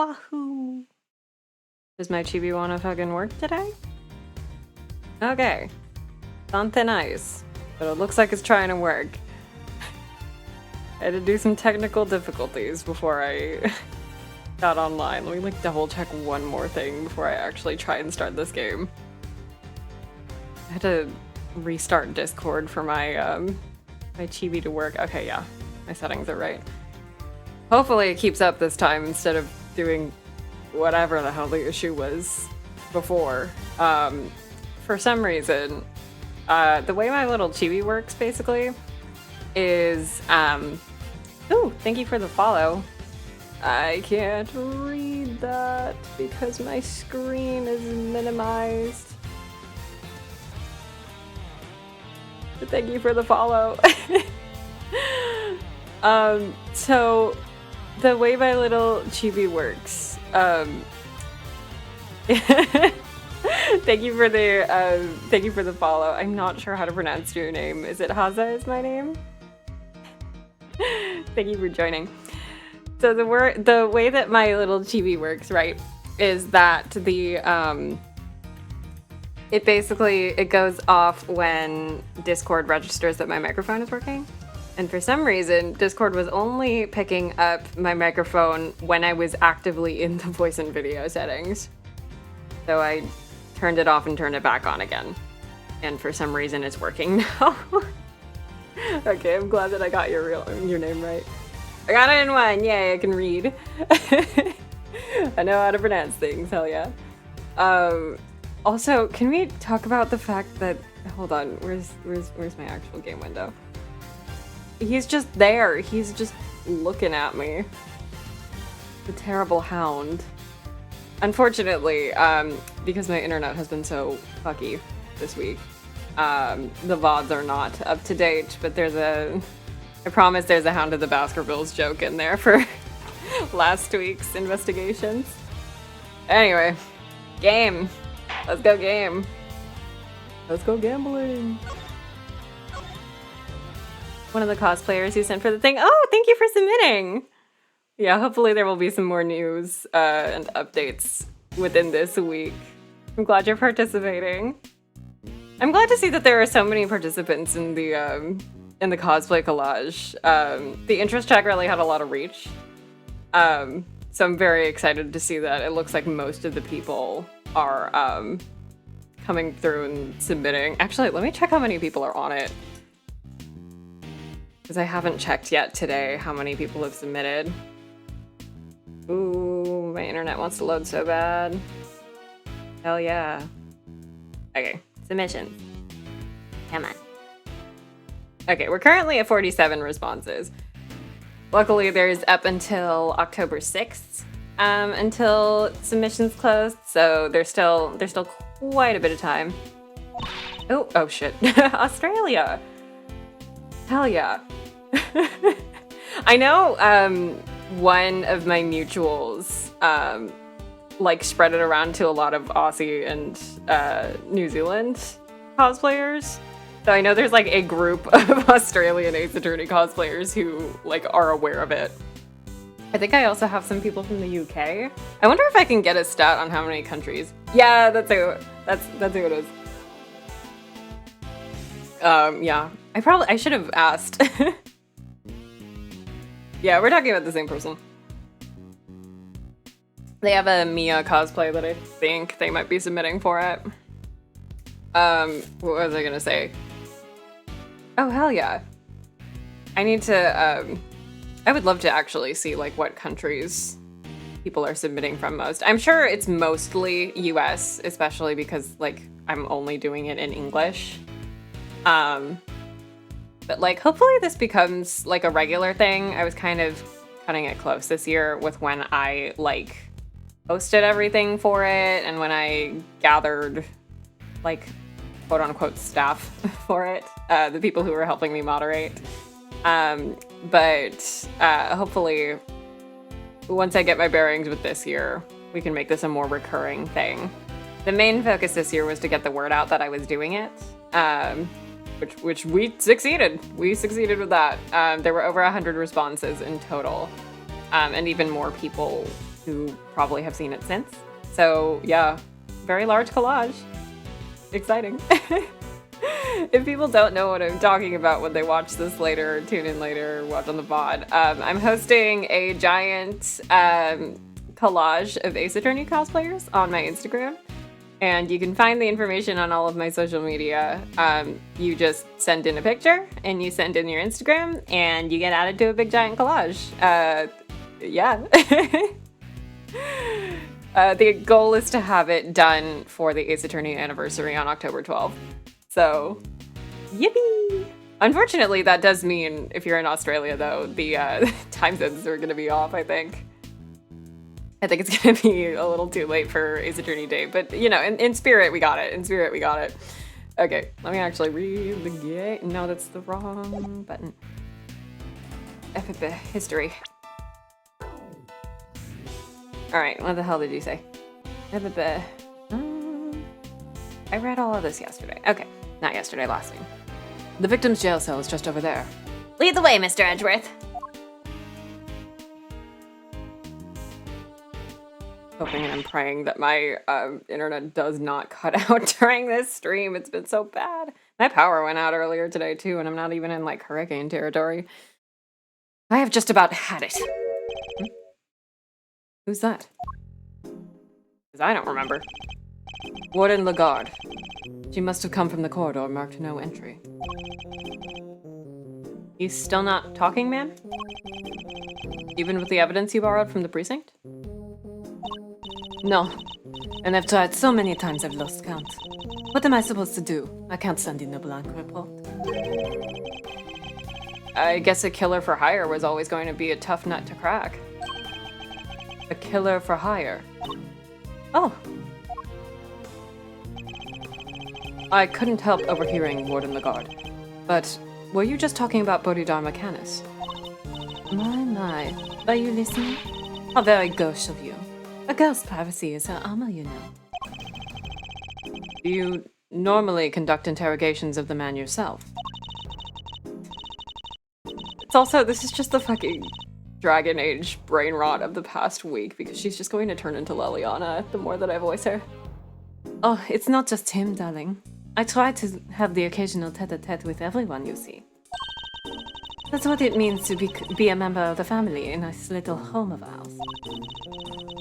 Wahoo! Does my chibi wanna fucking work today? Okay. It's on thin ice, but it looks like it's trying to work. I had to do some technical difficulties before I got online. Let me like double check one more thing before I actually try and start this game. I had to restart Discord for my my chibi to work. Okay, yeah, my settings are right. Hopefully it keeps up this time instead of doing whatever the hell the issue was before. For some reason, the way my little chibi works basically is, ooh, thank you for the follow. I can't read that because my screen is minimized. But thank you for the follow. So the way my little chibi works, thank you for the follow. I'm not sure how to pronounce your name. Is it Haza is my name? Thank you for joining. So the way that my little chibi works, right, is that it goes off when Discord registers that my microphone is working. And for some reason, Discord was only picking up my microphone when I was actively in the voice and video settings. So I turned it off and turned it back on again. And for some reason, it's working now. Okay, I'm glad that I got your name right. I got it in one. Yay, I can read. I know how to pronounce things. Hell yeah. Also, can we talk about the fact that... Hold on. Where's my actual game window? He's just there. He's just looking at me. The terrible hound. Unfortunately, because my internet has been so fucky this week, the VODs are not up to date, but I promise there's a Hound of the Baskervilles joke in there for last week's investigations. Anyway, game. Let's go game. Let's go gambling. One of the cosplayers who sent for the thing. Oh, thank you for submitting. Yeah, hopefully there will be some more news and updates within this week. I'm glad you're participating. I'm glad to see that there are so many participants in the cosplay collage. The interest check really had a lot of reach. So I'm very excited to see that. It looks like most of the people are coming through and submitting. Actually, let me check how many people are on it. Because I haven't checked yet today how many people have submitted. Ooh, my internet wants to load so bad. Hell yeah. Okay, submissions. Come on. Okay, we're currently at 47 responses. Luckily, there's up until October 6th until submissions close, so there's still quite a bit of time. Oh shit. Australia. Hell yeah. I know one of my mutuals like spread it around to a lot of Aussie and New Zealand cosplayers. So I know there's like a group of Australian Ace Attorney cosplayers who like are aware of it. I think I also have some people from the UK. I wonder if I can get a stat on how many countries. Yeah, that's who it is. Yeah. I should have asked. Yeah, we're talking about the same person. They have a Mia cosplay that I think they might be submitting for it. What was I gonna say? Oh, hell yeah. I need to, I would love to actually see, like, what countries people are submitting from most. I'm sure it's mostly US, especially because, like, I'm only doing it in English. But, like, hopefully this becomes, like, a regular thing. I was kind of cutting it close this year with when I, like, posted everything for it and when I gathered, like, quote-unquote staff for it, the people who were helping me moderate. But hopefully, once I get my bearings with this year, we can make this a more recurring thing. The main focus this year was to get the word out that I was doing it, which we succeeded. We succeeded with that. There were over 100 responses in total, and even more people who probably have seen it since. So yeah, very large collage. Exciting. If people don't know what I'm talking about when they watch this later, or tune in later, or watch on the VOD, I'm hosting a giant collage of Ace Attorney cosplayers on my Instagram. And you can find the information on all of my social media. You just send in a picture, and you send in your Instagram, and you get added to a big giant collage. Yeah. The goal is to have it done for the Ace Attorney anniversary on October 12th. So, yippee! Unfortunately, that does mean, if you're in Australia, though, the time zones are going to be off, I think. I think it's going to be a little too late for Ace Attorney Day, but, you know, in spirit, we got it. In spirit, we got it. Okay, let me actually read the game. No, that's the wrong button. History. Alright, what the hell did you say? I read all of this yesterday. Okay, not yesterday, last week. The victim's jail cell is just over there. Lead the way, Mr. Edgeworth. Hoping and I'm praying that my internet does not cut out during this stream. It's been so bad. My power went out earlier today, too, and I'm not even in, like, hurricane territory. I have just about had it. Who's that? Because I don't remember. Warden Lagarde. She must have come from the corridor marked no entry. You still not talking, ma'am? Even with the evidence you borrowed from the precinct? No. And I've tried so many times I've lost count. What am I supposed to do? I can't send in a blank report. I guess a killer for hire was always going to be a tough nut to crack. A killer for hire. Oh. I couldn't help overhearing Warden Lagarde. But were you just talking about Bodhidharma Canis? My. Are you listening? How very gauche of you. A girl's privacy is her armor, you know. Do you normally conduct interrogations of the man yourself? It's also, this is just the fucking Dragon Age brain rot of the past week, because she's just going to turn into Leliana the more that I voice her. Oh, it's not just him, darling. I try to have the occasional tete-a-tete with everyone, you see. That's what it means to be a member of the family in this little home of ours.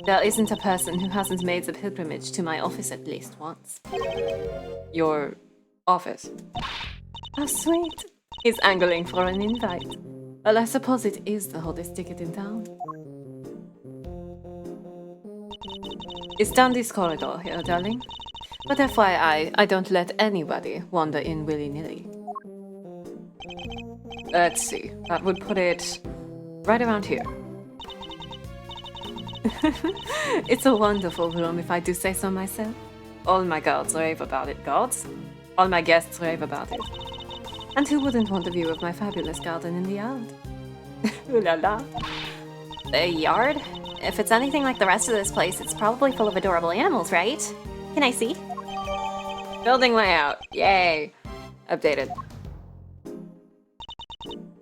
There isn't a person who hasn't made the pilgrimage to my office at least once. Your office? How sweet. He's angling for an invite. Well, I suppose it is the hottest ticket in town. It's down this corridor here, darling. But FYI, I don't let anybody wander in willy-nilly. Let's see. That would put it right around here. It's a wonderful room, if I do say so myself. All my guards rave about it, guards. All my guests rave about it. And who wouldn't want a view of my fabulous garden in the yard? Ooh la la. The yard? If it's anything like the rest of this place, it's probably full of adorable animals, right? Can I see? Building layout. Yay. Updated.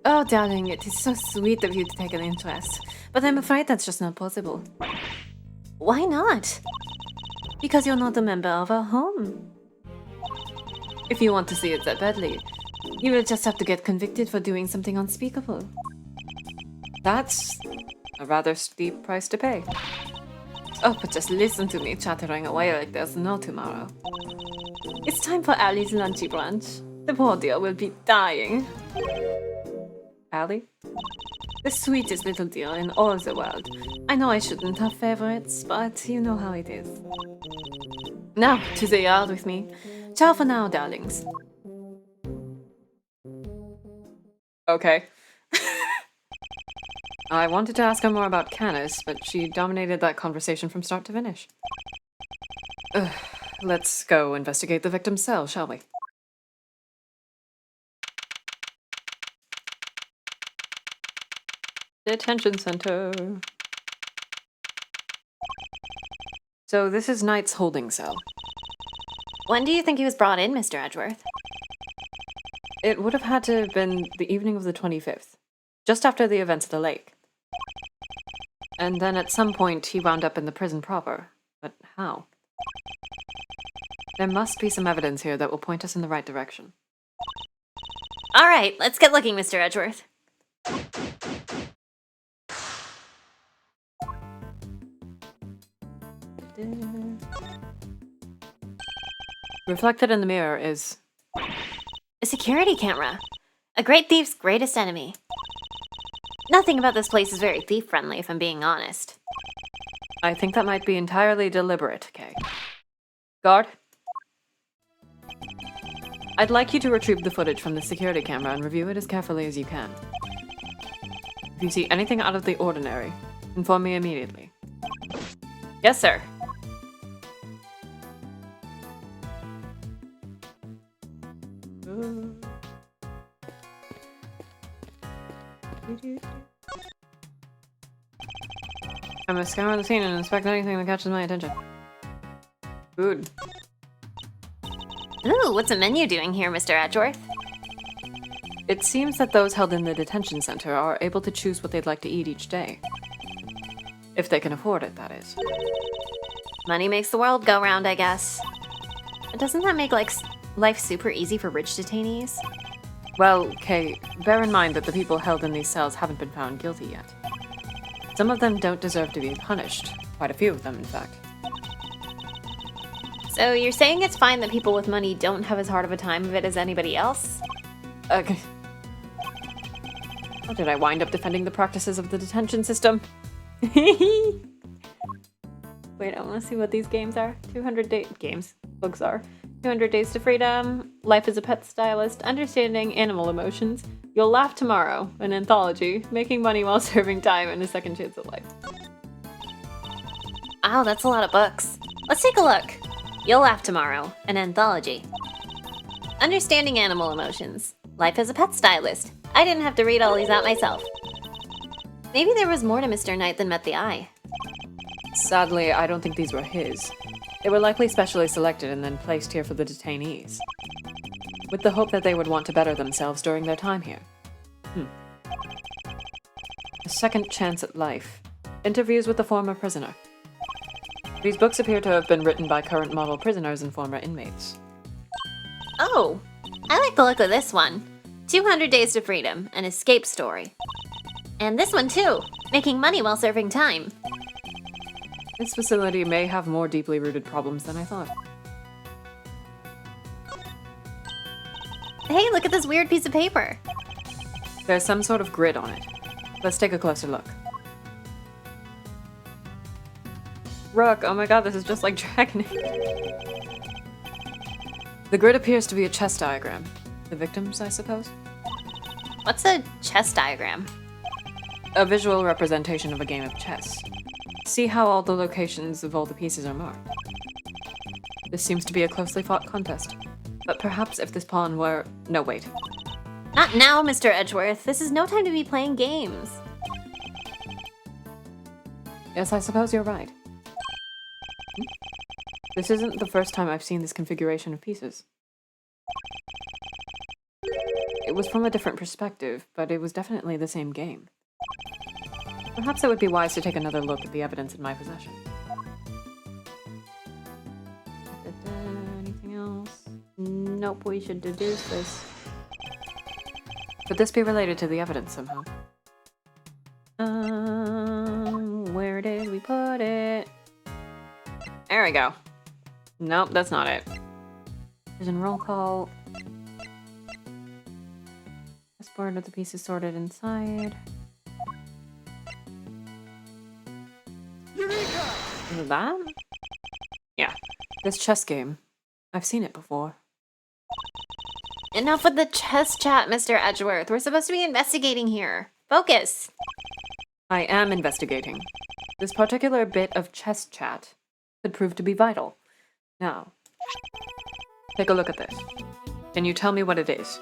Oh, darling, it is so sweet of you to take an interest. But I'm afraid that's just not possible. Why not? Because you're not a member of our home. If you want to see it that badly, you will just have to get convicted for doing something unspeakable. That's a rather steep price to pay. Oh, but just listen to me chattering away like there's no tomorrow. It's time for Allie's lunchy brunch. The poor dear will be dying. Allie? The sweetest little dear in all the world. I know I shouldn't have favorites, but you know how it is. Now, to the yard with me. Ciao for now, darlings. Okay. I wanted to ask her more about Canis, but she dominated that conversation from start to finish. Ugh, let's go investigate the victim's cell, shall we? Detention center. So this is Knight's holding cell. When do you think he was brought in, Mr. Edgeworth? It would have had to have been the evening of the 25th, just after the events at the lake. And then at some point he wound up in the prison proper. But how? There must be some evidence here that will point us in the right direction. All right, let's get looking, Mr. Edgeworth. Reflected in the mirror is... A security camera. A great thief's greatest enemy. Nothing about this place is very thief-friendly, if I'm being honest. I think that might be entirely deliberate, Kay. Guard? I'd like you to retrieve the footage from the security camera and review it as carefully as you can. If you see anything out of the ordinary, inform me immediately. Yes, sir. I must scour the scene and inspect anything that catches my attention. Food. Ooh, what's a menu doing here, Mr. Edgeworth? It seems that those held in the detention center are able to choose what they'd like to eat each day. If they can afford it, that is. Money makes the world go round, I guess. But doesn't that make life super easy for rich detainees? Well, Kay, bear in mind that the people held in these cells haven't been found guilty yet. Some of them don't deserve to be punished. Quite a few of them, in fact. So you're saying it's fine that people with money don't have as hard of a time of it as anybody else? Okay. How did I wind up defending the practices of the detention system? Wait, I want to see what these games are. 200 books are. 200 Days to Freedom, Life as a Pet Stylist, Understanding Animal Emotions, You'll Laugh Tomorrow, an anthology, Making Money While Serving Time, and A Second Chance at Life. Wow, that's a lot of books. Let's take a look. You'll Laugh Tomorrow, an anthology. Understanding Animal Emotions, Life as a Pet Stylist. I didn't have to read all these out myself. Maybe there was more to Mr. Knight than met the eye. Sadly, I don't think these were his. They were likely specially selected and then placed here for the detainees, with the hope that they would want to better themselves during their time here. A Second Chance at Life. Interviews with the former prisoner. These books appear to have been written by current model prisoners and former inmates. Oh, I like the look of this one. 200 Days to Freedom, an escape story. And this one too, Making Money While Serving Time. This facility may have more deeply rooted problems than I thought. Hey, look at this weird piece of paper. There's some sort of grid on it. Let's take a closer look. Rook, oh my god, this is just like Dragon Age. The grid appears to be a chess diagram. The victims, I suppose? What's a chess diagram? A visual representation of a game of chess. See how all the locations of all the pieces are marked. This seems to be a closely fought contest. But perhaps if this pawn were... No, wait. Not now, Mr. Edgeworth. This is no time to be playing games. Yes, I suppose you're right. This isn't the first time I've seen this configuration of pieces. It was from a different perspective, but it was definitely the same game. Perhaps it would be wise to take another look at the evidence in my possession. Anything else? Nope, we should deduce this. Could this be related to the evidence somehow? Where did we put it? There we go. Nope, that's not it. Prison roll call. Chessboard with the pieces sorted inside. Is it that? Yeah. This chess game. I've seen it before. Enough with the chess chat, Mr. Edgeworth. We're supposed to be investigating here. Focus. I am investigating. This particular bit of chess chat could prove to be vital. Now, take a look at this. Can you tell me what it is?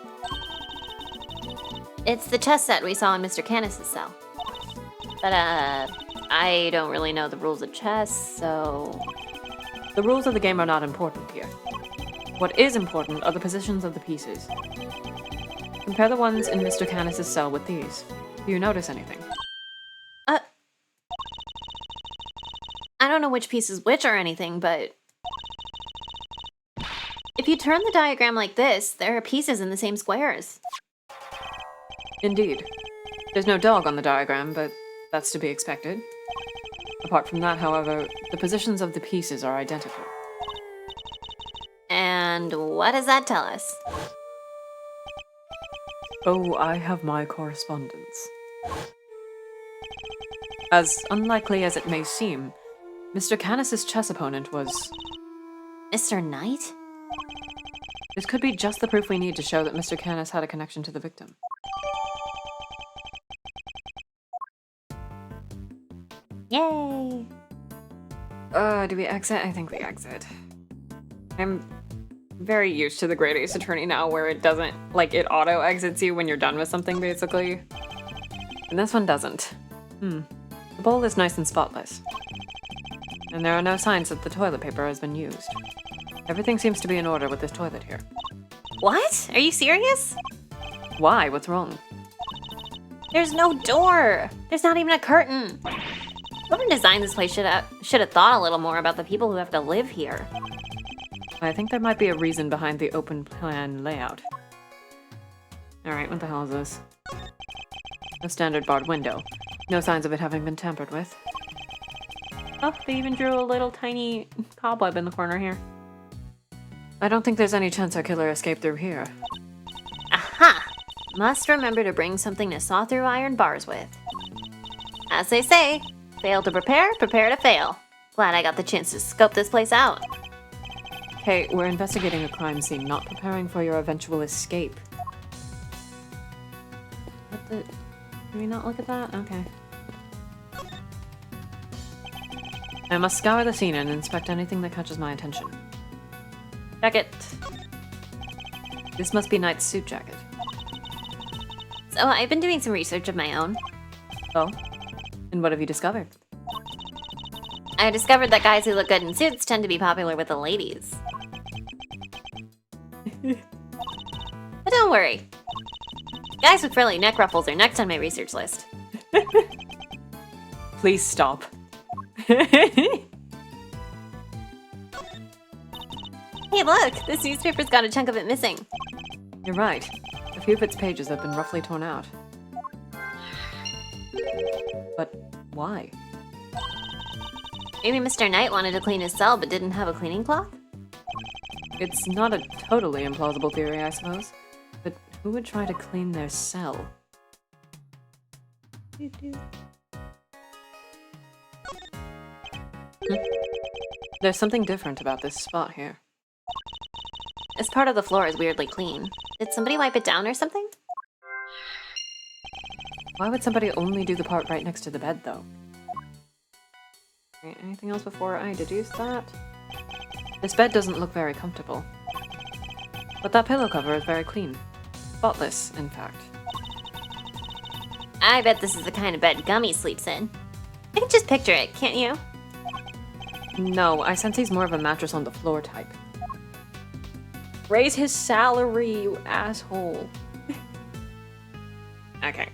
It's the chess set we saw in Mr. Canis's cell. But, I don't really know the rules of chess, so... The rules of the game are not important here. What is important are the positions of the pieces. Compare the ones in Mr. Canis's cell with these. Do you notice anything? which piece is which or anything, but if you turn the diagram like this, there are pieces in the same squares. Indeed. There's no dog on the diagram, but that's to be expected. Apart from that, however, the positions of the pieces are identical. And what does that tell us? Oh, I have my correspondence. As unlikely as it may seem, Mr. Canis's chess opponent was... Mr. Knight? This could be just the proof we need to show that Mr. Canis had a connection to the victim. Yay! Do we exit? I think we exit. I'm very used to the Great Ace Attorney now where it doesn't, like, it auto-exits you when you're done with something, basically. And this one doesn't. The bowl is nice and spotless. And there are no signs that the toilet paper has been used. Everything seems to be in order with this toilet here. What? Are you serious? Why? What's wrong? There's no door! There's not even a curtain! Whoever designed this place should have thought a little more about the people who have to live here. I think there might be a reason behind the open plan layout. Alright, what the hell is this? A standard barred window. No signs of it having been tampered with. Oh, they even drew a little tiny cobweb in the corner here. I don't think there's any chance our killer escaped through here. Aha! Must remember to bring something to saw through iron bars with. As they say, fail to prepare, prepare to fail. Glad I got the chance to scope this place out. Hey, we're investigating a crime scene, not preparing for your eventual escape. What the... Can we not look at that? Okay. I must scour the scene and inspect anything that catches my attention. Jacket! This must be Knight's suit jacket. So I've been doing some research of my own. Oh? And what have you discovered? I discovered that guys who look good in suits tend to be popular with the ladies. But don't worry. Guys with frilly neck ruffles are next on my research list. Please stop. Hey look! This newspaper's got a chunk of it missing. You're right. A few of its pages have been roughly torn out. But why? Maybe Mr. Knight wanted to clean his cell but didn't have a cleaning cloth? It's not a totally implausible theory, I suppose. But who would try to clean their cell? There's something different about this spot here. This part of the floor is weirdly clean. Did somebody wipe it down or something? Why would somebody only do the part right next to the bed, though? Right, anything else before I deduce that? This bed doesn't look very comfortable. But that pillow cover is very clean. Spotless, in fact. I bet this is the kind of bed Gummy sleeps in. I can just picture it, can't you? No, I sense he's more of a mattress on the floor type. Raise his salary, you asshole. Okay.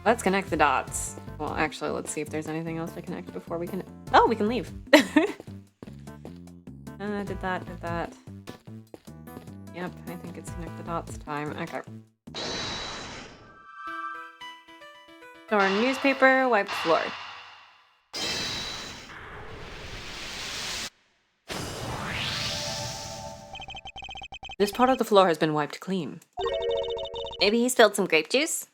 Let's connect the dots. Well, actually, let's see if there's anything else to connect before we can... Oh, we can leave. Did that. Yep, I think it's connect the dots time. Okay. Torn newspaper, wiped floor. This part of the floor has been wiped clean. Maybe he spilled some grape juice?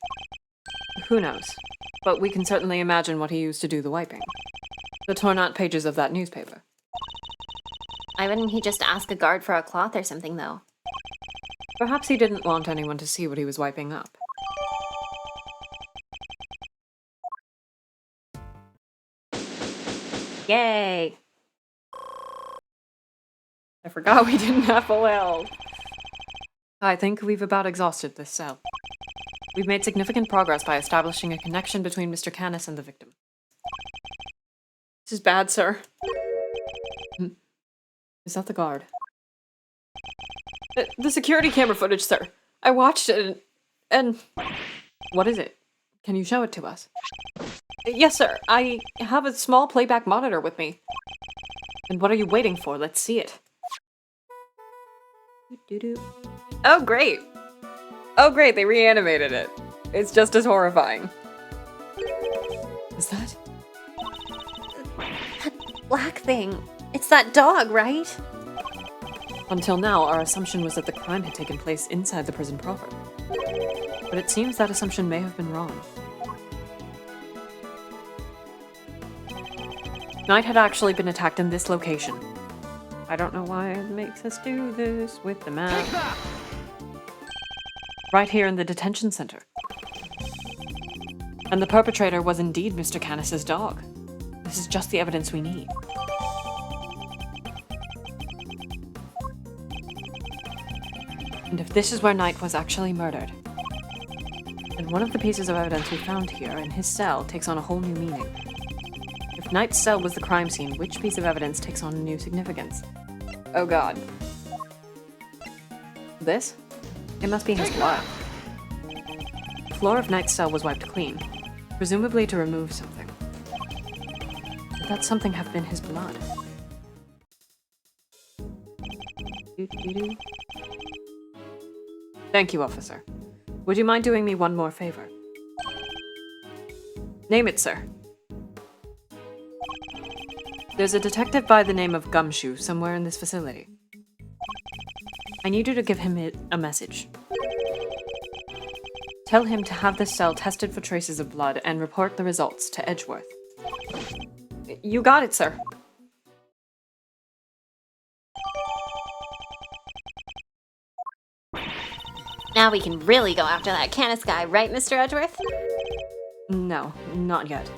Who knows? But we can certainly imagine what he used to do the wiping. The torn out pages of that newspaper. Why wouldn't he just ask a guard for a cloth or something, though? Perhaps he didn't want anyone to see what he was wiping up. Yay! I forgot we didn't have full health. I think we've about exhausted this cell. We've made significant progress by establishing a connection between Mr. Canis and the victim. This is bad, sir. Is that the guard? The security camera footage, sir. I watched it and... What is it? Can you show it to us? Yes, sir. I have a small playback monitor with me. And what are you waiting for? Let's see it. Oh, great. Oh, great. They reanimated it. It's just as horrifying. Is that? That black thing. It's that dog, right? Until now, our assumption was that the crime had taken place inside the prison proper. But it seems that assumption may have been wrong. Knight had actually been attacked in this location. I don't know why it makes us do this with the map. Right here in the detention center. And the perpetrator was indeed Mr. Canis's dog. This is just the evidence we need. And if this is where Knight was actually murdered, then one of the pieces of evidence we found here in his cell takes on a whole new meaning. If Knight's cell was the crime scene, which piece of evidence takes on a new significance? Oh god. This? It must be his blood. The floor of Knight's cell was wiped clean, presumably to remove something. Could that something have been his blood? Thank you, officer. Would you mind doing me one more favor? Name it, sir. There's a detective by the name of Gumshoe somewhere in this facility. I need you to give him a message. Tell him to have this cell tested for traces of blood and report the results to Edgeworth. You got it, sir. Now we can really go after that Canis guy, right, Mr. Edgeworth? No, not yet.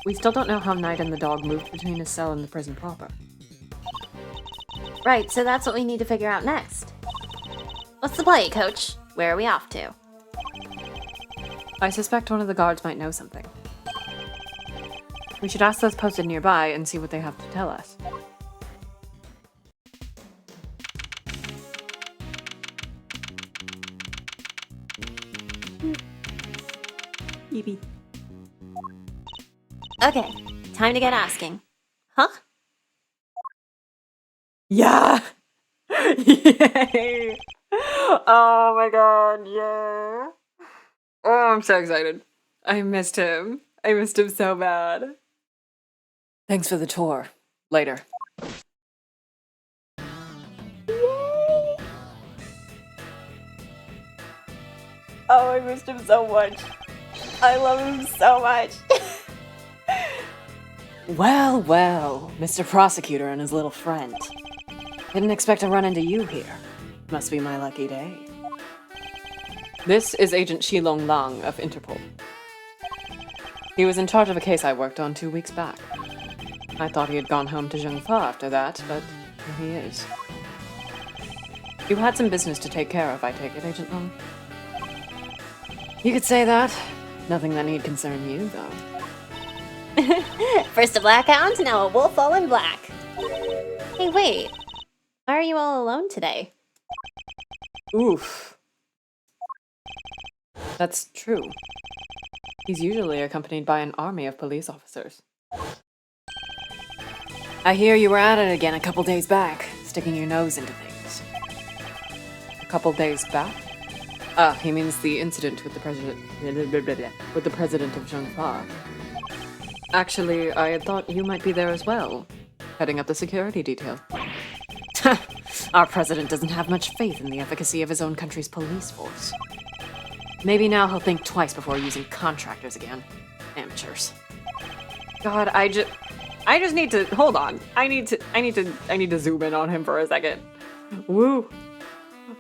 We still don't know how Knight and the dog moved between his cell and the prison proper. Right, so that's what we need to figure out next. What's the play, Coach? Where are we off to? I suspect one of the guards might know something. We should ask those posted nearby and see what they have to tell us. Evie. Okay, time to get asking. Huh? Yeah! Yay! Oh my god, yeah! Oh, I'm so excited. I missed him. I missed him so bad. Thanks for the tour. Later. Yay! Oh, I missed him so much. I love him so much. Well, well, Mr. Prosecutor and his little friend. Didn't expect to run into you here. Must be my lucky day. This is Agent Shilong Lang of Interpol. He was in charge of a case I worked on 2 weeks back. I thought he had gone home to Zhengfa after that, but here he is. You had some business to take care of, I take it, Agent Lang? You could say that. Nothing that need concern you, though. First a black hound, now a wolf all in black. Hey, wait. Why are you all alone today? Oof. That's true. He's usually accompanied by an army of police officers. I hear you were at it again a couple days back, sticking your nose into things. A couple days back? Ah, he means the incident with the president of Zhengfa. Actually, I had thought you might be there as well, heading up the security detail. Our president doesn't have much faith in the efficacy of his own country's police force. Maybe now he'll think twice before using contractors again. Amateurs. God, I just need to hold on. I need to zoom in on him for a second. Woo.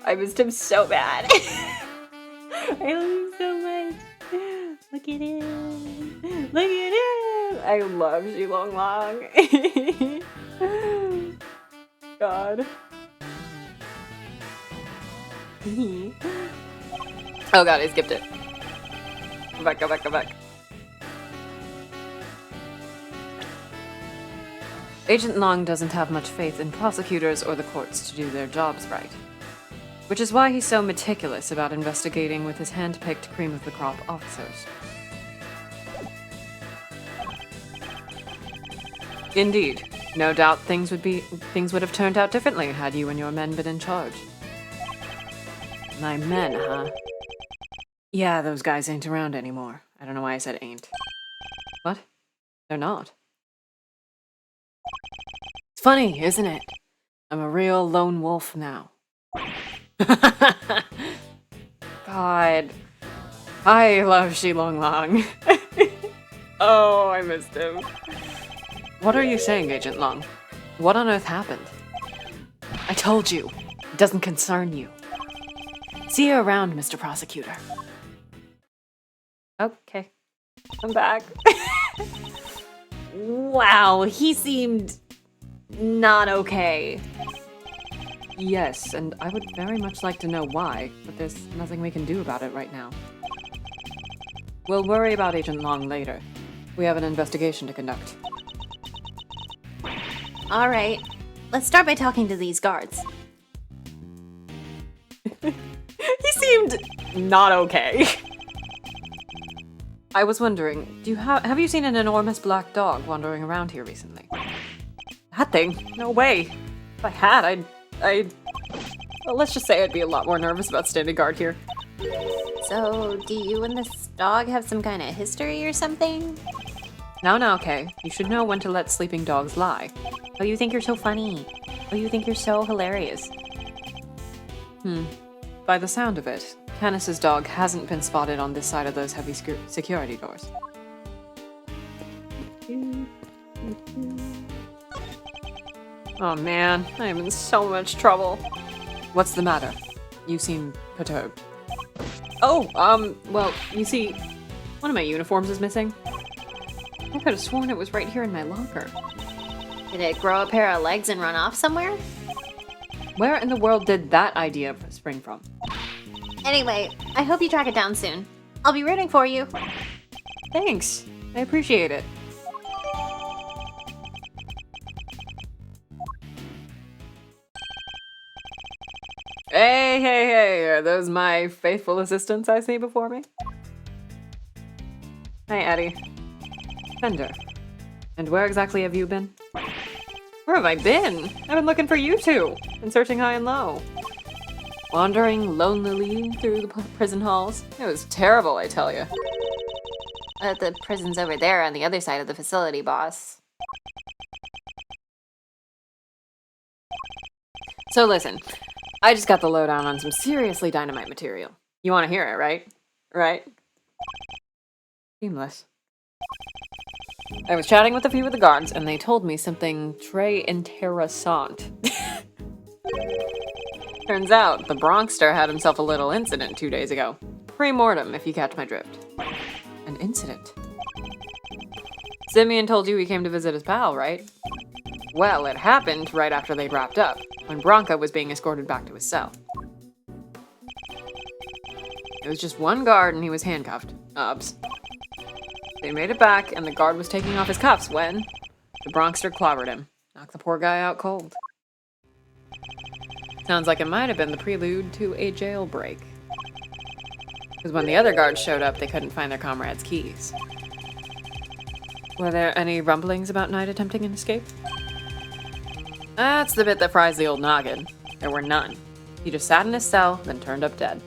I missed him so bad. I love him so much. Look at him. Look at him. I love Shilong Lang. God. Oh god, I skipped it. Go back, go back, go back. Agent Long doesn't have much faith in prosecutors or the courts to do their jobs right. Which is why he's so meticulous about investigating with his hand-picked cream of the crop officers. Indeed. No doubt things would have turned out differently had you and your men been in charge. My men, huh? Yeah, those guys ain't around anymore. I don't know why I said ain't. What? They're not. It's funny, isn't it? I'm a real lone wolf now. God. I love Shilong Long. Oh, I missed him. What are you saying, Agent Long? What on earth happened? I told you. It doesn't concern you. See you around, Mr. Prosecutor. Okay. I'm back. Wow, he seemed not okay. Yes, and I would very much like to know why, but there's nothing we can do about it right now. We'll worry about Agent Long later. We have an investigation to conduct. All right, let's start by talking to these guards. He seemed not okay. I was wondering, have you seen an enormous black dog wandering around here recently? That thing? No way. If I had, well, let's just say I'd be a lot more nervous about standing guard here. So, do you and this dog have some kind of history or something? Now, Kay. You should know when to let sleeping dogs lie. Oh, you think you're so funny. Oh, you think you're so hilarious. By the sound of it, Canis's dog hasn't been spotted on this side of those heavy security doors. Oh man, I am in so much trouble. What's the matter? You seem perturbed. Oh, well, you see, one of my uniforms is missing. I could have sworn it was right here in my locker. Did it grow a pair of legs and run off somewhere? Where in the world did that idea spring from? Anyway, I hope you track it down soon. I'll be rooting for you. Thanks. I appreciate it. Hey, are those my faithful assistants I see before me? Hi, Eddie. Fender. And where exactly have you been? Where have I been? I've been looking for you two. Been searching high and low. Wandering lonely through the prison halls. It was terrible, I tell you. The prison's over there on the other side of the facility, boss. So listen, I just got the lowdown on some seriously dynamite material. You want to hear it, right? Right? Seamless. I was chatting with a few of the guards, and they told me something très intéressant. Turns out, the Bronxster had himself a little incident 2 days ago. Pre-mortem, if you catch my drift. An incident? Simeon told you he came to visit his pal, right? Well, it happened right after they'd wrapped up, when Bronca was being escorted back to his cell. It was just one guard and he was handcuffed. Ubs. They made it back, and the guard was taking off his cuffs when the Bronxster clobbered him. Knocked the poor guy out cold. Sounds like it might have been the prelude to a jailbreak. Because when the other guards showed up, they couldn't find their comrade's keys. Were there any rumblings about Knight attempting an escape? That's the bit that fries the old noggin. There were none. He just sat in his cell, then turned up dead.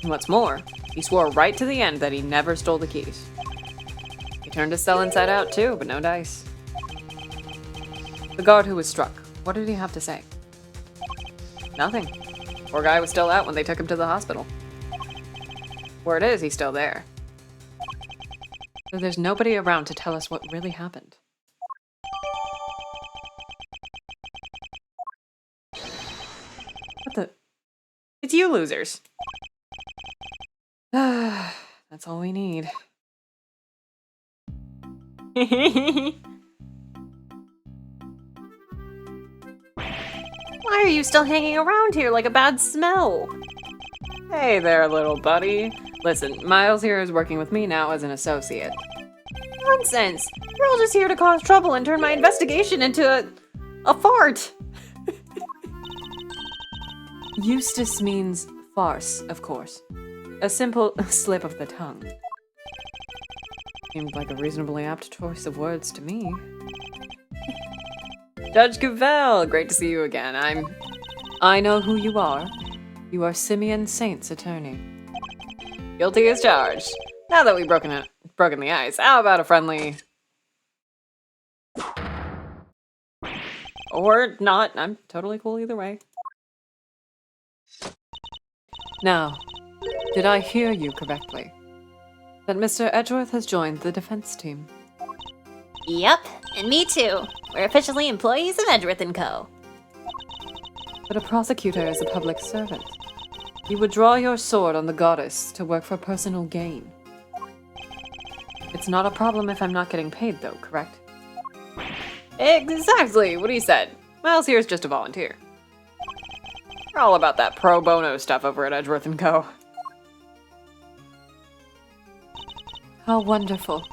And what's more, he swore right to the end that he never stole the keys. He turned his cell inside out too, but no dice. The guard who was struck, what did he have to say? Nothing. Poor guy was still out when they took him to the hospital. Word is, he's still there. So there's nobody around to tell us what really happened. What the? It's you losers. That's all we need. Why are you still hanging around here like a bad smell? Hey there, little buddy. Listen, Miles here is working with me now as an associate. Nonsense! You're all just here to cause trouble and turn my investigation into a fart! Eustace means farce, of course. A simple slip of the tongue. Seemed like a reasonably apt choice of words to me. Judge Cavell, great to see you again. I know who you are. You are Simeon Saint's attorney. Guilty as charged. Now that we've broken the ice, how about a friendly... Or not, I'm totally cool either way. Now, did I hear you correctly? That Mr. Edgeworth has joined the defense team? Yep, and me too. We're officially employees of Edgeworth & Co. But a prosecutor is a public servant. You would draw your sword on the goddess to work for personal gain. It's not a problem if I'm not getting paid, though, correct? Exactly what he said. Miles here's just a volunteer. We're all about that pro bono stuff over at Edgeworth & Co. How wonderful.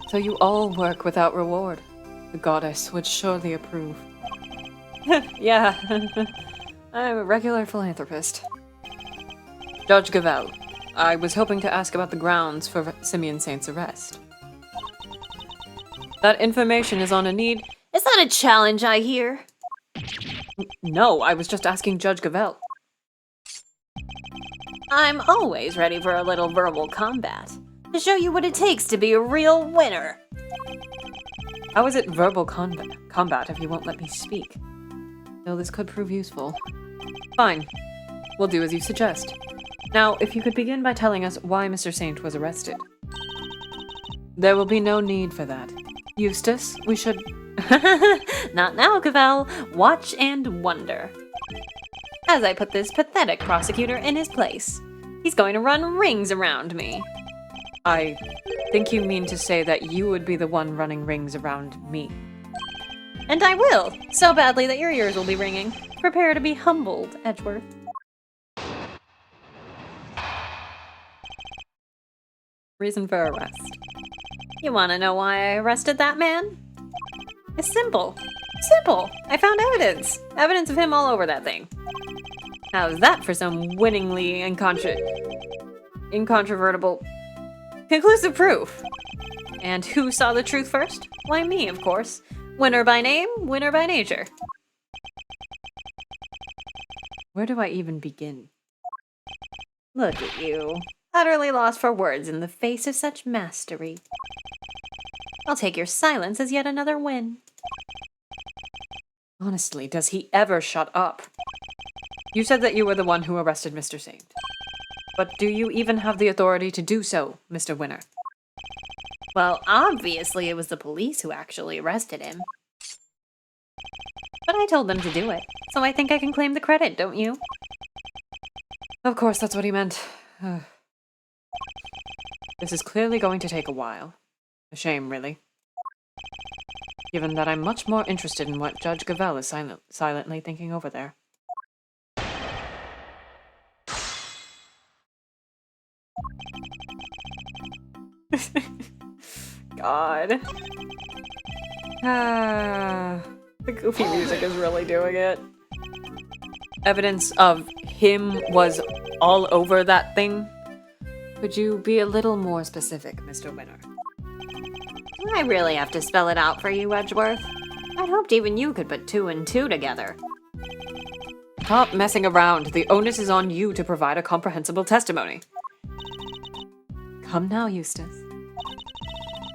So you all work without reward. The goddess would surely approve. Yeah, I'm a regular philanthropist. Judge Cavell, I was hoping to ask about the grounds for Simeon Saint's arrest. That information is on a need... Is that a challenge I hear? No, I was just asking Judge Cavell. I'm always ready for a little verbal combat. To show you what it takes to be a real winner. How is it verbal combat if you won't let me speak? Though this could prove useful. Fine. We'll do as you suggest. Now, if you could begin by telling us why Mr. Saint was arrested. There will be no need for that. Eustace, we should... Not now, Cavell. Watch and wonder. As I put this pathetic prosecutor in his place, he's going to run rings around me. I think you mean to say that you would be the one running rings around me. And I will, so badly that your ears will be ringing. Prepare to be humbled, Edgeworth. Reason for arrest. You want to know why I arrested that man? It's simple. Simple! I found evidence! Evidence of him all over that thing. How's that for some winningly incontrovertible... conclusive proof? And who saw the truth first? Why, me, of course. Winner by name, winner by nature. Where do I even begin? Look at you. Utterly lost for words in the face of such mastery. I'll take your silence as yet another win. Honestly, does he ever shut up? You said that you were the one who arrested Mr. Saint. But do you even have the authority to do so, Mr. Winner? Well, obviously it was the police who actually arrested him. But I told them to do it, so I think I can claim the credit, don't you? Of course, that's what he meant. This is clearly going to take a while. A shame, really. Given that I'm much more interested in what Judge Cavell is silently thinking over there. God. The goofy music is really doing it. Evidence of him was all over that thing? Could you be a little more specific, Mr. Winner? I really have to spell it out for you, Edgeworth. I'd hoped even you could put 2 and 2 together. Stop messing around. The onus is on you to provide a comprehensible testimony. Come now, Eustace.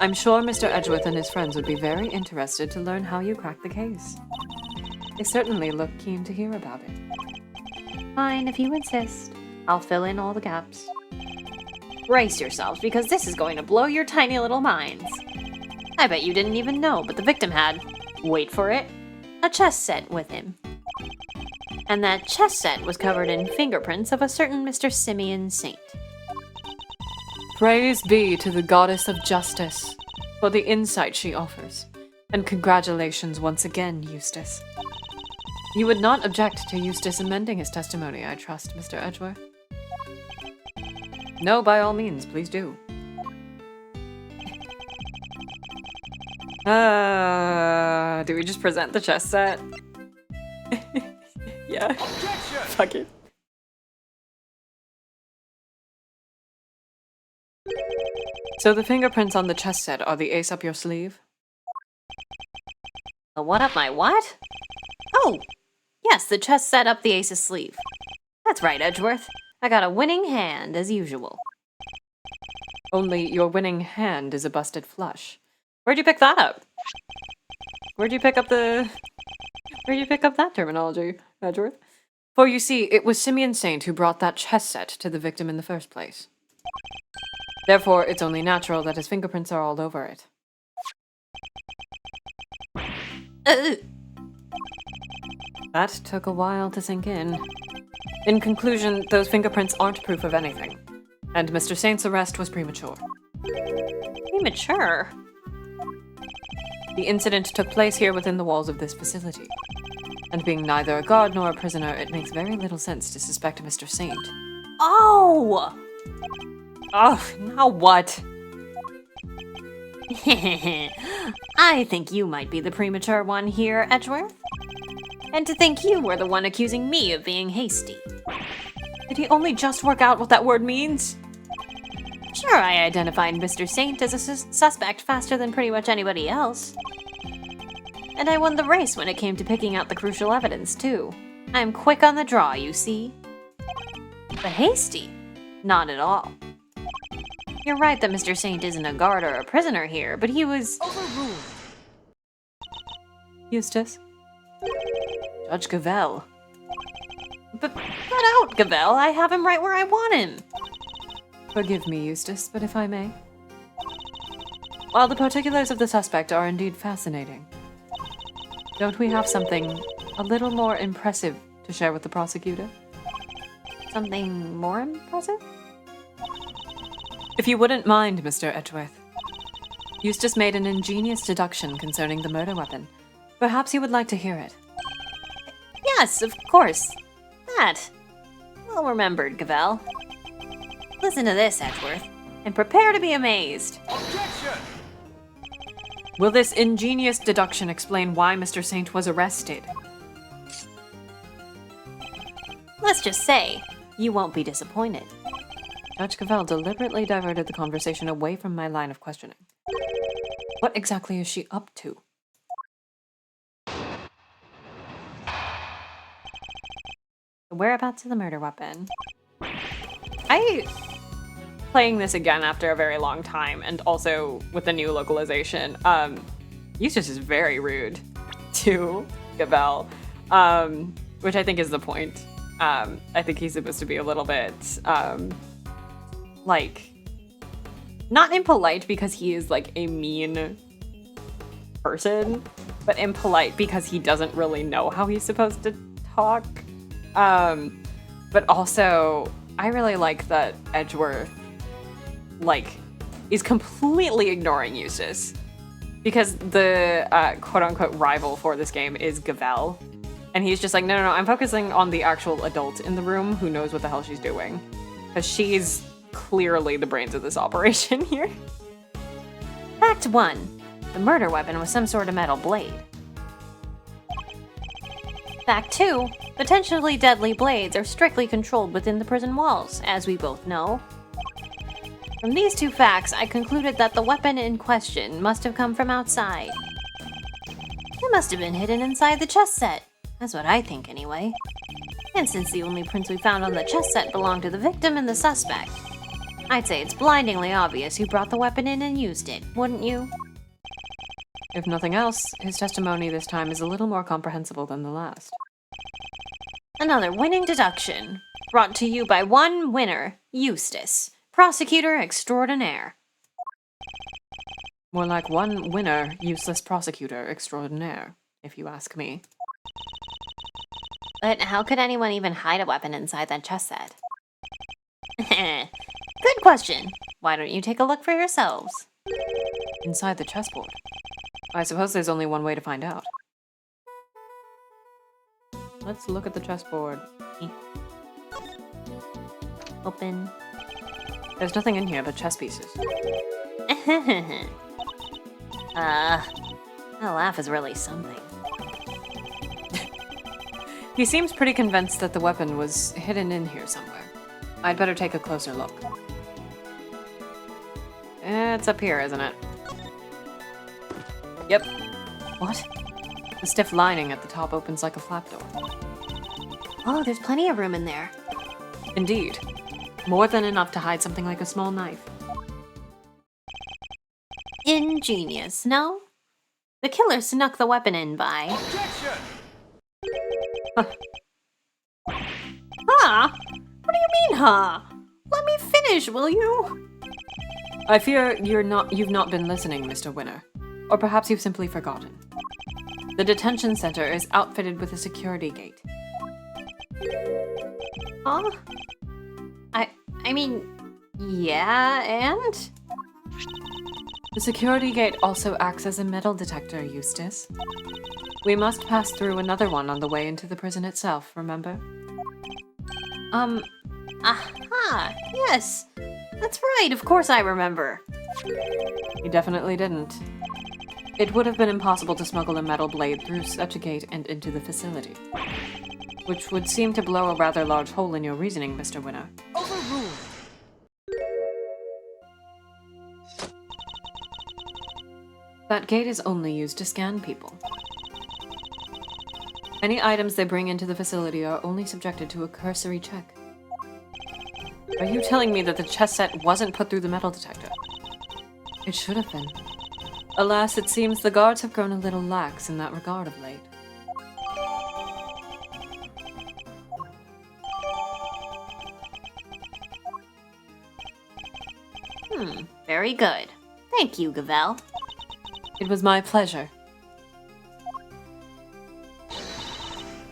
I'm sure Mr. Edgeworth and his friends would be very interested to learn how you cracked the case. They certainly look keen to hear about it. Fine, if you insist. I'll fill in all the gaps. Brace yourselves, because this is going to blow your tiny little minds. I bet you didn't even know, but the victim had, wait for it, a chess set with him. And that chess set was covered in fingerprints of a certain Mr. Simeon Saint. Praise be to the goddess of justice for the insight she offers, and congratulations once again, Eustace. You would not object to Eustace amending his testimony, I trust, Mr. Edgeworth? No, by all means, please do. Do we just present the chess set? Yeah. Objection! Fuck it. So the fingerprints on the chess set are the ace up your sleeve? The what up my what? Oh, yes, the chest set up the ace's sleeve. That's right, Edgeworth. I got a winning hand, as usual. Only your winning hand is a busted flush. Where'd you pick that up? Where'd you pick up that terminology, Edgeworth? For you see, it was Simeon Saint who brought that chess set to the victim in the first place. Therefore, it's only natural that his fingerprints are all over it. That took a while to sink in. In conclusion, those fingerprints aren't proof of anything, and Mr. Saint's arrest was premature. Premature? The incident took place here within the walls of this facility. And being neither a guard nor a prisoner, it makes very little sense to suspect Mr. Saint. Oh! Oh, now what? I think you might be the premature one here, Edgeworth. And to think you were the one accusing me of being hasty. Did he only just work out what that word means? Sure, I identified Mr. Saint as a suspect faster than pretty much anybody else. And I won the race when it came to picking out the crucial evidence, too. I'm quick on the draw, you see. But hasty? Not at all. You're right that Mr. Saint isn't a guard or a prisoner here, but he was... Overruled. Eustace? Judge Gavelle. But cut out, Gavelle. I have him right where I want him. Forgive me, Eustace, but if I may. While the particulars of the suspect are indeed fascinating, don't we have something a little more impressive to share with the prosecutor? Something more impressive? If you wouldn't mind, Mr. Edgeworth. Eustace made an ingenious deduction concerning the murder weapon. Perhaps you would like to hear it. Yes, of course. That. Well remembered, Gavelle. Listen to this, Edgeworth, and prepare to be amazed. Objection! Will this ingenious deduction explain why Mr. Saint was arrested? Let's just say, you won't be disappointed. Judge Gavelle deliberately diverted the conversation away from my line of questioning. What exactly is she up to? The whereabouts of the murder weapon. Playing this again after a very long time, and also with the new localization, Eustace is very rude to Gavelle, which I think is the point. I think he's supposed to be a little bit, like, not impolite because he is, like, a mean person, but impolite because he doesn't really know how he's supposed to talk. But also, I really like that Edgeworth, like, is completely ignoring Eustace. Because the quote-unquote rival for this game is Gavelle. And he's just like, no, I'm focusing on the actual adult in the room who knows what the hell she's doing. Because she's clearly the brains of this operation here. Fact 1. The murder weapon was some sort of metal blade. Fact 2. Potentially deadly blades are strictly controlled within the prison walls, as we both know. From these two facts, I concluded that the weapon in question must have come from outside. It must have been hidden inside the chess set. That's what I think, anyway. And since the only prints we found on the chess set belong to the victim and the suspect, I'd say it's blindingly obvious who brought the weapon in and used it, wouldn't you? If nothing else, his testimony this time is a little more comprehensible than the last. Another winning deduction, brought to you by one winner, Eustace, Prosecutor extraordinaire. More like one winner, useless prosecutor extraordinaire, if you ask me. But how could anyone even hide a weapon inside that chess set? Good question. Why don't you take a look for yourselves? Inside the chessboard. I suppose there's only one way to find out. Let's look at the chessboard. Open. There's nothing in here but chess pieces. That laugh is really something. He seems pretty convinced that the weapon was hidden in here somewhere. I'd better take a closer look. It's up here, isn't it? Yep. What? The stiff lining at the top opens like a flap door. Oh, there's plenty of room in there. Indeed. More than enough to hide something like a small knife. Ingenious, no? The killer snuck the weapon in by... Objection! Huh? What do you mean, huh? Let me finish, will you? I fear you've not been listening, Mr. Winner. Or perhaps you've simply forgotten. The detention center is outfitted with a security gate. Huh? I mean, yeah, and? The security gate also acts as a metal detector, Eustace. We must pass through another one on the way into the prison itself, remember? Aha, yes. That's right, of course I remember. You definitely didn't. It would have been impossible to smuggle a metal blade through such a gate and into the facility. Which would seem to blow a rather large hole in your reasoning, Mr. Winner. Overruled. That gate is only used to scan people. Any items they bring into the facility are only subjected to a cursory check. Are you telling me that the chess set wasn't put through the metal detector? It should have been. Alas, it seems the guards have grown a little lax in that regard of late. Very good. Thank you, Gavel. It was my pleasure.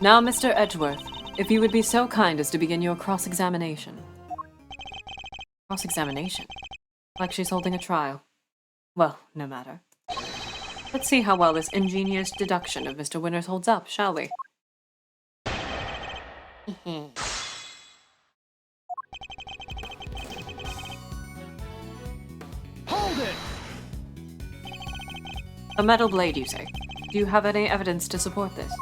Now, Mr. Edgeworth, if you would be so kind as to begin your cross-examination. Cross-examination? Like she's holding a trial. Well, no matter. Let's see how well this ingenious deduction of Mr. Winner's holds up, shall we? Hold it! A metal blade, you say? Do you have any evidence to support this?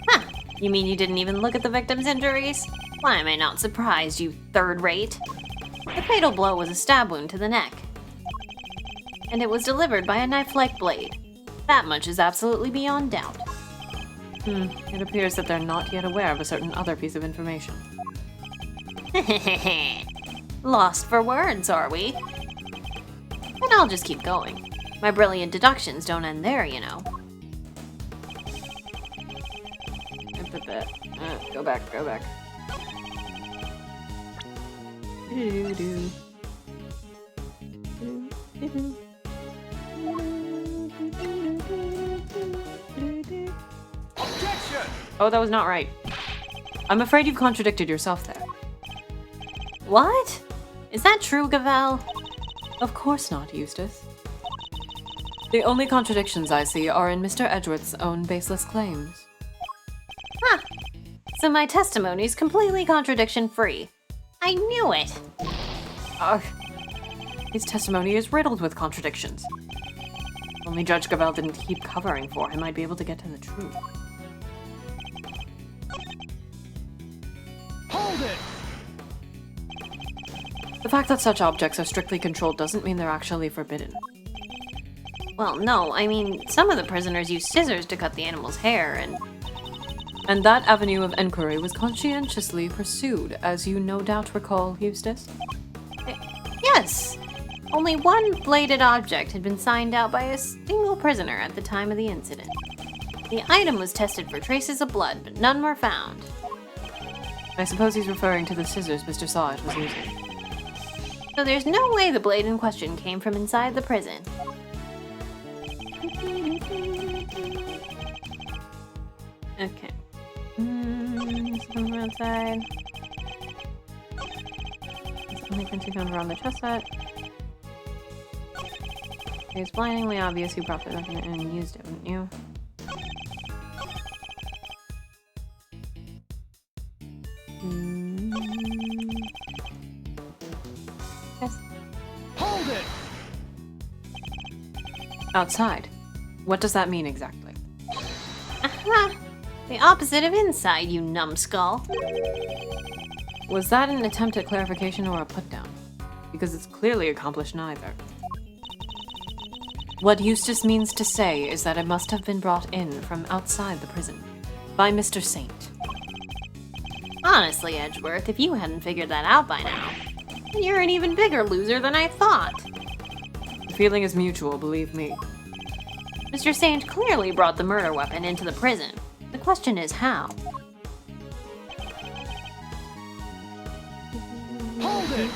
Huh. You mean you didn't even look at the victim's injuries? Why am I not surprised, you third-rate? The fatal blow was a stab wound to the neck. And it was delivered by a knife-like blade. That much is absolutely beyond doubt. It appears that they're not yet aware of a certain other piece of information. Lost for words, are we? And I'll just keep going. My brilliant deductions don't end there, you know. Go back. Objection! Oh, that was not right. I'm afraid you've contradicted yourself there. What? Is that true, Gavel? Of course not, Eustace. The only contradictions I see are in Mr. Edgeworth's own baseless claims. Huh. So my testimony's completely contradiction-free. I knew it! Ugh. His testimony is riddled with contradictions. If only Judge Gavel didn't keep covering for him, I'd be able to get to the truth. Hold it! The fact that such objects are strictly controlled doesn't mean they're actually forbidden. Well, no, I mean, some of the prisoners use scissors to cut the animal's hair, And that avenue of enquiry was conscientiously pursued, as you no doubt recall, Eustace? Yes! Only one bladed object had been signed out by a single prisoner at the time of the incident. The item was tested for traces of blood, but none were found. I suppose he's referring to the scissors Mr. Sawit was using. So there's no way the blade in question came from inside the prison. Okay. Something from outside. It's only been found around the chest set. It's blindingly obvious you brought it up and used it, wouldn't you? Yes. Hold it! Outside. What does that mean exactly? Aha! The opposite of inside, you numbskull. Was that an attempt at clarification or a put-down? Because it's clearly accomplished neither. What Eustace means to say is that it must have been brought in from outside the prison by Mr. Saint. Honestly, Edgeworth, if you hadn't figured that out by now, then you're an even bigger loser than I thought. The feeling is mutual, believe me. Mr. Saint clearly brought the murder weapon into the prison. The question is how. Hold it!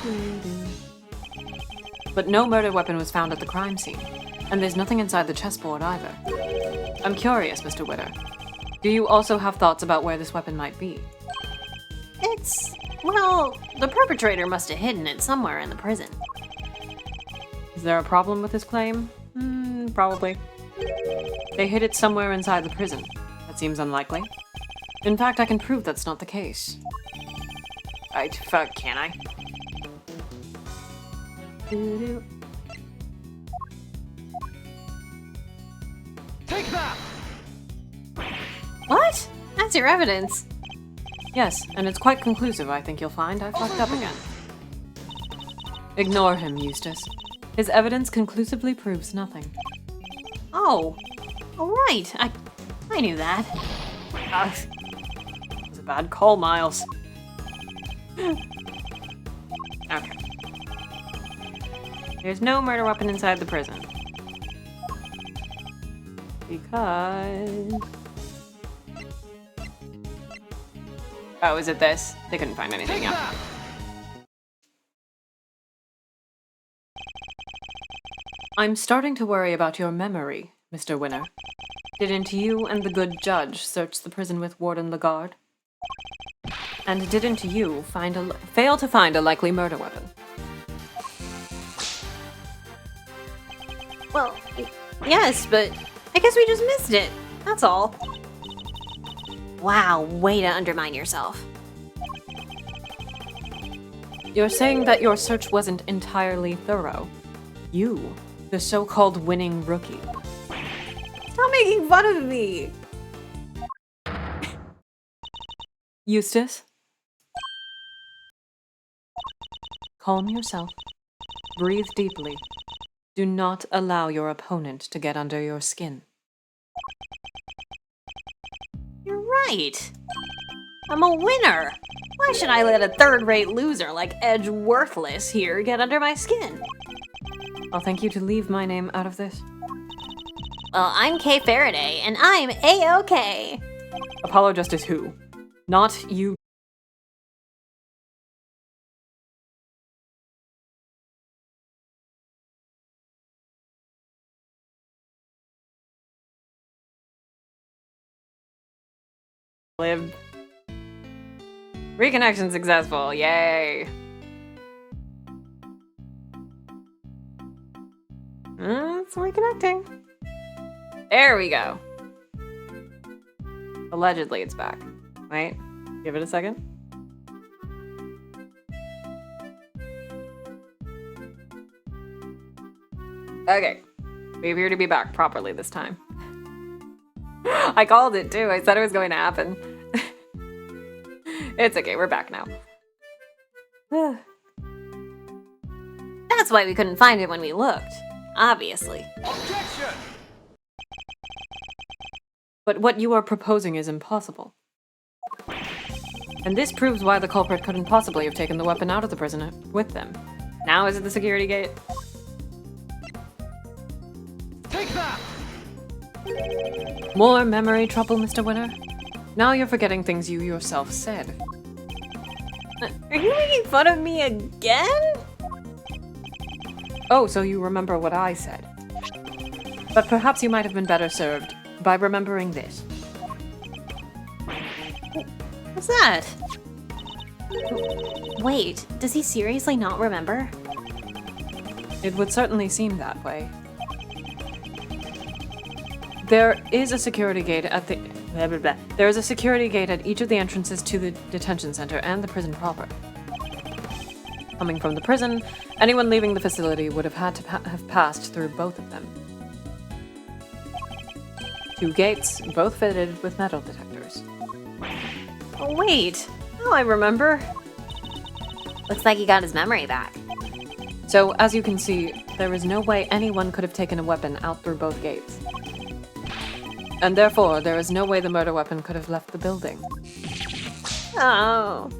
But no murder weapon was found at the crime scene, and there's nothing inside the chessboard either. I'm curious, Mr. Witter. Do you also have thoughts about where this weapon might be? Well, the perpetrator must have hidden it somewhere in the prison. Is there a problem with this claim? Probably. They hid it somewhere inside the prison. That seems unlikely. In fact, I can prove that's not the case. Can I? Take that! What? That's your evidence. Yes, and it's quite conclusive, I think you'll find. I fucked up again. Ignore him, Eustace. His evidence conclusively proves nothing. Oh, right. I knew that. It was a bad call, Miles. Okay. There's no murder weapon inside the prison. Because... Oh, is it this? They couldn't find anything, Take yeah. that! I'm starting to worry about your memory, Mr. Winner. Didn't you and the good judge search the prison with Warden Lagarde? And didn't you fail to find a likely murder weapon? Well, yes, but I guess we just missed it. That's all. Wow, way to undermine yourself. You're saying that your search wasn't entirely thorough. You, the so-called winning rookie. Stop making fun of me! Eustace? Calm yourself. Breathe deeply. Do not allow your opponent to get under your skin. You're right. I'm a winner. Why should I let a third-rate loser like Edge Worthless here get under my skin? I'll thank you to leave my name out of this. Well, I'm Kay Faraday, and I'm A-OK. Apollo Justice who? Not you. Live. Reconnection successful, yay! It's reconnecting. There we go. Allegedly it's back. Wait, give it a second. Okay, we appear to be back properly this time. I called it too, I said it was going to happen. It's okay, we're back now. That's why we couldn't find it when we looked. Obviously. Objection! But what you are proposing is impossible. And this proves why the culprit couldn't possibly have taken the weapon out of the prison with them. Now is it the security gate? Take that! More memory trouble, Mr. Winner? Now you're forgetting things you yourself said. Are you making fun of me again? Oh, so you remember what I said. But perhaps you might have been better served by remembering this. What's that? Wait, does he seriously not remember? It would certainly seem that way. There is a security gate at the... Blah, blah, blah. There is a security gate at each of the entrances to the detention center and the prison proper. Coming from the prison, anyone leaving the facility would have had to have passed through both of them. 2 gates, both fitted with metal detectors. Oh, wait. Oh, I remember. Looks like he got his memory back. So, as you can see, there is no way anyone could have taken a weapon out through both gates. And therefore, there is no way the murder weapon could have left the building. Oh.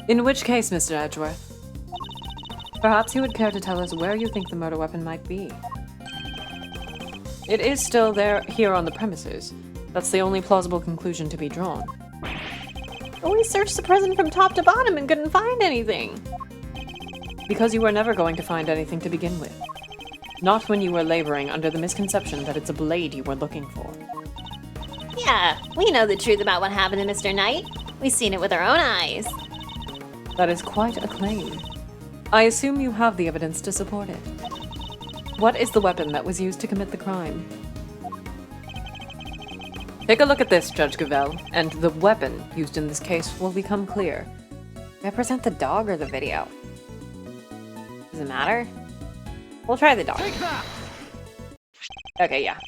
In which case, Mr. Edgeworth, perhaps you would care to tell us where you think the murder weapon might be. It is still here on the premises. That's the only plausible conclusion to be drawn. We searched the prison from top to bottom and couldn't find anything. Because you were never going to find anything to begin with. Not when you were laboring under the misconception that it's a blade you were looking for. Yeah, we know the truth about what happened to Mr. Knight. We've seen it with our own eyes. That is quite a claim. I assume you have the evidence to support it. What is the weapon that was used to commit the crime? Take a look at this, Judge Gavel, and the weapon used in this case will become clear. Represent the dog or the video? Does it matter? We'll try the dog. Take that! Okay, yeah.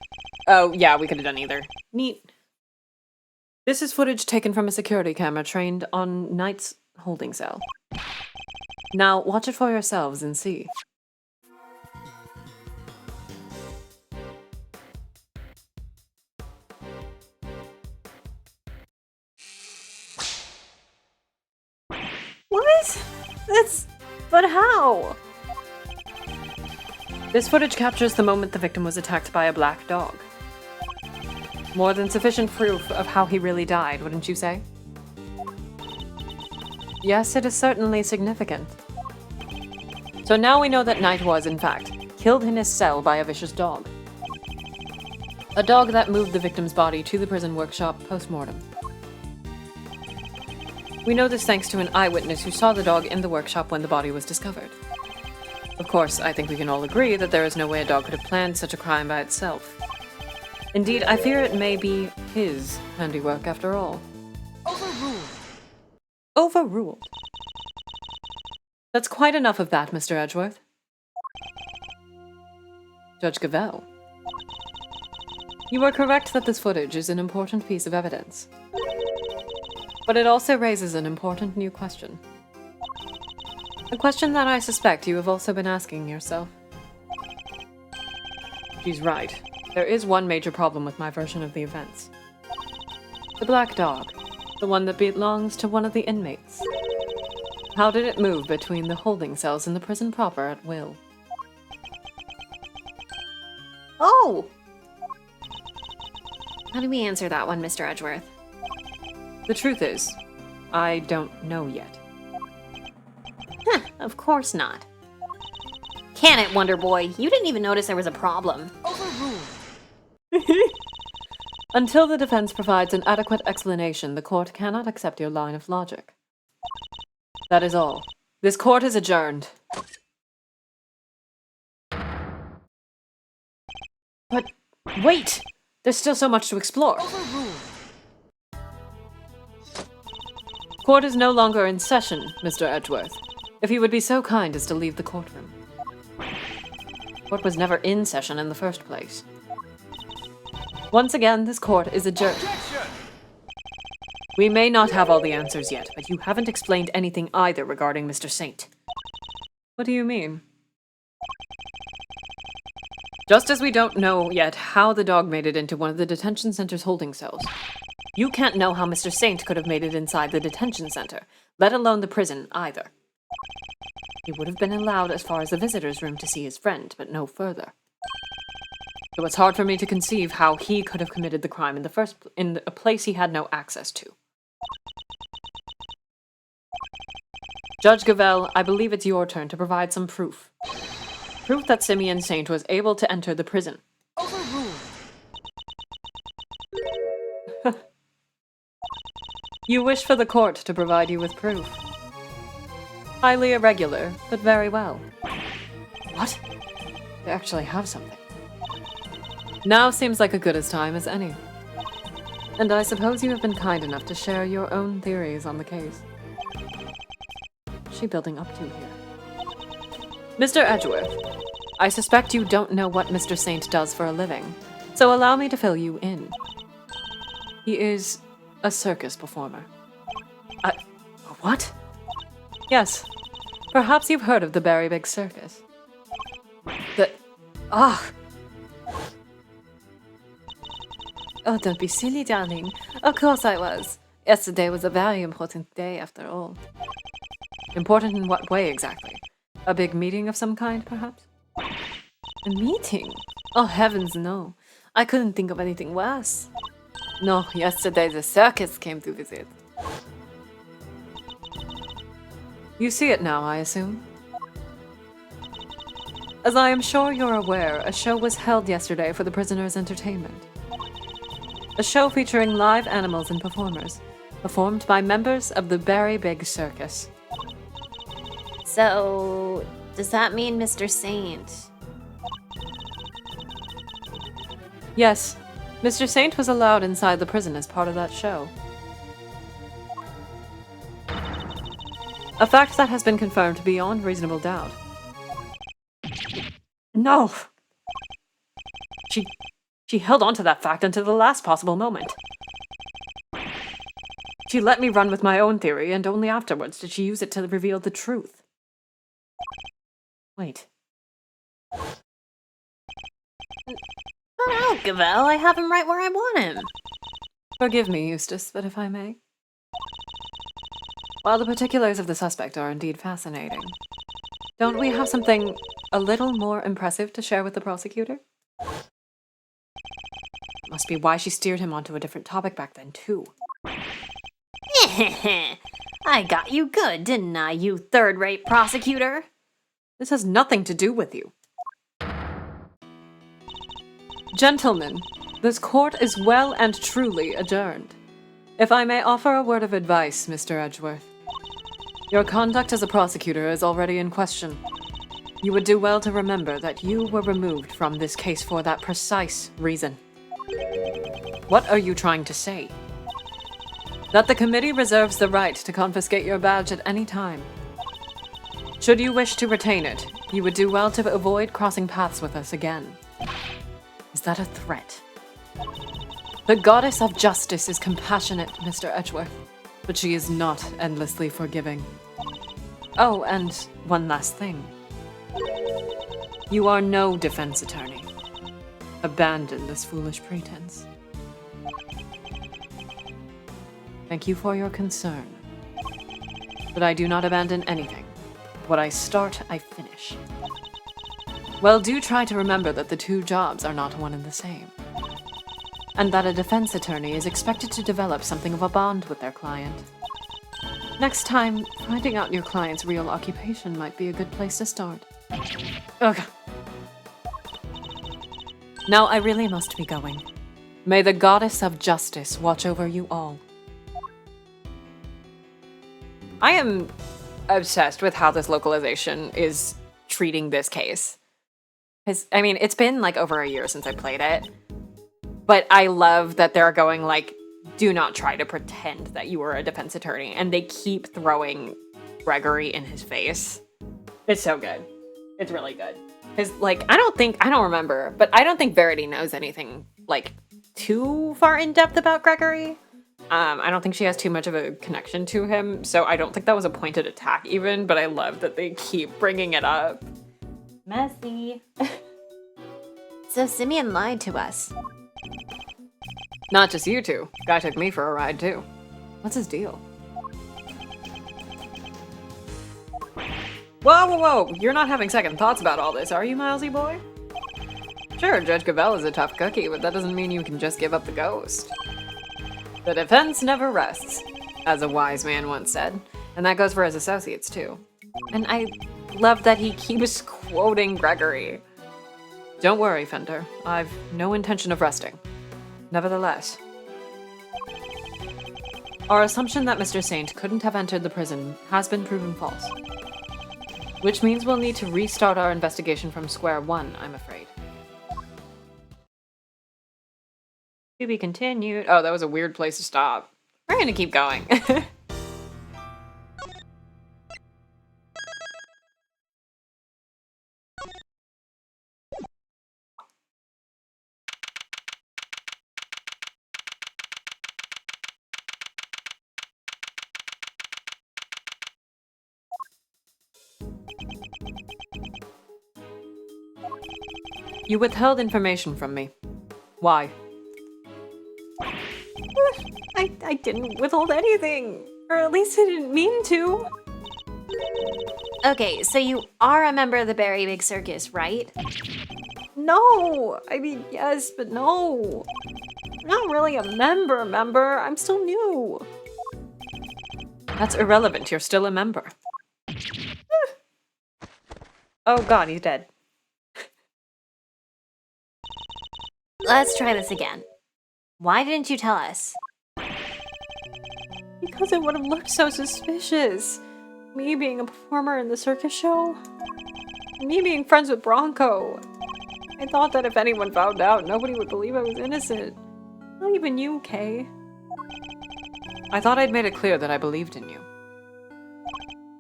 Oh, yeah, we could have done either. Neat. This is footage taken from a security camera trained on Knight's holding cell. Now, watch it for yourselves and see. What? But how? This footage captures the moment the victim was attacked by a black dog. More than sufficient proof of how he really died, wouldn't you say? Yes, it is certainly significant. So now we know that Knight was, in fact, killed in his cell by a vicious dog. A dog that moved the victim's body to the prison workshop post-mortem. We know this thanks to an eyewitness who saw the dog in the workshop when the body was discovered. Of course, I think we can all agree that there is no way a dog could have planned such a crime by itself. Indeed, I fear it may be his handiwork after all. Overruled! Overruled. That's quite enough of that, Mr. Edgeworth. Judge Gavel. You are correct that this footage is an important piece of evidence. But it also raises an important new question. A question that I suspect you have also been asking yourself. She's right. There is one major problem with my version of the events. The black dog. The one that belongs to one of the inmates. How did it move between the holding cells in the prison proper at will? Oh! How do we answer that one, Mr. Edgeworth? The truth is, I don't know yet. Huh, of course not. Can it, Wonder Boy? You didn't even notice there was a problem. Overruled! Until the defense provides an adequate explanation, the court cannot accept your line of logic. That is all. This court is adjourned. But wait! There's still so much to explore. Overruled! Court is no longer in session, Mr. Edgeworth. If you would be so kind as to leave the courtroom. Court was never in session in the first place. Once again, this court is adjourned. Objection! We may not have all the answers yet, but you haven't explained anything either regarding Mr. Saint. What do you mean? Just as we don't know yet how the dog made it into one of the detention center's holding cells, you can't know how Mr. Saint could have made it inside the detention center, let alone the prison either. He would have been allowed as far as the visitor's room to see his friend, but no further. So it's hard for me to conceive how he could have committed the crime in a place he had no access to. Judge Gavel, I believe it's your turn to provide some proof. Proof that Simeon Saint was able to enter the prison. Overruled! You wish for the court to provide you with proof. Highly irregular, but very well. What? They actually have something. Now seems like a good as time as any. And I suppose you have been kind enough to share your own theories on the case. What's she building up to here? Mr. Edgeworth, I suspect you don't know what Mr. Saint does for a living, so allow me to fill you in. He is a circus performer. What? Yes. Perhaps you've heard of the Berry Big Circus. The... Ah! Oh, don't be silly, darling. Of course I was. Yesterday was a very important day, after all. Important in what way, exactly? A big meeting of some kind, perhaps? A meeting? Oh, heavens, no. I couldn't think of anything worse. No, yesterday the circus came to visit. You see it now, I assume? As I am sure you're aware, a show was held yesterday for the prisoners' entertainment. A show featuring live animals and performers, performed by members of the Berry Big Circus. So, does that mean Mr. Saint? Yes, Mr. Saint was allowed inside the prison as part of that show. A fact that has been confirmed beyond reasonable doubt. No! She held on to that fact until the last possible moment. She let me run with my own theory, and only afterwards did she use it to reveal the truth. Wait. Oh, Gavel, I have him right where I want him. Forgive me, Eustace, but if I may. While the particulars of the suspect are indeed fascinating, don't we have something a little more impressive to share with the prosecutor? Must be why she steered him onto a different topic back then, too. I got you good, didn't I, you third-rate prosecutor? This has nothing to do with you. Gentlemen, this court is well and truly adjourned. If I may offer a word of advice, Mr. Edgeworth. Your conduct as a prosecutor is already in question. You would do well to remember that you were removed from this case for that precise reason. What are you trying to say? That the committee reserves the right to confiscate your badge at any time. Should you wish to retain it, you would do well to avoid crossing paths with us again. Is that a threat? The goddess of justice is compassionate, Mr. Edgeworth, but she is not endlessly forgiving. Oh, and one last thing. You are no defense attorney. Abandon this foolish pretense. Thank you for your concern. But I do not abandon anything. What I start, I finish. Well, do try to remember that the two jobs are not one and the same. And that a defense attorney is expected to develop something of a bond with their client. Next time, finding out your client's real occupation might be a good place to start. Ugh. Now I really must be going. May the goddess of justice watch over you all. I am obsessed with how this localization is treating this case. Because, I mean, it's been like over a year since I played it. But I love that they're going like, do not try to pretend that you were a defense attorney. And they keep throwing Gregory in his face. It's so good. It's really good. Because, like, I don't remember, but I don't think Verity knows anything, like, too far in depth about Gregory. I don't think she has too much of a connection to him, so I don't think that was a pointed attack even, but I love that they keep bringing it up. Messy. So Simeon lied to us. Not just you two. Guy took me for a ride, too. What's his deal? Whoa, whoa, whoa! You're not having second thoughts about all this, are you, Milesy boy? Sure, Judge Cavell is a tough cookie, but that doesn't mean you can just give up the ghost. The defense never rests, as a wise man once said. And that goes for his associates, too. And I love that he keeps quoting Gregory. Don't worry, Fender. I've no intention of resting. Nevertheless, our assumption that Mr. Saint couldn't have entered the prison has been proven false. Which means we'll need to restart our investigation from square one, I'm afraid. To be continued. Oh, that was a weird place to stop. We're gonna keep going. You withheld information from me. Why? I didn't withhold anything. Or at least I didn't mean to. Okay, so you are a member of the Berry Big Circus, right? No! I mean, yes, but no. I'm not really a member. I'm still new. That's irrelevant. You're still a member. Oh god, he's dead. Let's try this again. Why didn't you tell us? Because it would have looked so suspicious. Me being a performer in the circus show. Me being friends with Bronco. I thought that if anyone found out, nobody would believe I was innocent. Not even you, Kay. I thought I'd made it clear that I believed in you.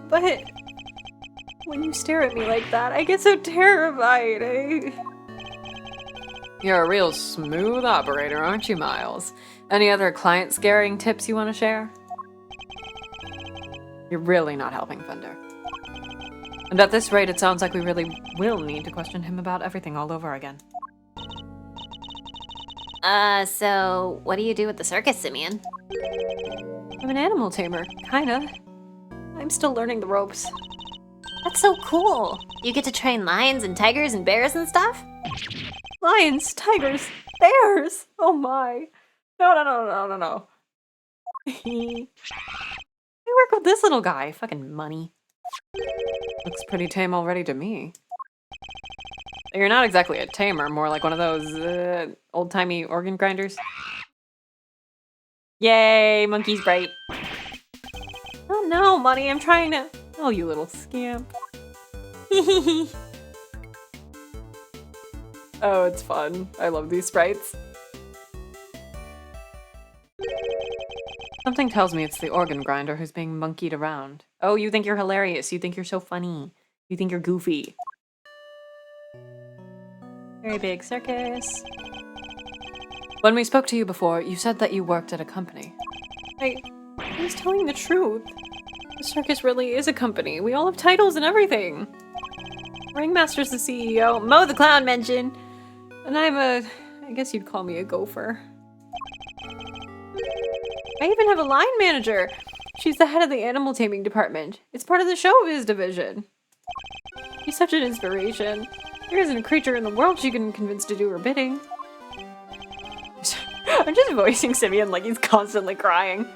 But when you stare at me like that, I get so terrified. You're a real smooth operator, aren't you, Miles? Any other client-scaring tips you want to share? You're really not helping, Thunder. And at this rate, it sounds like we really will need to question him about everything all over again. So what do you do with the circus, Simeon? I'm an animal tamer, kinda. I'm still learning the ropes. That's so cool. You get to train lions and tigers and bears and stuff? Lions, tigers, bears! Oh my. No. I work with this little guy. Fucking money. Looks pretty tame already to me. You're not exactly a tamer, more like one of those old-timey organ grinders. Yay, monkey's bright. Oh no, money, I'm trying to... Oh, you little scamp. Oh, it's fun. I love these sprites. Something tells me it's the organ grinder who's being monkeyed around. Oh, you think you're hilarious. You think you're so funny. You think you're goofy. Very big circus. When we spoke to you before, you said that you worked at a company. I was telling the truth. The circus really is a company. We all have titles and everything. Ringmaster's the CEO. Mo the Clown mentioned. And I'm I guess you'd call me a gopher. I even have a line manager. She's the head of the animal taming department. It's part of the showbiz division. She's such an inspiration. There isn't a creature in the world she can convince to do her bidding. I'm just voicing Simeon like he's constantly crying.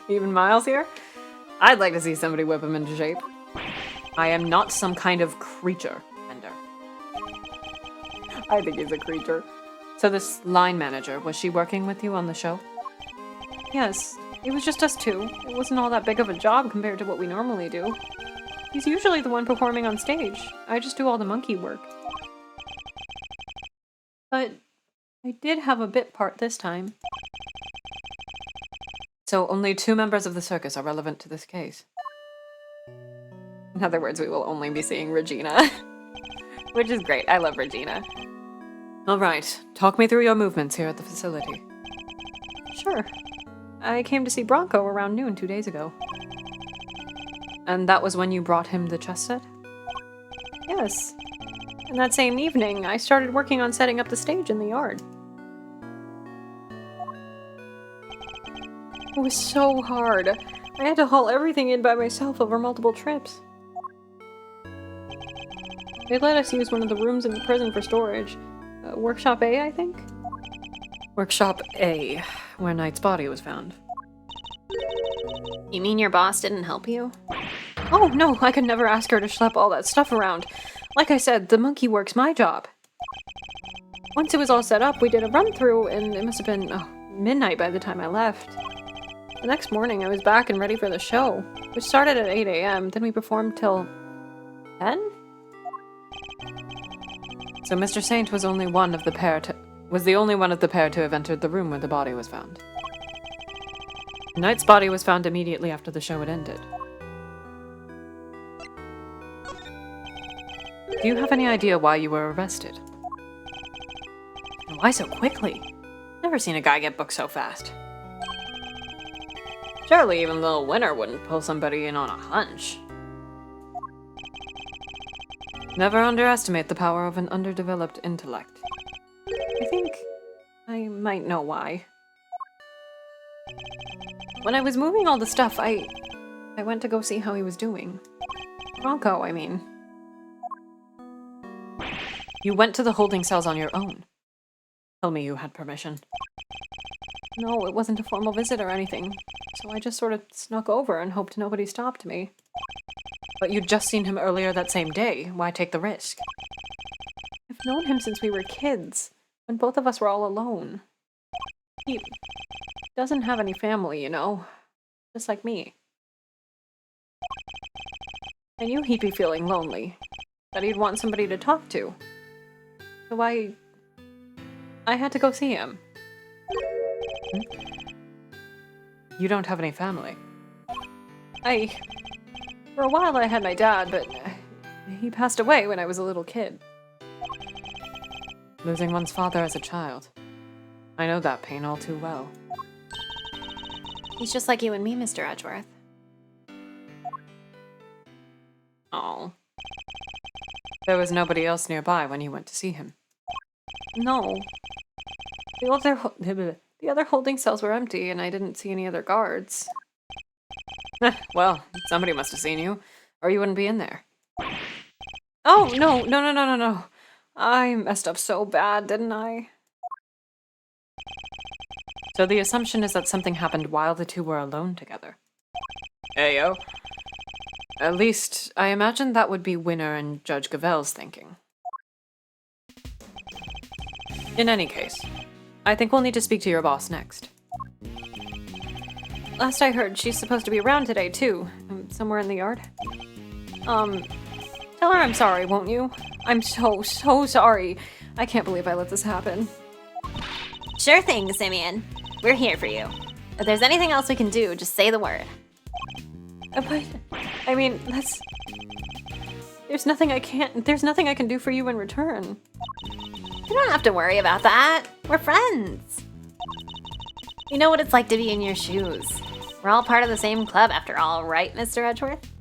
Even Miles here? I'd like to see somebody whip him into shape. I am not some kind of creature, Ender. I think he's a creature. So this line manager, was she working with you on the show? Yes, it was just us two. It wasn't all that big of a job compared to what we normally do. He's usually the one performing on stage. I just do all the monkey work. But I did have a bit part this time. So only 2 members of the circus are relevant to this case. In other words, we will only be seeing Regina. Which is great. I love Regina. Alright, talk me through your movements here at the facility. Sure. I came to see Bronco around noon 2 days ago. And that was when you brought him the chess set? Yes. And that same evening, I started working on setting up the stage in the yard. It was so hard. I had to haul everything in by myself over multiple trips. They let us use one of the rooms in the prison for storage. Workshop A, I think? Workshop A, where Knight's body was found. You mean your boss didn't help you? Oh, no, I could never ask her to schlep all that stuff around. Like I said, the monkey work's my job. Once it was all set up, we did a run-through, and it must have been midnight by the time I left. The next morning, I was back and ready for the show, which started at 8 a.m., then we performed till 10? So Mr. Saint was only one of the pair the only one of the pair to have entered the room where the body was found. Knight's body was found immediately after the show had ended. Do you have any idea why you were arrested? And why so quickly? Never seen a guy get booked so fast. Surely even Little Winner wouldn't pull somebody in on a hunch. Never underestimate the power of an underdeveloped intellect. I think I might know why. When I was moving all the stuff, I went to go see how he was doing. Bronco, I mean. You went to the holding cells on your own. Tell me you had permission. No, it wasn't a formal visit or anything, so I just sort of snuck over and hoped nobody stopped me. But you'd just seen him earlier that same day. Why take the risk? I've known him since we were kids, when both of us were all alone. He doesn't have any family, you know, just like me. I knew he'd be feeling lonely, that he'd want somebody to talk to. So I had to go see him. You don't have any family. For a while I had my dad, but he passed away when I was a little kid. Losing one's father as a child. I know that pain all too well. He's just like you and me, Mr. Edgeworth. Oh. There was nobody else nearby when you went to see him. No. The other holding cells were empty, and I didn't see any other guards. Well, somebody must have seen you, or you wouldn't be in there. Oh, no. I messed up so bad, didn't I? So the assumption is that something happened while the two were alone together. Ayo. At least, I imagine that would be Winner and Judge Gavel's thinking. In any case, I think we'll need to speak to your boss next. Last I heard, she's supposed to be around today, too. Somewhere in the yard. Tell her I'm sorry, won't you? I'm so sorry. I can't believe I let this happen. Sure thing, Simeon. We're here for you. If there's anything else we can do, just say the word. But, I mean, there's nothing I can do for you in return. You don't have to worry about that. We're friends. We know what it's like to be in your shoes. We're all part of the same club after all, right, Mr. Edgeworth?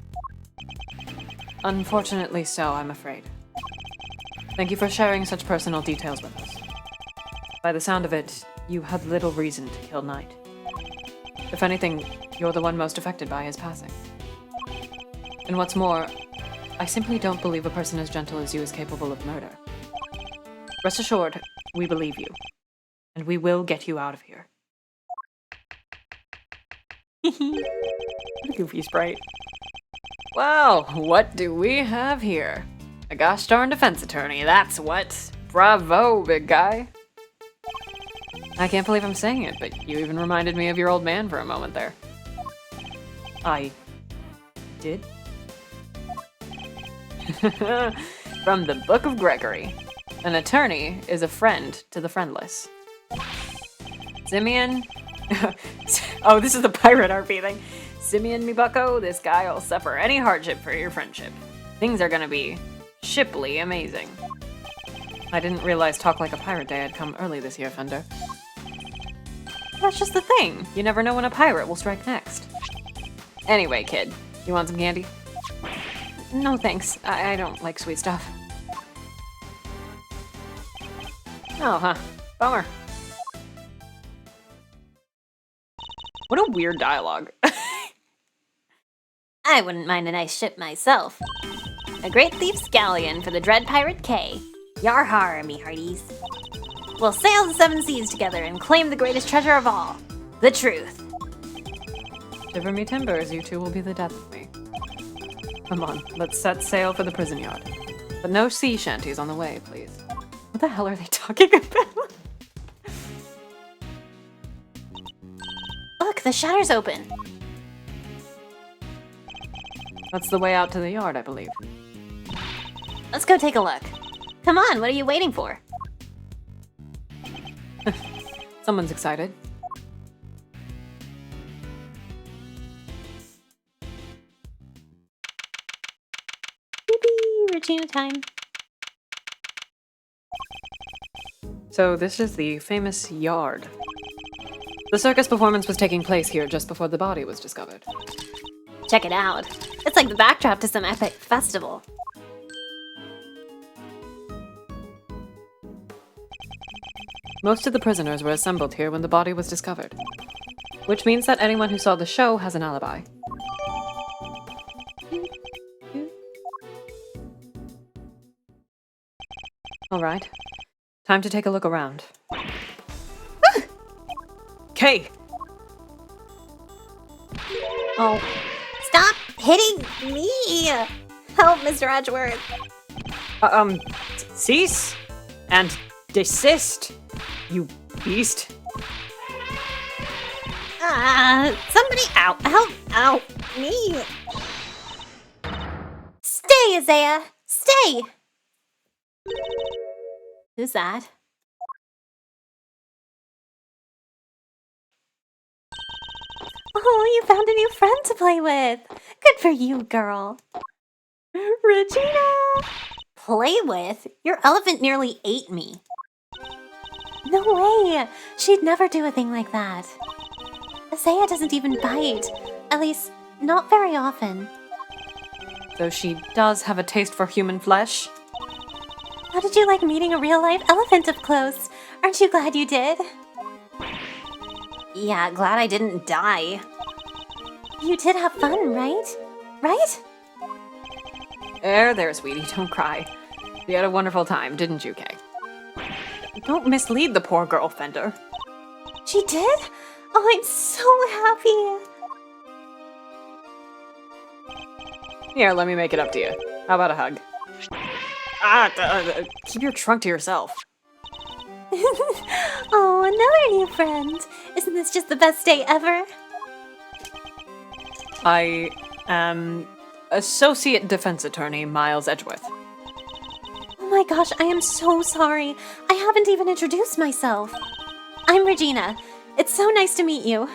Unfortunately so, I'm afraid. Thank you for sharing such personal details with us. By the sound of it, you had little reason to kill Knight. If anything, you're the one most affected by his passing. And what's more, I simply don't believe a person as gentle as you is capable of murder. Rest assured, we believe you. And we will get you out of here. What a goofy sprite. Wow, what do we have here? A gosh darn defense attorney, that's what. Bravo, big guy. I can't believe I'm saying it, but you even reminded me of your old man for a moment there. I did? From the Book of Gregory. An attorney is a friend to the friendless. Simeon? Oh, this is the pirate RP thing. Simeon, me bucko, this guy will suffer any hardship for your friendship. Things are gonna be shiply amazing. I didn't realize Talk Like a Pirate Day had come early this year, Fender. That's just the thing. You never know when a pirate will strike next. Anyway, kid, you want some candy? No thanks. I don't like sweet stuff. Oh, huh. Bummer. What a weird dialogue. I wouldn't mind a nice ship myself. A great thief's galleon for the dread pirate K. Yar har, me hearties. We'll sail the seven seas together and claim the greatest treasure of all, the truth. Shiver me timbers, you two will be the death of me. Come on, let's set sail for the prison yard. But no sea shanties on the way, please. What the hell are they talking about? Look, the shutter's open. That's the way out to the yard, I believe. Let's go take a look. Come on, what are you waiting for? Someone's excited. Beep, Regina time. So this is the famous yard. The circus performance was taking place here just before the body was discovered. Check it out. It's like the backdrop to some epic festival. Most of the prisoners were assembled here when the body was discovered, which means that anyone who saw the show has an alibi. Alright, time to take a look around. Kay! Oh, stop hitting me! Help, Mr. Edgeworth. Cease and desist, you beast. Somebody out. Help out me. Stay, Isaiah. Stay. Who's that? Oh, you found a new friend to play with. Good for you, girl. Regina! Play with? Your elephant nearly ate me. No way! She'd never do a thing like that. Isaiah doesn't even bite. At least, not very often. Though she does have a taste for human flesh. How did you like meeting a real-life elephant up close? Aren't you glad you did? Yeah, glad I didn't die. You did have fun, right? Right? There, sweetie, don't cry. You had a wonderful time, didn't you, Kay? Don't mislead the poor girl, Fender. She did? Oh, I'm so happy. Here, let me make it up to you. How about a hug? Keep your trunk to yourself. Oh, another new friend. Isn't this just the best day ever? I am Associate Defense Attorney Miles Edgeworth. Oh my gosh, I am so sorry. I haven't even introduced myself. I'm Regina. It's so nice to meet you.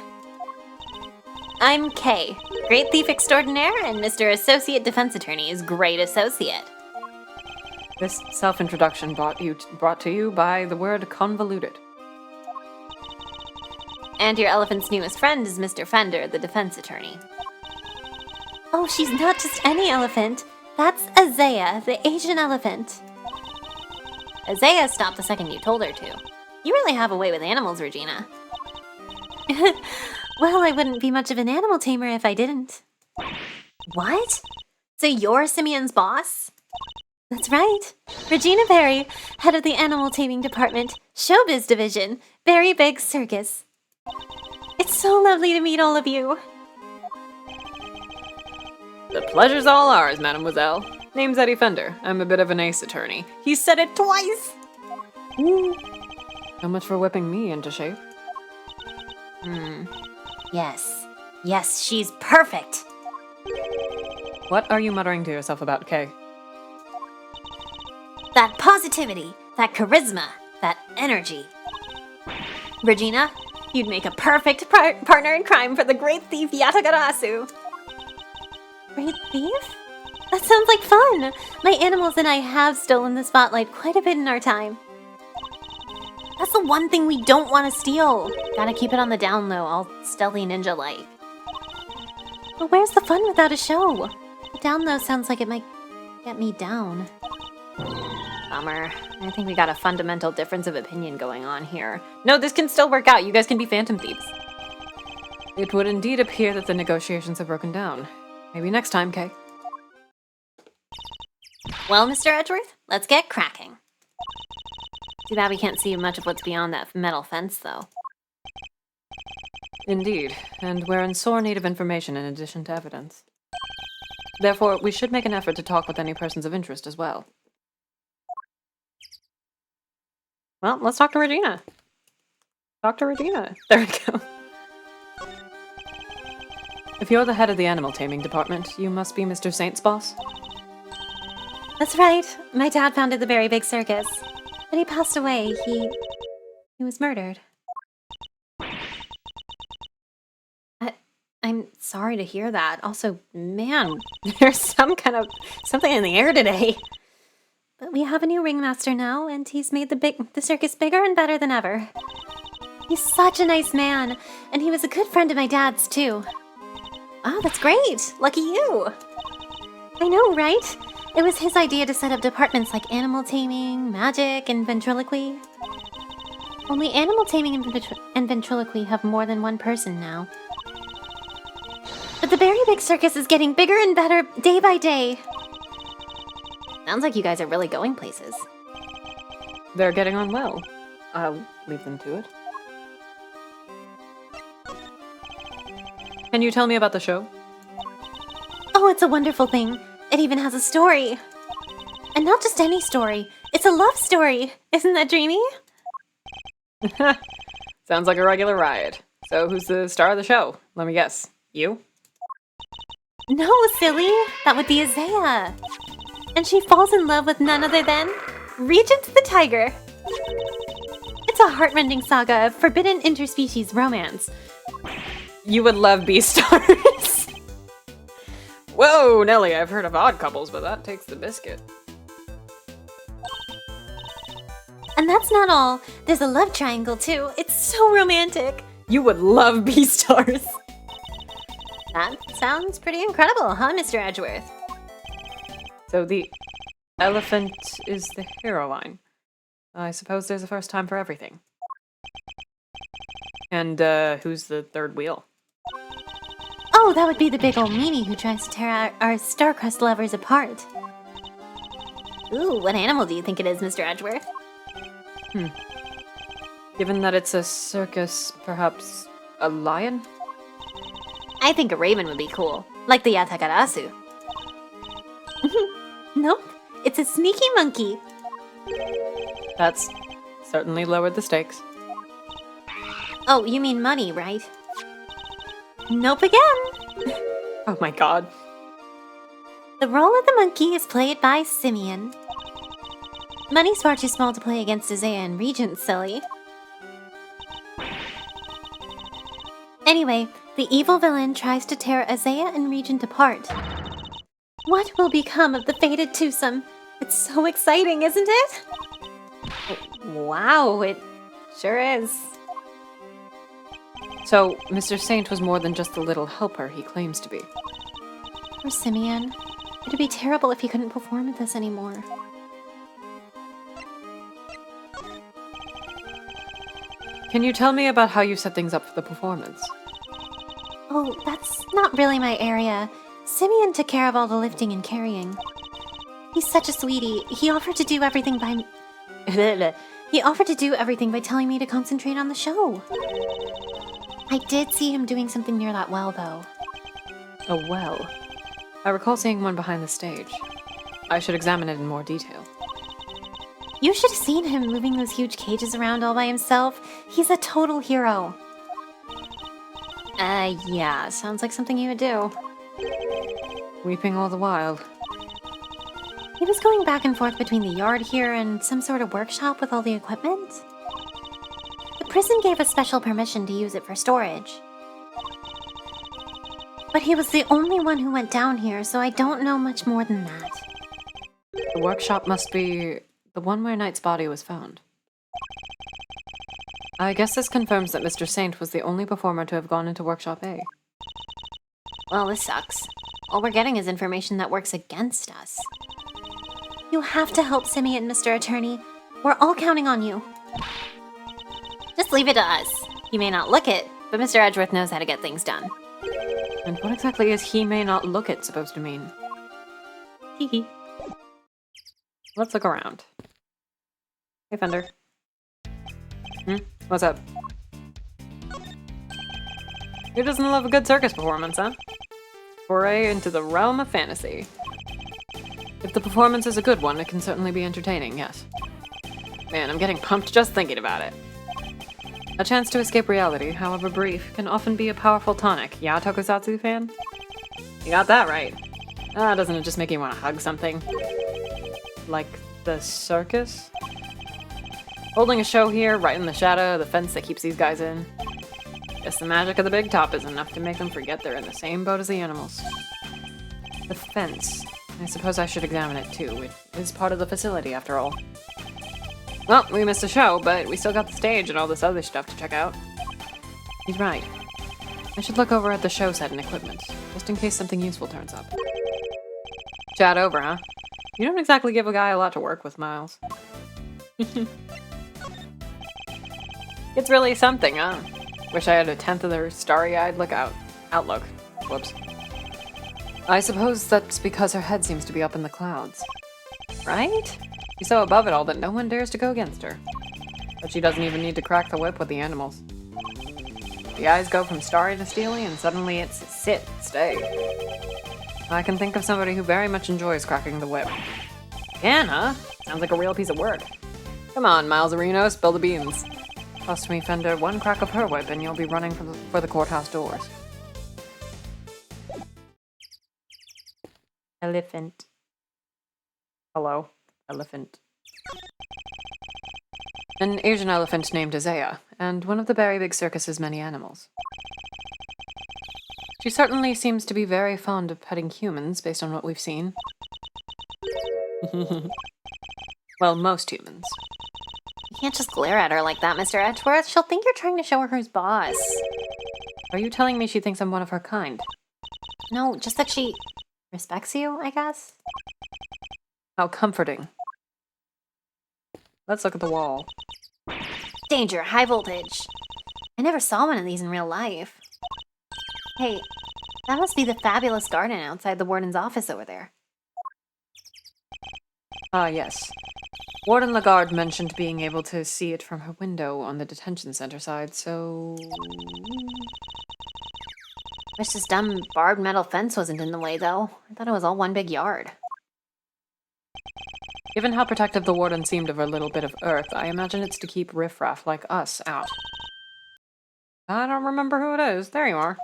I'm Kay, Great Thief Extraordinaire and Mr. Associate Defense Attorney's Great Associate. This self-introduction brought to you by the word convoluted. And your elephant's newest friend is Mr. Fender, the defense attorney. Oh, she's not just any elephant. That's Isaiah, the Asian elephant. Isaiah stopped the second you told her to. You really have a way with animals, Regina. Well, I wouldn't be much of an animal tamer if I didn't. What? So you're Simeon's boss? That's right. Regina Berry, head of the animal taming department, showbiz division, Berry Big Circus. It's so lovely to meet all of you. The pleasure's all ours, mademoiselle. Name's Eddie Fender. I'm a bit of an ace attorney. He said it twice! Ooh. So much for whipping me into shape. Yes. Yes, she's perfect. What are you muttering to yourself about, Kay? That positivity, that charisma, that energy. Regina, you'd make a perfect partner in crime for the great thief Yatagarasu. Great thief? That sounds like fun! My animals and I have stolen the spotlight quite a bit in our time. That's the one thing we don't want to steal. Gotta keep it on the down low, all stealthy ninja-like. But where's the fun without a show? The down low sounds like it might get me down. Bummer. I think we got a fundamental difference of opinion going on here. No, this can still work out. You guys can be phantom thieves. It would indeed appear that the negotiations have broken down. Maybe next time, Kay. Well, Mr. Edgeworth, let's get cracking. Too bad we can't see much of what's beyond that metal fence, though. Indeed, and we're in sore need of information in addition to evidence. Therefore, we should make an effort to talk with any persons of interest as well. Well, let's talk to Regina. Talk to Regina. There we go. If you're the head of the animal taming department, you must be Mr. Saint's boss? That's right. My dad founded the Very Big Circus. But he passed away. He was murdered. I'm sorry to hear that. Also, man, there's something in the air today. But we have a new ringmaster now, and he's made the circus bigger and better than ever. He's such a nice man, and he was a good friend of my dad's, too. Oh, that's great! Lucky you! I know, right? It was his idea to set up departments like animal taming, magic, and ventriloquy. Only animal taming and ventriloquy have more than one person now. But the Berry Big Circus is getting bigger and better day by day. Sounds like you guys are really going places. They're getting on well. I'll leave them to it. Can you tell me about the show? Oh, it's a wonderful thing. It even has a story. And not just any story. It's a love story. Isn't that dreamy? Sounds like a regular riot. So who's the star of the show? Let me guess. You? No, silly. That would be Isaiah. And she falls in love with none other than Regent the Tiger. It's a heartrending saga of forbidden interspecies romance. You would love Beastars. Whoa, Nelly, I've heard of odd couples, but that takes the biscuit. And that's not all. There's a love triangle too. It's so romantic. You would love Beastars. That sounds pretty incredible, huh, Mr. Edgeworth? So the elephant is the hero line. I suppose there's a first time for everything. And who's the third wheel? Oh, that would be the big old meanie who tries to tear our star-crust lovers apart. Ooh, what animal do you think it is, Mr. Edgeworth? Given that it's a circus, perhaps a lion? I think a raven would be cool, like the Yatakarasu. Nope, it's a sneaky monkey. That's certainly lowered the stakes. Oh, you mean money, right? Nope again. Oh my god. The role of the monkey is played by Simeon. Money's far too small to play against Isaiah and Regent, silly. Anyway, the evil villain tries to tear Isaiah and Regent apart. What will become of the fated twosome? It's so exciting, isn't it? Wow, it sure is. So, Mr. Saint was more than just the little helper he claims to be. Poor Simeon. It'd be terrible if he couldn't perform with us anymore. Can you tell me about how you set things up for the performance? Oh, that's not really my area. Simeon took care of all the lifting and carrying. He's such a sweetie. He offered to do everything by telling me to concentrate on the show. I did see him doing something near that well, though. A well. I recall seeing one behind the stage. I should examine it in more detail. You should have seen him moving those huge cages around all by himself. He's a total hero. Yeah, sounds like something you would do. Weeping all the while. He was going back and forth between the yard here and some sort of workshop with all the equipment. The prison gave us special permission to use it for storage. But he was the only one who went down here, so I don't know much more than that. The workshop must be the one where Knight's body was found. I guess this confirms that Mr. Saint was the only performer to have gone into Workshop A. Well, this sucks. All we're getting is information that works against us. You have to help Simeon, Mr. Attorney. We're all counting on you. Just leave it to us. You may not look it, but Mr. Edgeworth knows how to get things done. And what exactly is he may not look it supposed to mean? Hee. Let's look around. Hey, Fender. What's up? Who doesn't love a good circus performance, huh? Foray into the realm of fantasy. If the performance is a good one, it can certainly be entertaining, yes. Man, I'm getting pumped just thinking about it. A chance to escape reality, however brief, can often be a powerful tonic. Yeah, Tokusatsu fan? You got that right. Doesn't it just make you want to hug something? Like the circus? Holding a show here, right in the shadow of the fence that keeps these guys in. Guess the magic of the big top is enough to make them forget they're in the same boat as the animals. The fence. I suppose I should examine it too. It is part of the facility, after all. Well, we missed a show, but we still got the stage and all this other stuff to check out. He's right. I should look over at the show set and equipment, just in case something useful turns up. Chat over, huh? You don't exactly give a guy a lot to work with, Miles. It's really something, huh? Wish I had a tenth of their starry-eyed outlook. Whoops. I suppose that's because her head seems to be up in the clouds. Right? She's so above it all that no one dares to go against her. But she doesn't even need to crack the whip with the animals. The eyes go from starry to steely, and suddenly it's sit, stay. I can think of somebody who very much enjoys cracking the whip. Can, huh? Sounds like a real piece of work. Come on, Miles Areno, spill the beans. Trust me, Fender, one crack of her whip and you'll be running for the courthouse doors. Elephant. Hello, elephant. An Asian elephant named Isaiah, and one of the Berry Big Circus's many animals. She certainly seems to be very fond of petting humans, based on what we've seen. Well, most humans. You can't just glare at her like that, Mr. Edgeworth. She'll think you're trying to show her who's boss. Are you telling me she thinks I'm one of her kind? No, just that she respects you, I guess. How comforting. Let's look at the wall. Danger, high voltage. I never saw one of these in real life. Hey, that must be the fabulous garden outside the warden's office over there. Ah, yes. Warden Lagarde mentioned being able to see it from her window on the detention center side, so... Wish this dumb barbed metal fence wasn't in the way, though. I thought it was all one big yard. Given how protective the warden seemed of her little bit of earth, I imagine it's to keep riffraff like us out. I don't remember who it is. There you are.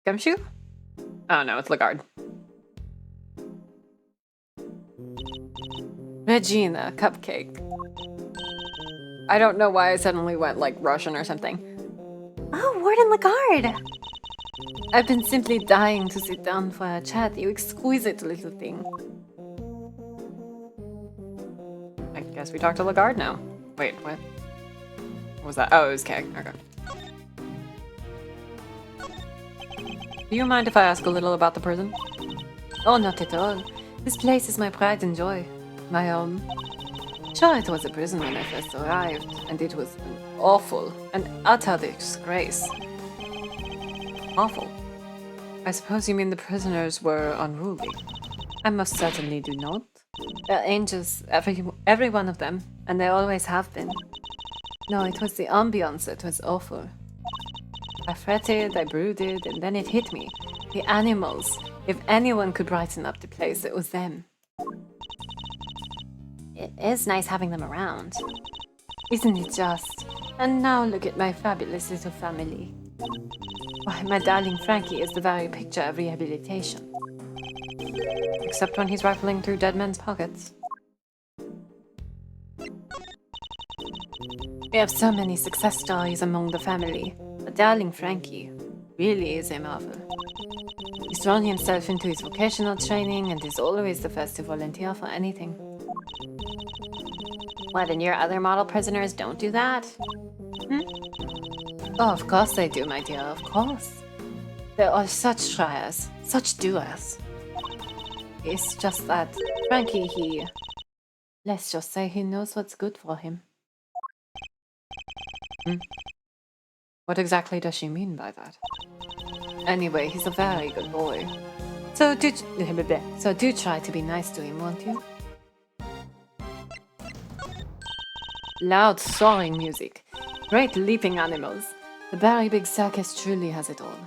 Gumshoe? Oh no, it's Lagarde. Regina, cupcake. I don't know why I suddenly went like Russian or something. Oh, Warden Lagarde! I've been simply dying to sit down for a chat, you exquisite little thing. I guess we talk to Lagarde now. Wait, what? What was that? Oh, it was Kay. Okay. Do you mind if I ask a little about the prison? Oh, not at all. This place is my pride and joy. My home. Sure, it was a prison when I first arrived, and it was an utter disgrace. Awful. I suppose you mean the prisoners were unruly. I most certainly do not. They're angels, every one of them, and they always have been. No, it was the ambiance that was awful. I fretted, I brooded, and then it hit me. The animals. If anyone could brighten up the place, it was them. It is nice having them around. Isn't it just? And now look at my fabulous little family. Why, my darling Frankie is the very picture of rehabilitation. Except when he's rifling through dead men's pockets. We have so many success stories among the family, but darling Frankie really is a marvel. He's thrown himself into his vocational training and is always the first to volunteer for anything. What, and your other model prisoners don't do that? Oh, of course they do, my dear, of course. They're all such tryers, such doers. It's just that Frankie, let's just say he knows what's good for him. What exactly does she mean by that? Anyway, he's a very good boy. So do try to be nice to him, won't you? Loud, soaring music. Great leaping animals. The Berry Big Circus truly has it all.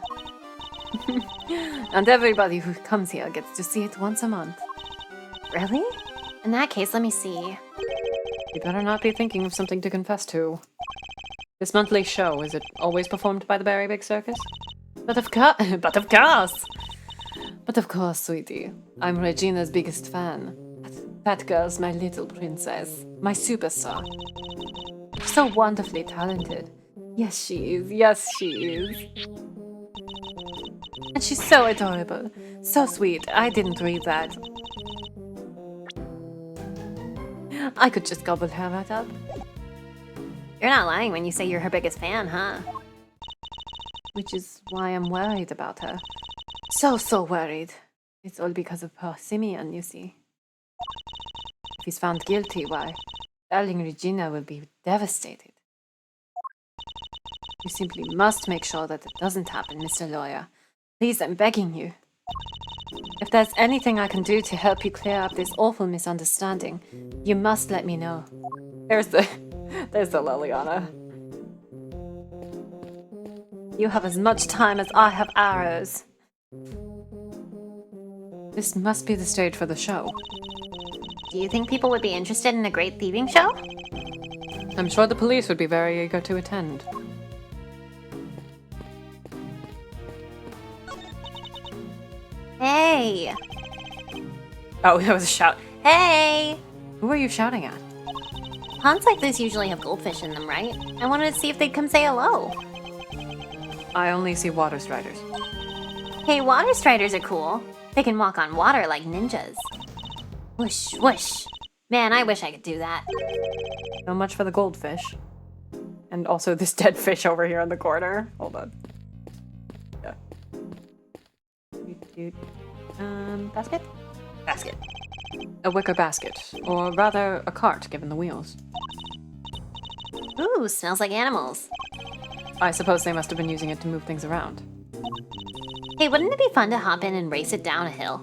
And everybody who comes here gets to see it once a month. Really? In that case, let me see. You better not be thinking of something to confess to. This monthly show, is it always performed by the Berry Big Circus? But of course, sweetie. I'm Regina's biggest fan. That girl's my little princess, my superstar. She's so wonderfully talented. Yes, she is. Yes, she is. And she's so adorable. So sweet. I didn't read that. I could just gobble her right up. You're not lying when you say you're her biggest fan, huh? Which is why I'm worried about her. So worried. It's all because of poor Simeon, you see. If he's found guilty, why, darling Regina will be devastated. You simply must make sure that it doesn't happen, Mr. Lawyer. Please, I'm begging you. If there's anything I can do to help you clear up this awful misunderstanding, you must let me know. There's the Liliana. You have as much time as I have arrows. This must be the stage for the show. Do you think people would be interested in a great thieving show? I'm sure the police would be very eager to attend. Hey! Oh, that was a shout. Hey! Who are you shouting at? Ponds like this usually have goldfish in them, right? I wanted to see if they'd come say hello. I only see water striders. Hey, water striders are cool. They can walk on water like ninjas. Whoosh, whoosh. Man, I wish I could do that. So much for the goldfish. And also this dead fish over here in the corner. Hold on. Yeah. Basket? Basket. A wicker basket. Or rather, a cart, given the wheels. Ooh, smells like animals. I suppose they must have been using it to move things around. Hey, wouldn't it be fun to hop in and race it down a hill?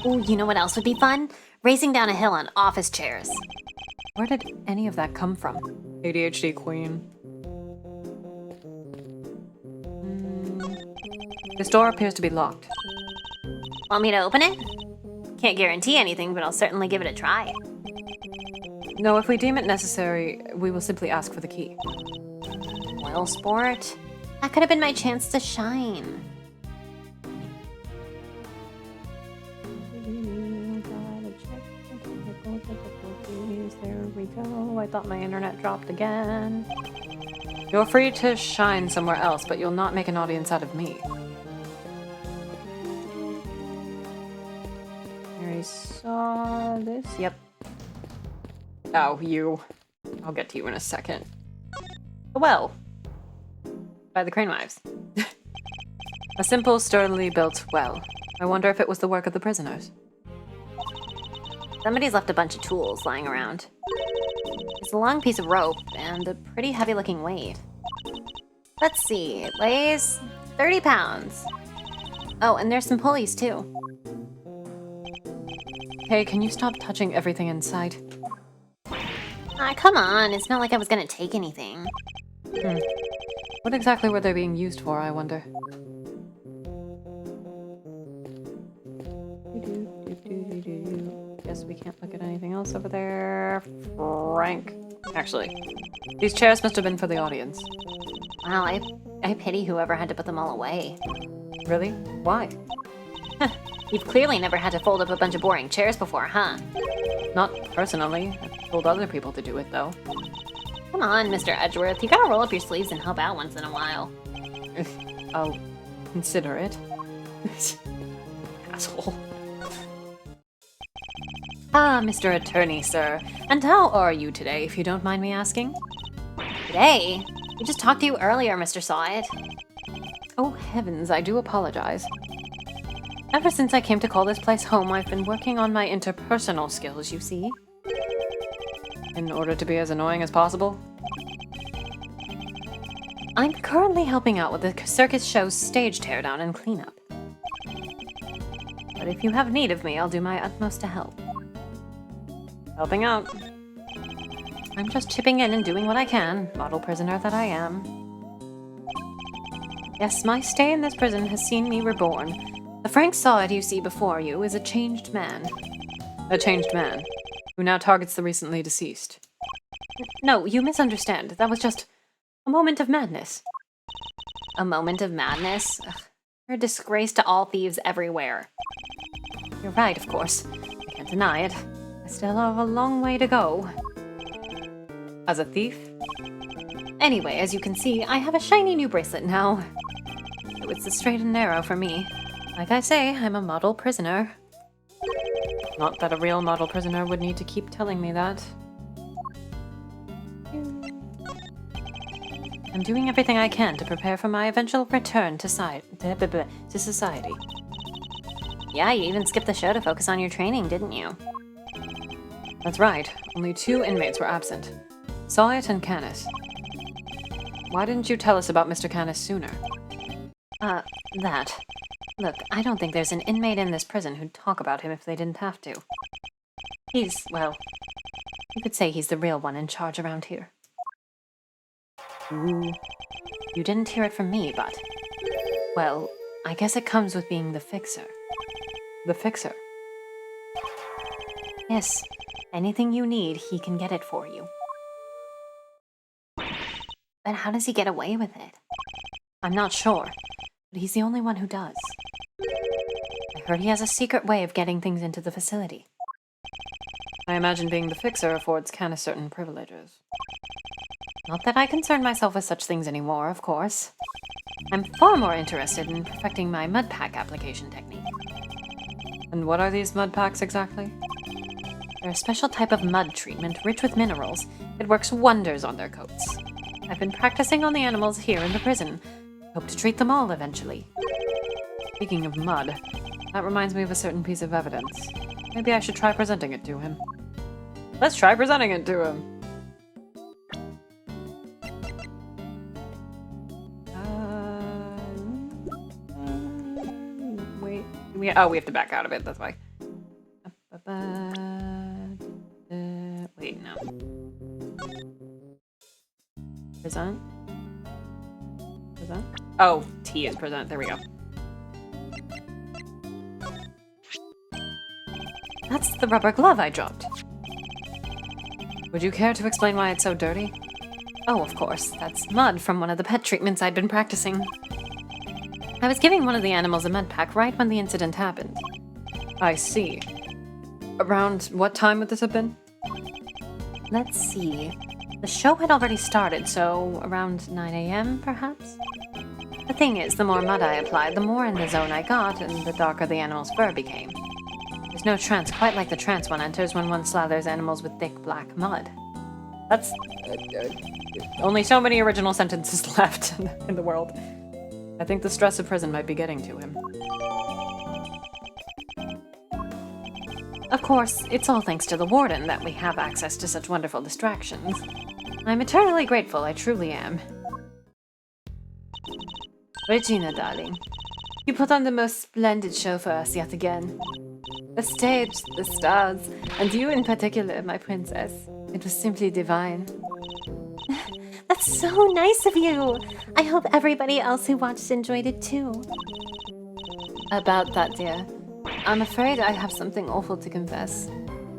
Ooh, you know what else would be fun? Racing down a hill on office chairs. Where did any of that come from? ADHD queen. This door appears to be locked. Want me to open it? Can't guarantee anything, but I'll certainly give it a try. No, if we deem it necessary, we will simply ask for the key. Well, sport. That could have been my chance to shine. There we go. I thought my internet dropped again. You're free to shine somewhere else, but you'll not make an audience out of me. I saw this. Yep. Oh, you. I'll get to you in a second. A well. By the crane wives. A simple, sturdily built well. I wonder if it was the work of the prisoners. Somebody's left a bunch of tools lying around. It's a long piece of rope and a pretty heavy-looking weight. Let's see, it weighs 30 pounds. Oh, and there's some pulleys too. Hey, can you stop touching everything in sight? Ah, come on, it's not like I was gonna take anything. What exactly were they being used for, I wonder? Guess we can't look at anything else over there. Frank. Actually, these chairs must have been for the audience. Wow, I pity whoever had to put them all away. Really? Why? You've clearly never had to fold up a bunch of boring chairs before, huh? Not personally. I've told other people to do it, though. Come on, Mr. Edgeworth, you gotta roll up your sleeves and help out once in a while. I'll consider it. Asshole. Ah, Mr. Attorney, sir. And how are you today, if you don't mind me asking? Today? We just talked to you earlier, Mr. Sawit. Oh, heavens, I do apologize. Ever since I came to call this place home, I've been working on my interpersonal skills, you see. In order to be as annoying as possible. I'm currently helping out with the circus show's stage teardown and cleanup. But if you have need of me, I'll do my utmost to help. Helping out. I'm just chipping in and doing what I can, model prisoner that I am. Yes, my stay in this prison has seen me reborn. The Frank Sawit you see before you is a changed man. A changed man, who now targets the recently deceased. No, you misunderstand. That was just a moment of madness. A moment of madness? Ugh, you're a disgrace to all thieves everywhere. You're right, of course. I can't deny it. I still have a long way to go. As a thief? Anyway, as you can see, I have a shiny new bracelet now. So it's the straight and narrow for me. Like I say, I'm a model prisoner. Not that a real model prisoner would need to keep telling me that. I'm doing everything I can to prepare for my eventual return to society. Yeah, you even skipped the show to focus on your training, didn't you? That's right. Only 2 inmates were absent. Saw it and Canis. Why didn't you tell us about Mr. Canis sooner? That. Look, I don't think there's an inmate in this prison who'd talk about him if they didn't have to. He's, well, you could say he's the real one in charge around here. Ooh. You didn't hear it from me, but... Well, I guess it comes with being the fixer. The fixer? Yes, anything you need, he can get it for you. But how does he get away with it? I'm not sure, but he's the only one who does. I heard he has a secret way of getting things into the facility. I imagine being the fixer affords Canis certain privileges. Not that I concern myself with such things anymore, of course. I'm far more interested in perfecting my mud pack application technique. And what are these mud packs exactly? They're a special type of mud treatment rich with minerals. It works wonders on their coats. I've been practicing on the animals here in the prison. Hope to treat them all eventually. Speaking of mud, that reminds me of a certain piece of evidence. Maybe I should try presenting it to him. Let's try presenting it to him! Wait. We have to back out of it, that's why. Wait, no. Present? Present? Oh, T is present. There we go. That's the rubber glove I dropped. Would you care to explain why it's so dirty? Oh, of course. That's mud from one of the pet treatments I'd been practicing. I was giving one of the animals a mud pack right when the incident happened. I see. Around what time would this have been? Let's see. The show had already started, so around 9 a.m., perhaps? The thing is, the more mud I applied, the more in the zone I got, and the darker the animal's fur became. There's no trance quite like the trance one enters when one slathers animals with thick black mud. That's... only so many original sentences left in the world. I think the stress of prison might be getting to him. Of course, it's all thanks to the warden that we have access to such wonderful distractions. I'm eternally grateful, I truly am. Regina, darling, you put on the most splendid show for us yet again. The stage, the stars, and you in particular, my princess. It was simply divine. That's so nice of you! I hope everybody else who watched enjoyed it too. About that, dear, I'm afraid I have something awful to confess.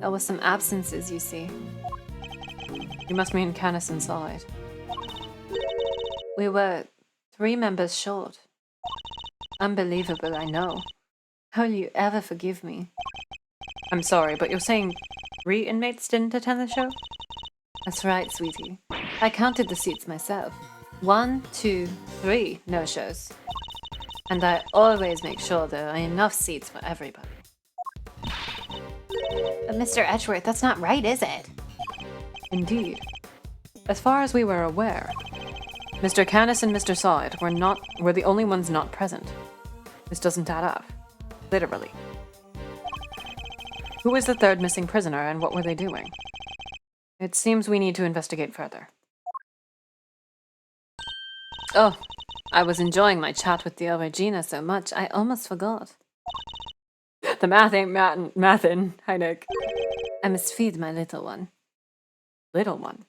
There were some absences, you see. You must mean Canis inside. We were 3 members short. Unbelievable, I know. How will you ever forgive me? I'm sorry, but you're saying 3 inmates didn't attend the show? That's right, sweetie. I counted the seats myself. 1, 2, 3 no-shows. And I always make sure there are enough seats for everybody. But Mr. Edgeworth, that's not right, is it? Indeed. As far as we were aware, Mr. Canis and Mr. Sawit were the only ones not present. This doesn't add up. Literally. Who was the 3rd missing prisoner and what were they doing? It seems we need to investigate further. Oh, I was enjoying my chat with dear Regina so much, I almost forgot. The math ain't mathin', hi Nick. I must feed my little one. Little one?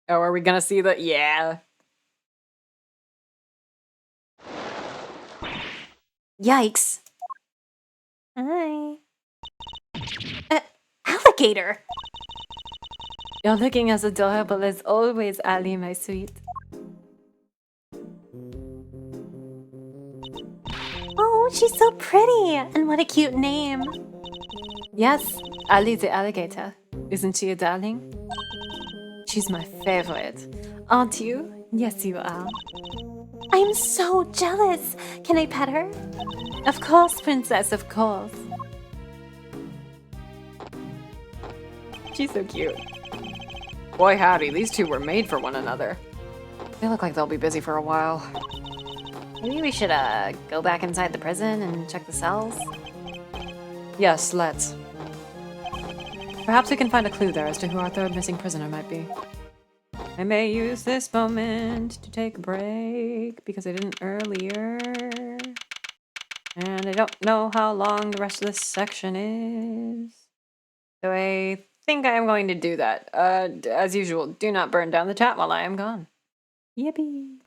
Oh, are we gonna see the... Yeah. Yikes. Hi. Alligator! You're looking as adorable as always, Ali, my sweet. Oh, she's so pretty! And what a cute name! Yes, Ali the alligator. Isn't she a darling? She's my favorite. Aren't you? Yes, you are. I'm so jealous! Can I pet her? Of course, princess, of course. She's so cute. Boy howdy, these two were made for one another. They look like they'll be busy for a while. Maybe we should, go back inside the prison and check the cells? Yes, let's. Perhaps we can find a clue there as to who our third missing prisoner might be. I may use this moment to take a break because I didn't earlier. And I don't know how long the rest of this section is. So I think I am going to do that. As usual, do not burn down the chat while I am gone. Yippee!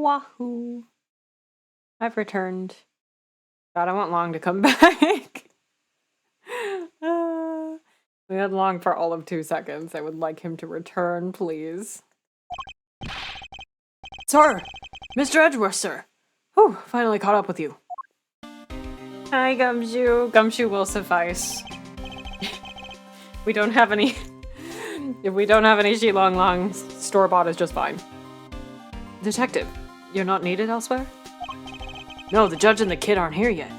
Wahoo. I've returned. God, I want Long to come back. We had Long for all of 2 seconds. I would like him to return, please. Sir! Mr. Edgeworth, sir! Whew, finally caught up with you. Hi, Gumshoe. Gumshoe will suffice. We don't have any... If we don't have any Xilong Long, store-bought is just fine. Detective, you're not needed elsewhere? No, the judge and the kid aren't here yet.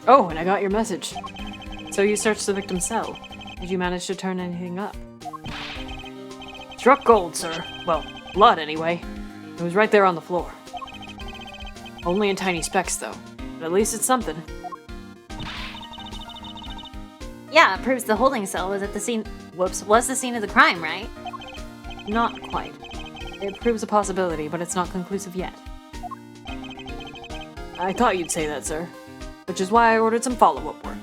Oh, and I got your message. So you searched the victim's cell. Did you manage to turn anything up? Struck gold, sir. Well, blood anyway. It was right there on the floor. Only in tiny specks, though. But at least it's something. Yeah, it proves the holding cell was at the scene. Whoops, was the scene of the crime, right? Not quite. It proves a possibility, but it's not conclusive yet. I thought you'd say that, sir. Which is why I ordered some follow-up work.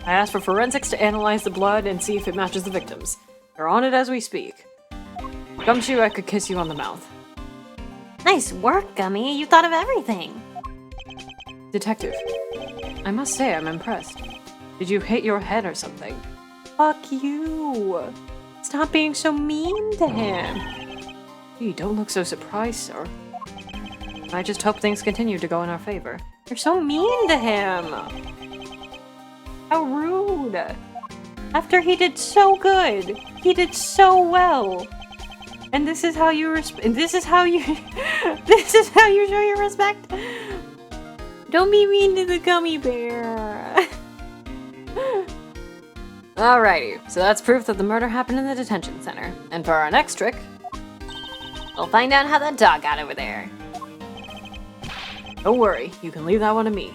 I asked for forensics to analyze the blood and see if it matches the victim's. They're on it as we speak. Gumshoe, I could kiss you on the mouth. Nice work, Gummy. You thought of everything. Detective, I must say I'm impressed. Did you hit your head or something? Fuck you! Stop being so mean to him! Gee, don't look so surprised, sir. I just hope things continue to go in our favor. You're so mean to him! How rude! After he did so good! He did so well! And this is how you this is how you this is how you show your respect? Don't be mean to the gummy bear! Alrighty, so that's proof that the murder happened in the detention center. And for our next trick, We'll find out how that dog got over there. Don't worry, you can leave that one to me.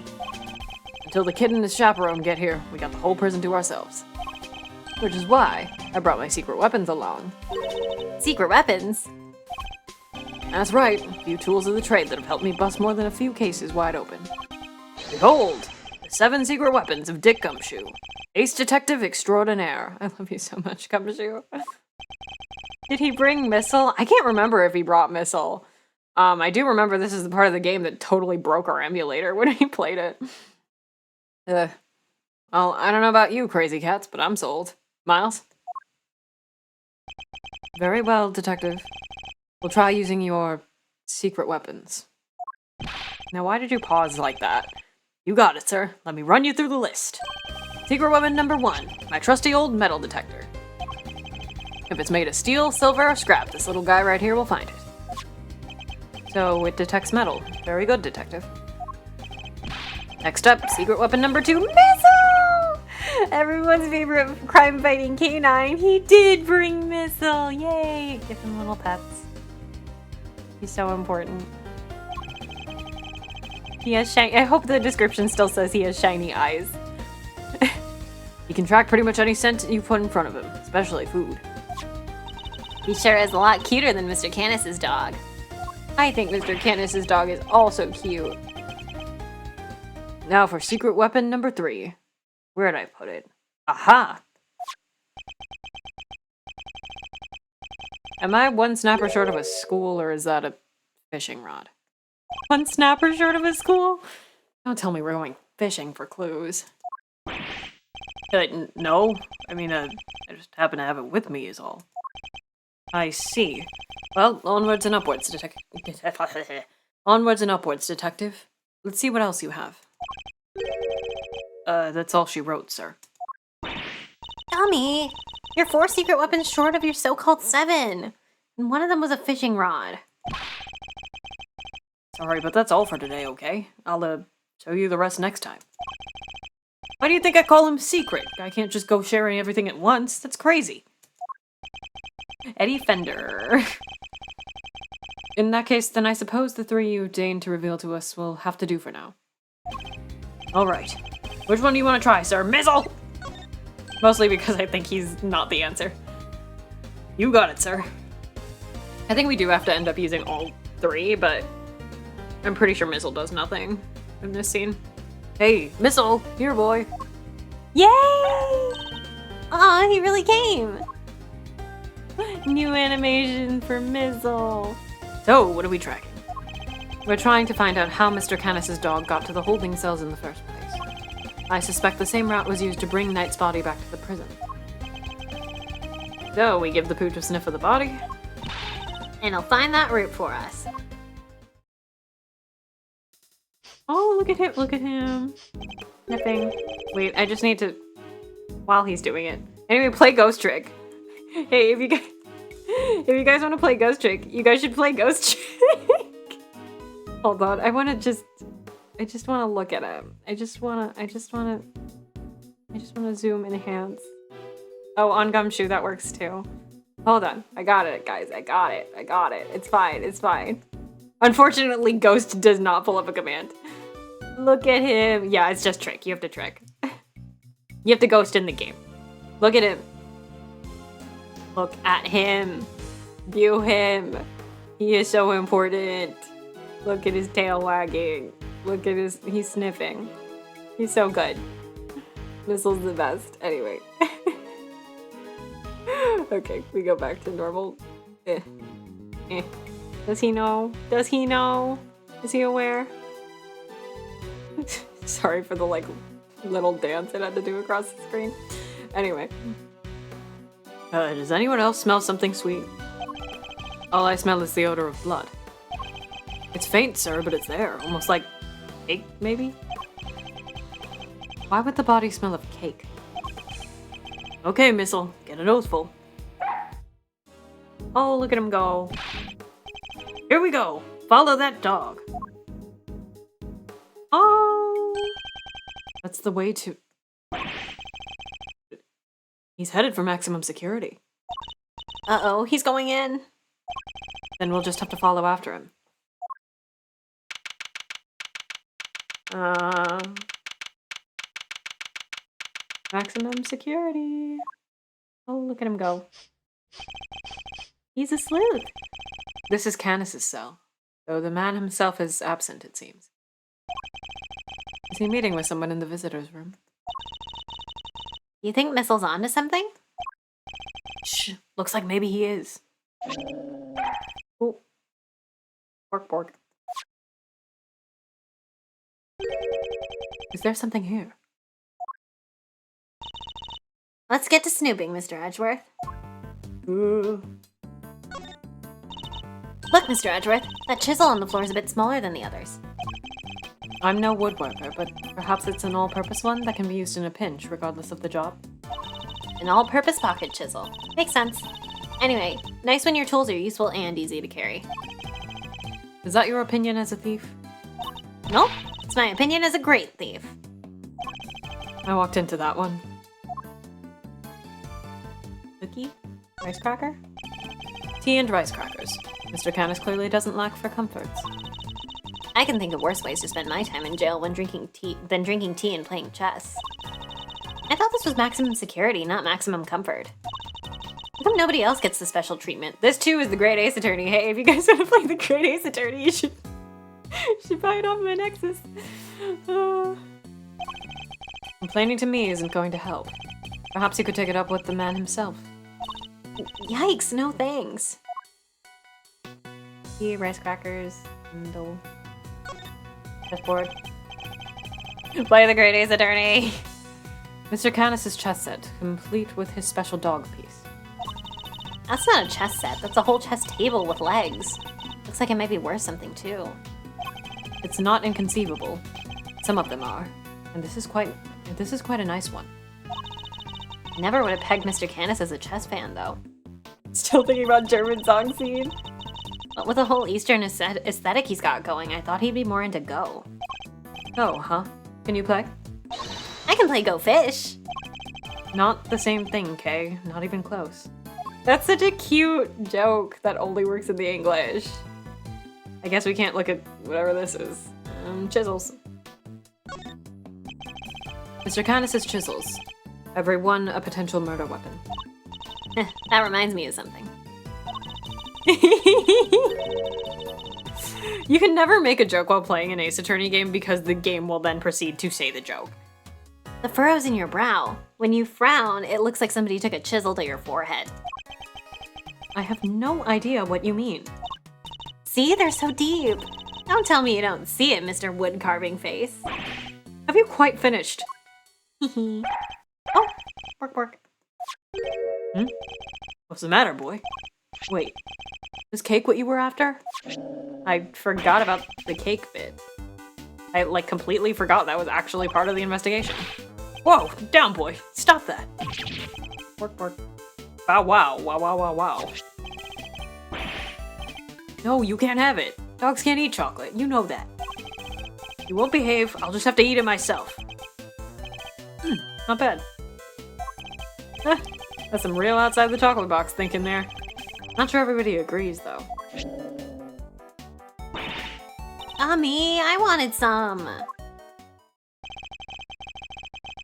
Until the kid and his chaperone get here, we got the whole prison to ourselves. Which is why I brought my secret weapons along. Secret weapons? That's right, a few tools of the trade that have helped me bust more than a few cases wide open. Behold, the 7 secret weapons of Dick Gumshoe, ace detective extraordinaire. I love you so much, Gumshoe. Did he bring Missile? I can't remember if he brought Missile. I do remember this is the part of the game that totally broke our emulator when he played it. Well, I don't know about you, crazy cats, but I'm sold. Miles? Very well, detective. We'll try using your secret weapons. Now, why did you pause like that? You got it, sir. Let me run you through the list. Secret weapon number 1, my trusty old metal detector. If it's made of steel, silver, or scrap, this little guy right here will find it. So, it detects metal. Very good, detective. Next up, secret weapon number 2, Missile! Everyone's favorite crime-fighting canine. He did bring Missile. Yay! Give him little pets. He's so important. He has shiny. I hope the description still says he has shiny eyes. He can track pretty much any scent you put in front of him, especially food. He sure is a lot cuter than Mr. Canis's dog. I think Mr. Canis's dog is also cute. Now for secret weapon number 3. Where'd I put it? Aha! Am I one snapper short of a school, or is that a fishing rod? One snapper short of a school? Don't tell me we're going fishing for clues. No. I mean, I just happen to have it with me is all. I see. Well, onwards and upwards, detective. Onwards and upwards, detective. Let's see what else you have. That's all she wrote, sir. Gummy, you're 4 secret weapons short of your so-called 7. And one of them was a fishing rod. Sorry, but that's all for today, okay? I'll, show you the rest next time. Why do you think I call him secret? I can't just go sharing everything at once. That's crazy. Eddie Fender. In that case, then I suppose the 3 you deign to reveal to us will have to do for now. Alright. Which one do you want to try, sir? Missile! Mostly because I think he's not the answer. You got it, sir. I think we do have to end up using all 3, but I'm pretty sure Missile does nothing in this scene. Hey, Missile! Here, boy! Yay! Aw, he really came. New animation for Missile. So, what are we tracking? We're trying to find out how Mr. Canis's dog got to the holding cells in the first place. I suspect the same route was used to bring Knight's body back to the prison. So, we give the pooch a sniff of the body. And he'll find that route for us. Oh, look at him, look at him. Sniffing. Wait, I just need to... While he's doing it. Anyway, play Ghost Trick. Hey, if you guys want to play Ghost Trick, you guys should play Ghost Trick. Hold on, I want to look at him. I just want to zoom enhance. Oh, on Gumshoe, that works too. Hold on, I got it, guys. I got it. It's fine, it's fine. Unfortunately, Ghost does not pull up a command. Look at him. Yeah, it's just trick. You have to trick. You have to ghost in the game. Look at him. Look at him. View him. He is so important. Look at his tail wagging. Look at he's sniffing. He's so good. Missile's the best. Anyway. Okay, we go back to normal. Does he know? Does he know? Is he aware? Sorry for the little dance it had to do across the screen. Anyway. Does anyone else smell something sweet? All I smell is the odor of blood. It's faint, sir, but it's there. Almost like cake, maybe? Why would the body smell of cake? Okay, Missile, get a noseful. Oh, look at him go. Here we go. Follow that dog. Oh, that's the way to... He's headed for maximum security. Uh-oh, he's going in. Then we'll just have to follow after him. Maximum security. Oh, look at him go. He's a sleuth. This is Canis's cell, though the man himself is absent, it seems. Is he meeting with someone in the visitor's room? You think Missile's onto something? Shh, looks like maybe he is. Oh. Pork. Is there something here? Let's get to snooping, Mr. Edgeworth. Look, Mr. Edgeworth, that chisel on the floor is a bit smaller than the others. I'm no woodworker, but perhaps it's an all-purpose one that can be used in a pinch, regardless of the job. An all-purpose pocket chisel. Makes sense. Anyway, nice when your tools are useful and easy to carry. Is that your opinion as a thief? Nope, it's my opinion as a great thief. I walked into that one. Cookie? Rice cracker? Tea and rice crackers. Mr. Canis clearly doesn't lack for comforts. I can think of worse ways to spend my time in jail than drinking tea and playing chess. I thought this was maximum security, not maximum comfort. How come nobody else gets the special treatment? This too is the Great Ace Attorney. Hey, if you guys want to play the Great Ace Attorney, you should buy it off my Nexus. Complaining to me isn't going to help. Perhaps you could take it up with the man himself. Yikes, no thanks. Tea, rice crackers, no. Chessboard. Play the Great Ace Attorney. Mr. Canis's chess set, complete with his special dog piece. That's not a chess set, that's a whole chess table with legs. Looks like it might be worth something too. It's not inconceivable. Some of them are. And this is quite a nice one. Never would have pegged Mr. Canis as a chess fan though. Still thinking about German song scene. But with the whole Eastern aesthetic he's got going, I thought he'd be more into Go. Oh, huh? Can you play? I can play Go Fish. Not the same thing, Kay. Not even close. That's such a cute joke that only works in the English. I guess we can't look at whatever this is. Chisels. Mr. Canis's chisels. Every one a potential murder weapon. That reminds me of something. You can never make a joke while playing an Ace Attorney game because the game will then proceed to say the joke. The furrows in your brow. When you frown, it looks like somebody took a chisel to your forehead. I have no idea what you mean. See, they're so deep. Don't tell me you don't see it, Mr. Wood Carving Face. Have you quite finished? Oh, work, work. What's the matter, boy? Wait, is cake what you were after? I forgot about the cake bit. I, like, completely forgot that was actually part of the investigation. Whoa, down, boy. Stop that. Work, work. Bow wow, wow, wow, wow, wow. No, you can't have it. Dogs can't eat chocolate, you know that. You won't behave, I'll just have to eat it myself. Not bad. That's some real outside the chocolate box thinking there. Not sure everybody agrees, though. Me, I wanted some.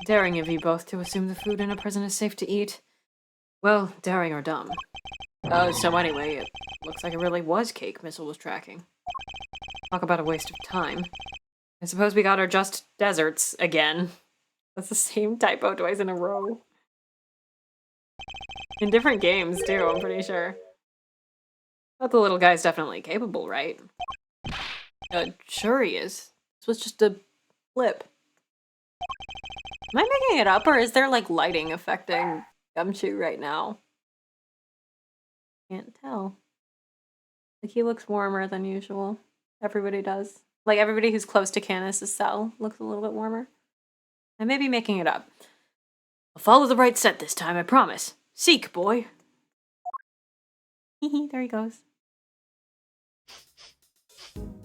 Daring of you both to assume the food in a prison is safe to eat. Well, daring or dumb. So anyway, it looks like it really was cake Missile was tracking. Talk about a waste of time. I suppose we got our just deserts again. That's the same typo twice in a row. In different games, too, I'm pretty sure. But the little guy's definitely capable, right? Sure he is. This was just a blip. Am I making it up, or is there like lighting affecting Gumshoe right now? Can't tell. Like he looks warmer than usual. Everybody does. Like everybody who's close to Canis' cell looks a little bit warmer. I may be making it up. I'll follow the right set this time, I promise. Seek, boy. There he goes.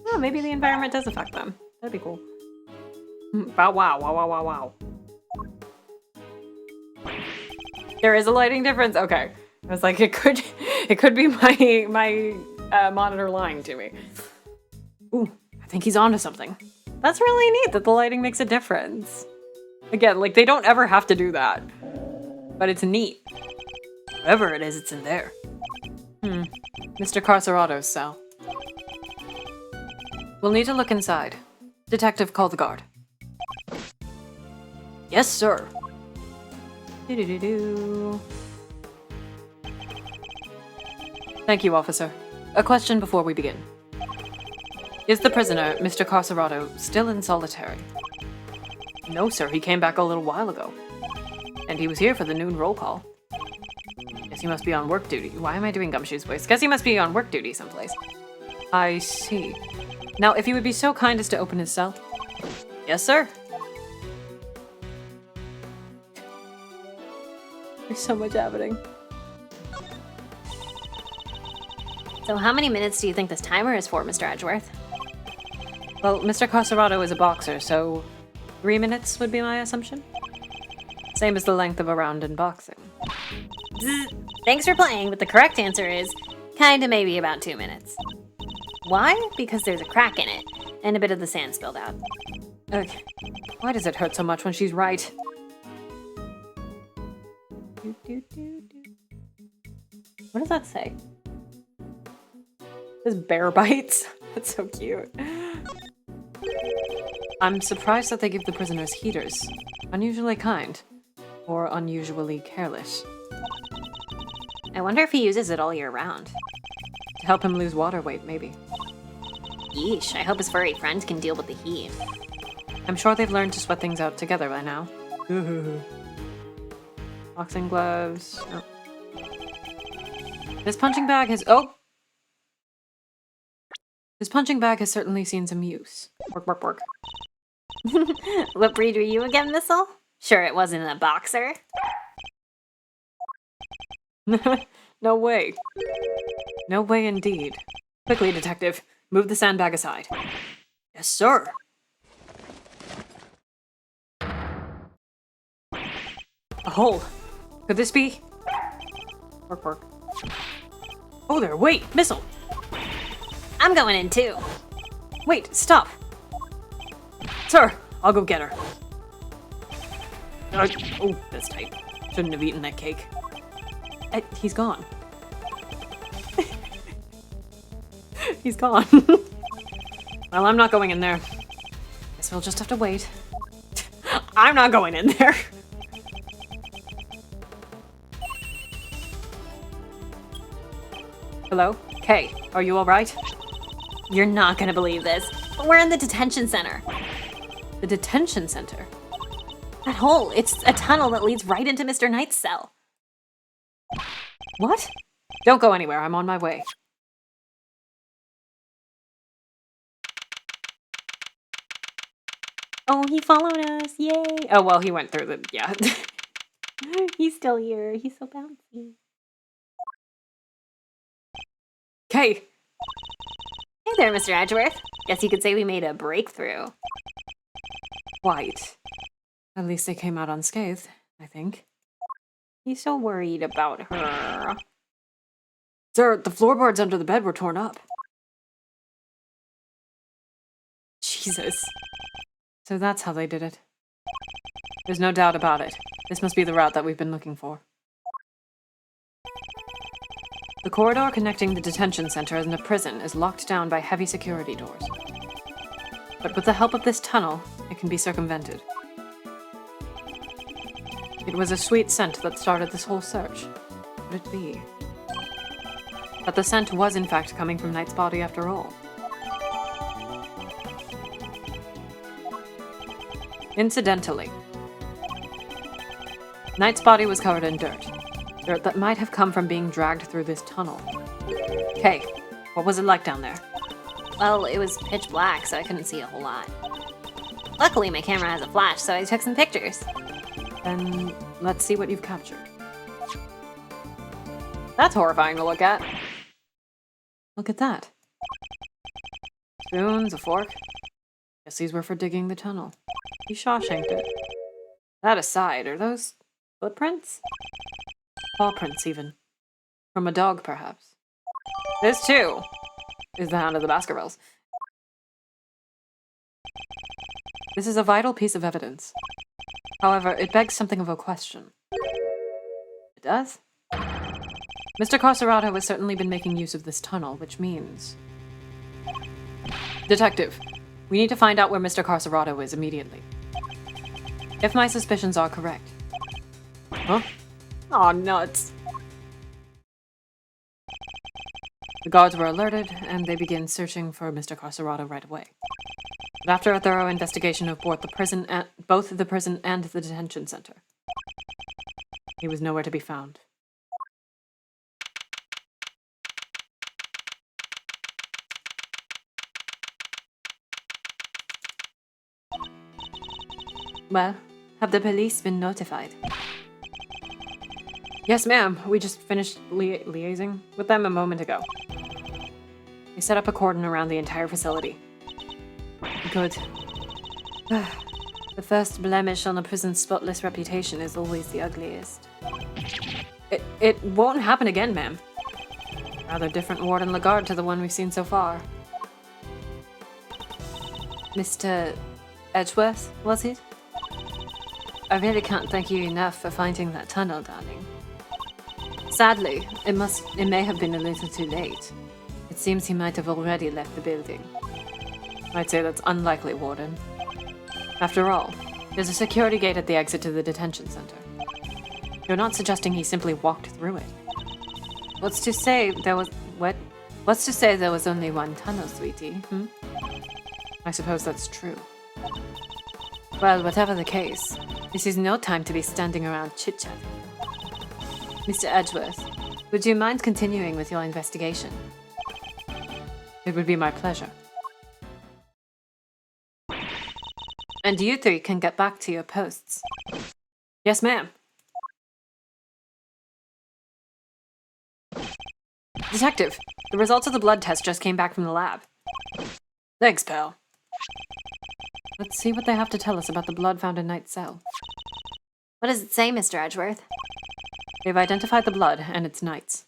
Oh, maybe the environment does affect them. That'd be cool. Bow wow, wow, wow, wow, wow. There is a lighting difference? Okay. I was like, it could be my monitor lying to me. Ooh, I think he's onto something. That's really neat that the lighting makes a difference. Again, like they don't ever have to do that. But it's neat. Whatever it is, it's in there. Mr. Carcerato's cell. We'll need to look inside. Detective, call the guard. Yes, sir. Do-do-do-do. Thank you, officer. A question before we begin. Is the prisoner, Mr. Carcerato, still in solitary? No, sir. He came back a little while ago. And he was here for the noon roll call. Guess he must be on work duty. Why am I doing Gumshoe's voice? Guess he must be on work duty someplace. I see. Now, if you would be so kind as to open his cell. Yes, sir. There's so much happening. So how many minutes do you think this timer is for, Mr. Edgeworth? Well, Mr. Carcerato is a boxer, so 3 minutes would be my assumption. Same as the length of a round in boxing. Thanks for playing, but the correct answer is kinda maybe about 2 minutes. Why? Because there's a crack in it, and a bit of the sand spilled out. Okay. Why does it hurt so much when she's right? What does that say? This bear bites. That's so cute. I'm surprised that they give the prisoners heaters. Unusually kind. Or unusually careless. I wonder if he uses it all year round. To help him lose water weight, maybe. Yeesh, I hope his furry friend can deal with the heat. I'm sure they've learned to sweat things out together by now. Boxing gloves. Oh. This punching bag has... Oh! This punching bag has certainly seen some use. Work, work, work. What breed were you again, Missile? Sure it wasn't a boxer. No way. No way indeed. Quickly, detective. Move the sandbag aside. Yes, sir. A hole. Could this be? Work, work. Oh there, wait! Missile! I'm going in too. Wait, stop! Sir, I'll go get her. Oh, that's tight. Shouldn't have eaten that cake. He's gone. He's gone. Well, I'm not going in there. Guess we'll just have to wait. I'm not going in there. Hello? Kay, are you alright? You're not gonna believe this, but we're in the detention center. The detention center? That hole, it's a tunnel that leads right into Mr. Knight's cell. What? Don't go anywhere, I'm on my way. Oh, he followed us, yay! Oh, well, he went through the... yeah. He's still here, he's so bouncy. Okay. Hey there, Mr. Edgeworth. Guess you could say we made a breakthrough. Quite. At least they came out unscathed, I think. He's so worried about her. Sir, the floorboards under the bed were torn up. Jesus. So that's how they did it. There's no doubt about it. This must be the route that we've been looking for. The corridor connecting the detention center and the prison is locked down by heavy security doors. But with the help of this tunnel, it can be circumvented. It was a sweet scent that started this whole search. Could it be? But the scent was in fact coming from Knight's body after all. Incidentally, Knight's body was covered in dirt. Dirt that might have come from being dragged through this tunnel. Okay, what was it like down there? Well, it was pitch black, so I couldn't see a whole lot. Luckily, my camera has a flash, so I took some pictures. Then let's see what you've captured. That's horrifying to look at. Look at that. Spoons, a fork. Guess these were for digging the tunnel. He Shawshanked it. That aside, are those footprints? Paw prints, even. From a dog, perhaps. This, too, is the Hound of the Baskervilles. This is a vital piece of evidence. However, it begs something of a question. It does? Mr. Carcerado has certainly been making use of this tunnel, which means... Detective, we need to find out where Mr. Carcerado is immediately. If my suspicions are correct. Huh? Aw, nuts. The guards were alerted, and they began searching for Mr. Carcerado right away. But after a thorough investigation of both the prison and the detention center, he was nowhere to be found. Well, have the police been notified? Yes, ma'am. We just finished liaising with them a moment ago. They set up a cordon around the entire facility. Good. The first blemish on a prison's spotless reputation is always the ugliest. It won't happen again, ma'am. Rather different Warden Lagarde to the one we've seen so far. Mr. Edgeworth, was it? I really can't thank you enough for finding that tunnel, darling. Sadly, it may have been a little too late. It seems he might have already left the building. I'd say that's unlikely, Warden. After all, there's a security gate at the exit to the detention center. You're not suggesting he simply walked through it. What's to say there was only one tunnel, sweetie, I suppose that's true. Well, whatever the case, this is no time to be standing around chit-chatting. Mr. Edgeworth, would you mind continuing with your investigation? It would be my pleasure. And you three can get back to your posts. Yes, ma'am. Detective, the results of the blood test just came back from the lab. Thanks, pal. Let's see what they have to tell us about the blood found in Knight's cell. What does it say, Mr. Edgeworth? They've identified the blood, and it's Knight's.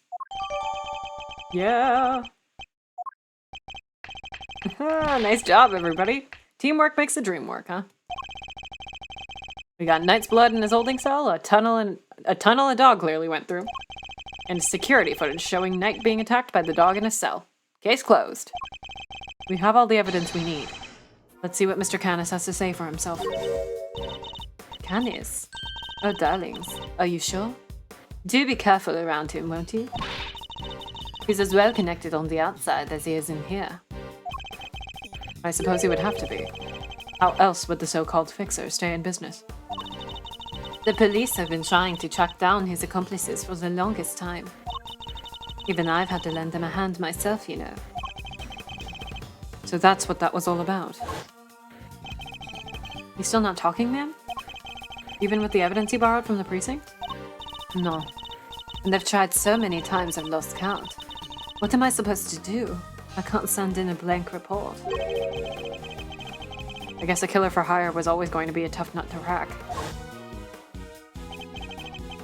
Yeah! Nice job, everybody. Teamwork makes the dream work, huh? We got Knight's blood in his holding cell, a tunnel a dog clearly went through, and security footage showing Knight being attacked by the dog in his cell. Case closed. We have all the evidence we need. Let's see what Mr. Canis has to say for himself. Canis? Oh, darlings, are you sure? Do be careful around him, won't you? He's as well connected on the outside as he is in here. I suppose he would have to be. How else would the so-called fixer stay in business? The police have been trying to track down his accomplices for the longest time. Even I've had to lend them a hand myself, you know. So that's what that was all about. You still not talking, ma'am? Even with the evidence you borrowed from the precinct? No. And I've tried so many times I've lost count. What am I supposed to do? I can't send in a blank report. I guess a killer for hire was always going to be a tough nut to crack.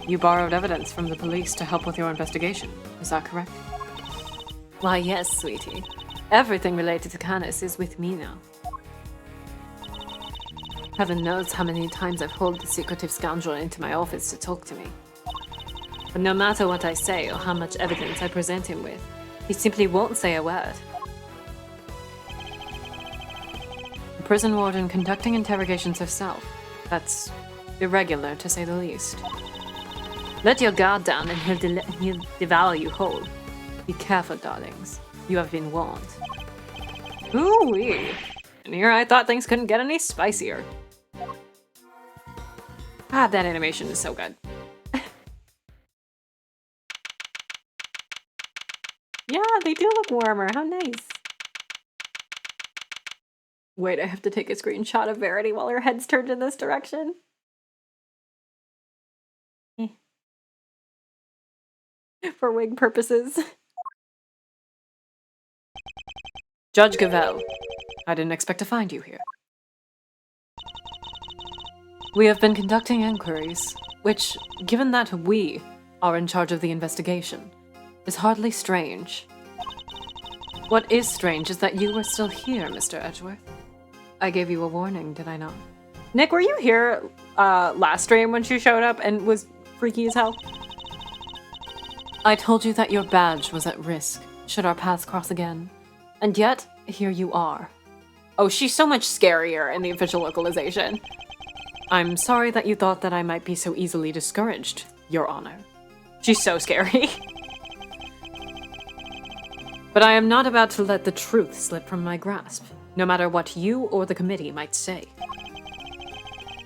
You borrowed evidence from the police to help with your investigation, is that correct? Why, yes, sweetie. Everything related to Canis is with me now. Heaven knows how many times I've hauled the secretive scoundrel into my office to talk to me. But no matter what I say or how much evidence I present him with, he simply won't say a word. The prison warden conducting interrogations herself. That's irregular, to say the least. Let your guard down and he'll devour you whole. Be careful, darlings. You have been warned. Ooh-wee. And here I thought things couldn't get any spicier. God, that animation is so good. Yeah, they do look warmer. How nice. Wait, I have to take a screenshot of Verity while her head's turned in this direction. For wig purposes. Judge Gavel, I didn't expect to find you here. We have been conducting inquiries, which, given that we are in charge of the investigation, is hardly strange. What is strange is that you were still here, Mr. Edgeworth. I gave you a warning, did I not? Nick, were you here last stream when she showed up and was freaky as hell? I told you that your badge was at risk, should our paths cross again. And yet, here you are. Oh, she's so much scarier in the official localization. I'm sorry that you thought that I might be so easily discouraged, Your Honor. She's so scary. But I am not about to let the truth slip from my grasp, no matter what you or the committee might say.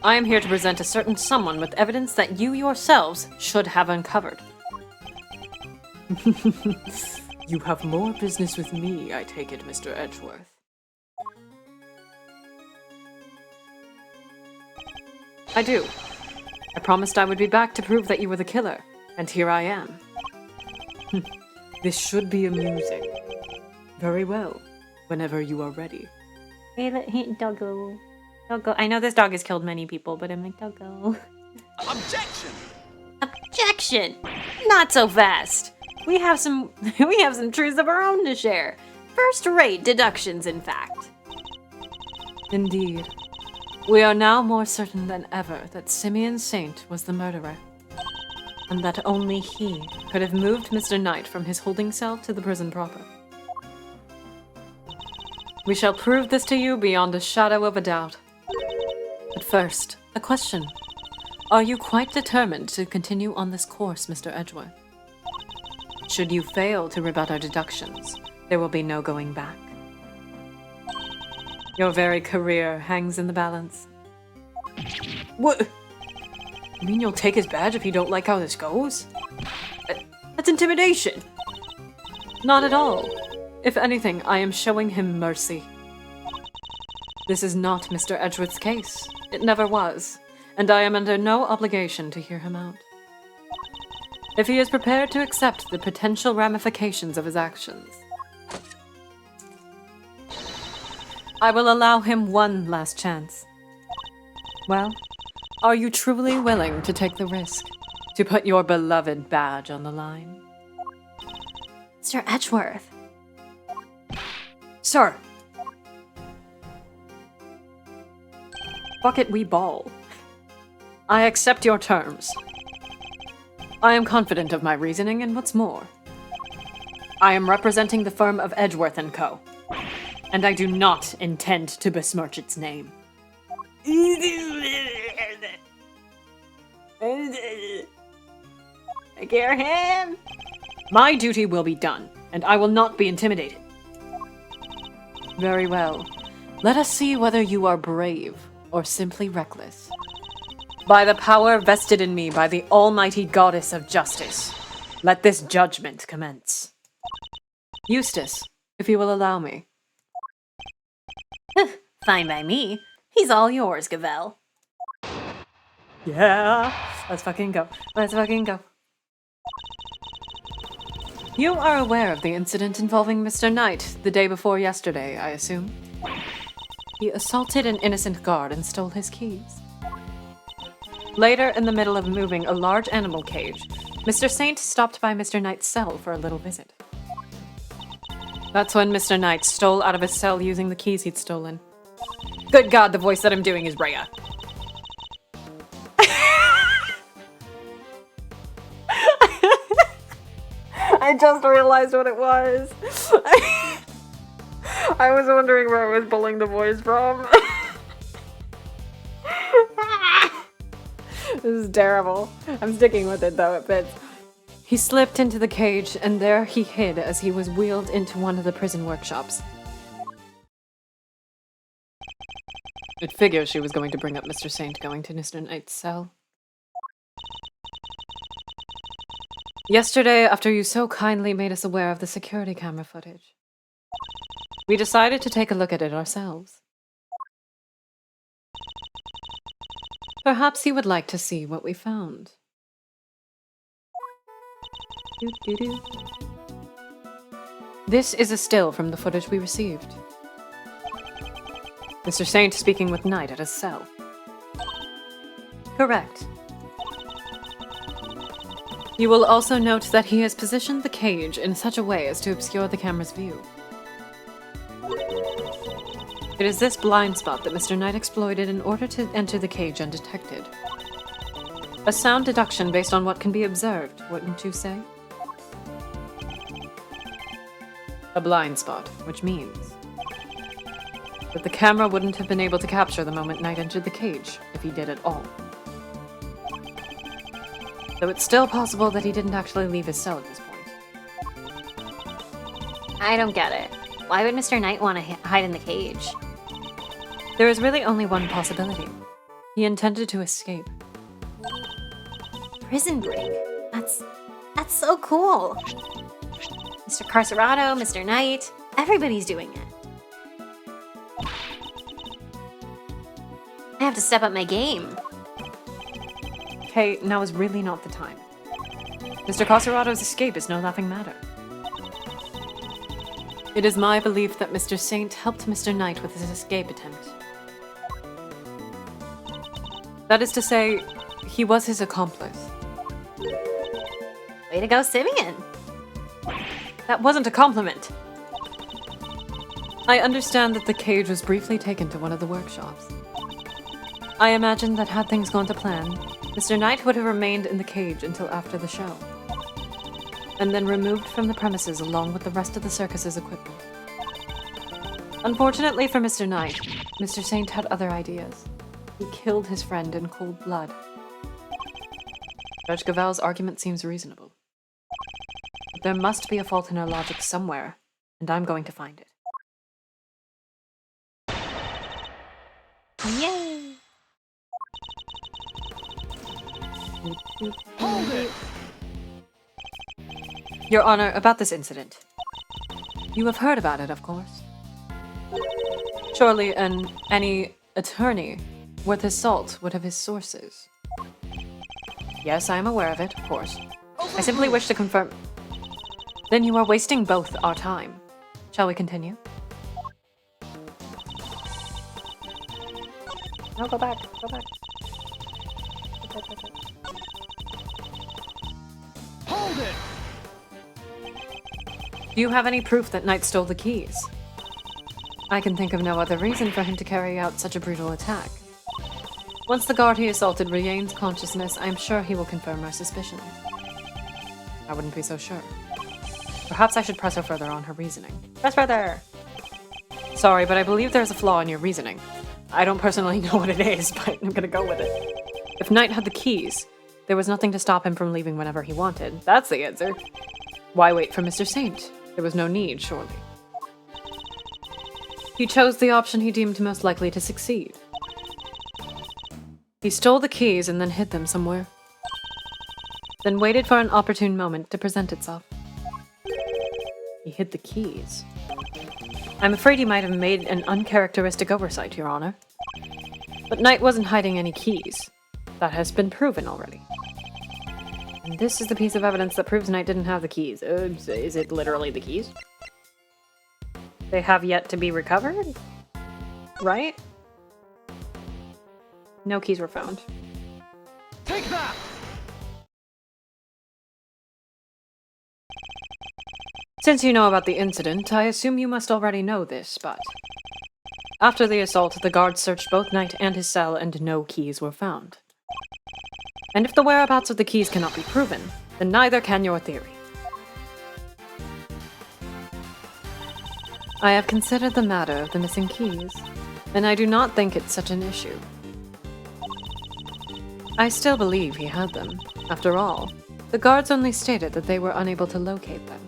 I am here to present a certain someone with evidence that you yourselves should have uncovered. You have more business with me, I take it, Mr. Edgeworth. I do. I promised I would be back to prove that you were the killer, and here I am. This should be amusing. Very well, whenever you are ready. Hey, doggo. Doggo. I know this dog has killed many people, but I'm like, doggo. Objection! Objection! Not so fast! We have some truths of our own to share. First-rate deductions, in fact. Indeed. We are now more certain than ever that Simeon Saint was the murderer, and that only he could have moved Mr. Knight from his holding cell to the prison proper. We shall prove this to you beyond a shadow of a doubt. But first, a question. Are you quite determined to continue on this course, Mr. Edgeworth? Should you fail to rebut our deductions, there will be no going back. Your very career hangs in the balance. What? You mean you'll take his badge if you don't like how this goes? That's intimidation! Not at all. If anything, I am showing him mercy. This is not Mr. Edgeworth's case. It never was, and I am under no obligation to hear him out. If he is prepared to accept the potential ramifications of his actions, I will allow him one last chance. Well, are you truly willing to take the risk to put your beloved badge on the line? Mr. Edgeworth. Sir! Bucket we ball. I accept your terms. I am confident of my reasoning, and what's more, I am representing the firm of Edgeworth & Co., and I do not intend to besmirch its name. I hear him! My duty will be done, and I will not be intimidated. Very well. Let us see whether you are brave or simply reckless. By the power vested in me by the almighty goddess of justice, let this judgment commence. Eustace, if you will allow me. Fine by me. He's all yours, Gavel. Yeah, let's fucking go. Let's fucking go. You are aware of the incident involving Mr. Knight the day before yesterday, I assume? He assaulted an innocent guard and stole his keys. Later, in the middle of moving a large animal cage, Mr. Saint stopped by Mr. Knight's cell for a little visit. That's when Mr. Knight stole out of his cell using the keys he'd stolen. Good God, the voice that I'm doing is Rhea. I just realized what it was. I was wondering where I was pulling the voice from. This is terrible. I'm sticking with it though, it fits. He slipped into the cage, and there he hid as he was wheeled into one of the prison workshops. It figures she was going to bring up Mr. Saint going to Mr. Knight's cell. Yesterday, after you so kindly made us aware of the security camera footage, we decided to take a look at it ourselves. Perhaps you would like to see what we found. Doo-doo-doo. This is a still from the footage we received. Mr. Saint speaking with Knight at his cell. Correct. You will also note that he has positioned the cage in such a way as to obscure the camera's view. It is this blind spot that Mr. Knight exploited in order to enter the cage undetected. A sound deduction based on what can be observed, wouldn't you say? A blind spot, which means that the camera wouldn't have been able to capture the moment Knight entered the cage, if he did at all. Though it's still possible that he didn't actually leave his cell at this point. I don't get it. Why would Mr. Knight want to hide in the cage? There is really only one possibility. He intended to escape. Prison break. That's so cool. Mr. Carcerado, Mr. Knight, everybody's doing it. I have to step up my game. Okay, now is really not the time. Mr. Carcerado's escape is no laughing matter. It is my belief that Mr. Saint helped Mr. Knight with his escape attempt. That is to say, he was his accomplice. Way to go, Simeon. That wasn't a compliment. I understand that the cage was briefly taken to one of the workshops. I imagine that had things gone to plan, Mr. Knight would have remained in the cage until after the show, and then removed from the premises along with the rest of the circus's equipment. Unfortunately for Mr. Knight, Mr. Saint had other ideas. He killed his friend in cold blood. Judge Gavel's argument seems reasonable. But there must be a fault in our logic somewhere, and I'm going to find it. Yay! Hold it! Your Honor, about this incident. You have heard about it, of course. Surely any attorney worth his salt would have his sources. Yes, I am aware of it, of course. I simply wish to confirm... Then you are wasting both our time. Shall we continue? No, go back. Go back. Hold it! Do you have any proof that Knight stole the keys? I can think of no other reason for him to carry out such a brutal attack. Once the guard he assaulted regains consciousness, I am sure he will confirm our suspicions. I wouldn't be so sure. Perhaps I should press her further on her reasoning. Press further! Sorry, but I believe there's a flaw in your reasoning. I don't personally know what it is, but I'm gonna go with it. If Knight had the keys, there was nothing to stop him from leaving whenever he wanted. That's the answer. Why wait for Mr. Saint? There was no need, surely. He chose the option he deemed most likely to succeed. He stole the keys and then hid them somewhere. Then waited for an opportune moment to present itself. He hid the keys. I'm afraid he might have made an uncharacteristic oversight, Your Honor. But Knight wasn't hiding any keys. That has been proven already. And this is the piece of evidence that proves Knight didn't have the keys. Is it literally the keys? They have yet to be recovered? Right? No keys were found. Take that! Since you know about the incident, I assume you must already know this, but... After the assault, the guards searched both Knight and his cell, and no keys were found. And if the whereabouts of the keys cannot be proven, then neither can your theory. I have considered the matter of the missing keys, and I do not think it's such an issue. I still believe he had them. After all, the guards only stated that they were unable to locate them.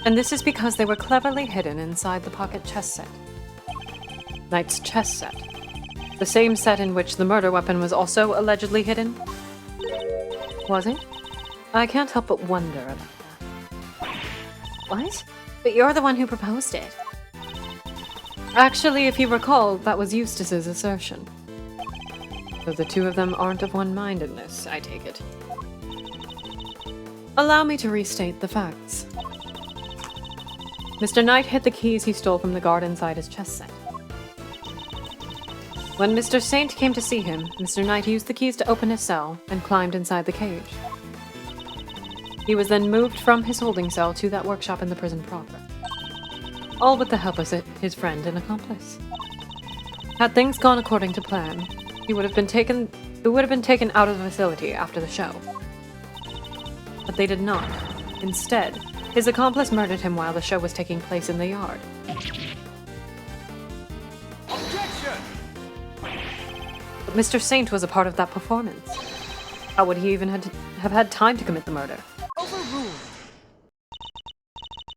And this is because they were cleverly hidden inside the pocket chess set. Knight's chess set. The same set in which the murder weapon was also allegedly hidden? Was it? I can't help but wonder about that. What? But you're the one who proposed it. Actually, if you recall, that was Eustace's assertion. So the two of them aren't of one-mindedness, I take it. Allow me to restate the facts. Mr. Knight hid the keys he stole from the guard inside his chess set. When Mr. Saint came to see him, Mr. Knight used the keys to open his cell and climbed inside the cage. He was then moved from his holding cell to that workshop in the prison proper. All with the help of his friend and accomplice. Had things gone according to plan, he would have been taken out of the facility after the show. But they did not. Instead, his accomplice murdered him while the show was taking place in the yard. Objection! But Mr. Saint was a part of that performance. How would he even have had time to commit the murder? Overruled.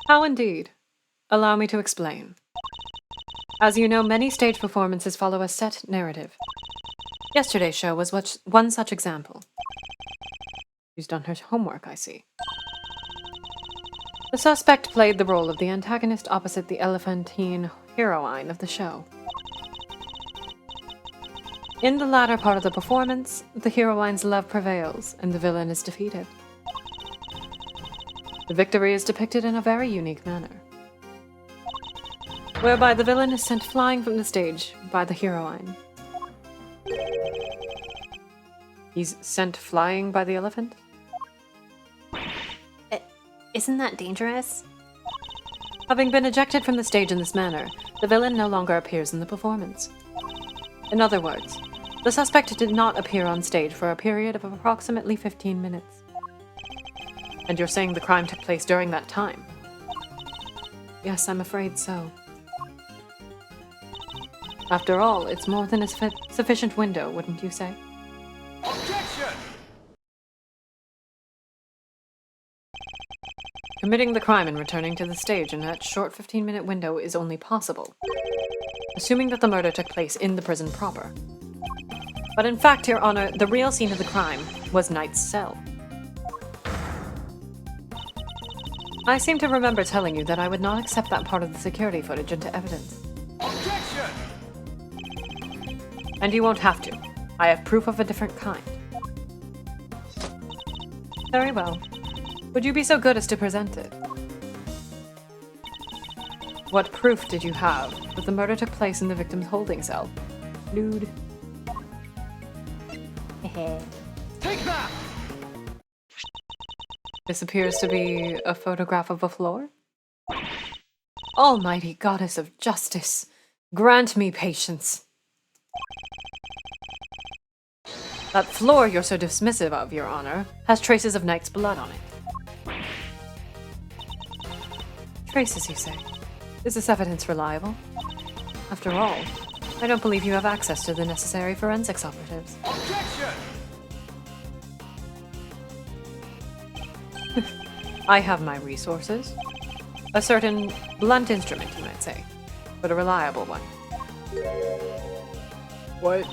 How indeed? Allow me to explain. As you know, many stage performances follow a set narrative. Yesterday's show was one such example. She's done her homework, I see. The suspect played the role of the antagonist opposite the elephantine heroine of the show. In the latter part of the performance, the heroine's love prevails and the villain is defeated. The victory is depicted in a very unique manner, whereby the villain is sent flying from the stage by the heroine. He's sent flying by the elephant? Isn't that dangerous? Having been ejected from the stage in this manner, the villain no longer appears in the performance. In other words, the suspect did not appear on stage for a period of approximately 15 minutes. And you're saying the crime took place during that time? Yes, I'm afraid so. After all, it's more than a sufficient window, wouldn't you say? Objection! Committing the crime and returning to the stage in that short 15-minute window is only possible, assuming that the murder took place in the prison proper. But in fact, Your Honor, the real scene of the crime was Knight's cell. I seem to remember telling you that I would not accept that part of the security footage into evidence. Objection! And you won't have to. I have proof of a different kind. Very well. Would you be so good as to present it? What proof did you have that the murder took place in the victim's holding cell? Nude. Take that! This appears to be a photograph of a floor? Almighty goddess of justice, grant me patience. That floor you're so dismissive of, Your Honor, has traces of Knight's blood on it. Traces, you say? Is this evidence reliable? After all, I don't believe you have access to the necessary forensics operatives. Objection! I have my resources. A certain blunt instrument, you might say, but a reliable one. What?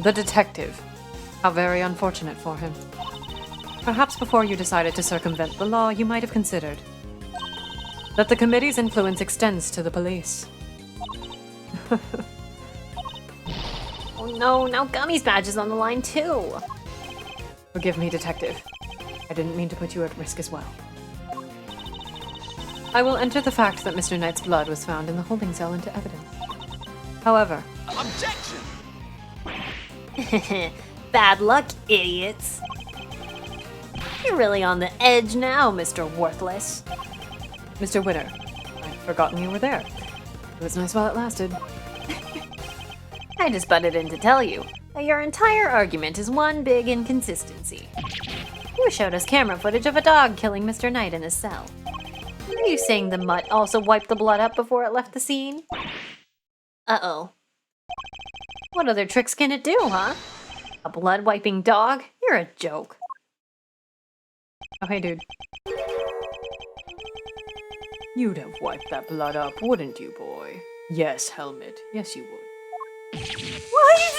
The detective. How very unfortunate for him. Perhaps before you decided to circumvent the law, you might have considered that the committee's influence extends to the police. Oh no, now Gummy's badge is on the line too. Forgive me, detective. I didn't mean to put you at risk as well. I will enter the fact that Mr. Knight's blood was found in the holding cell into evidence. However, Objection! Bad luck, idiots. You're really on the edge now, Mr. Worthless. Mr. Witter, I'd forgotten you were there. It was nice while it lasted. I just butted in to tell you that your entire argument is one big inconsistency. You showed us camera footage of a dog killing Mr. Knight in his cell. Are you saying the mutt also wiped the blood up before it left the scene? Uh-oh. What other tricks can it do, huh? A blood-wiping dog? You're a joke. Oh, hey, dude. You'd have wiped that blood up, wouldn't you, boy? Yes, Helmet. Yes, you would. What?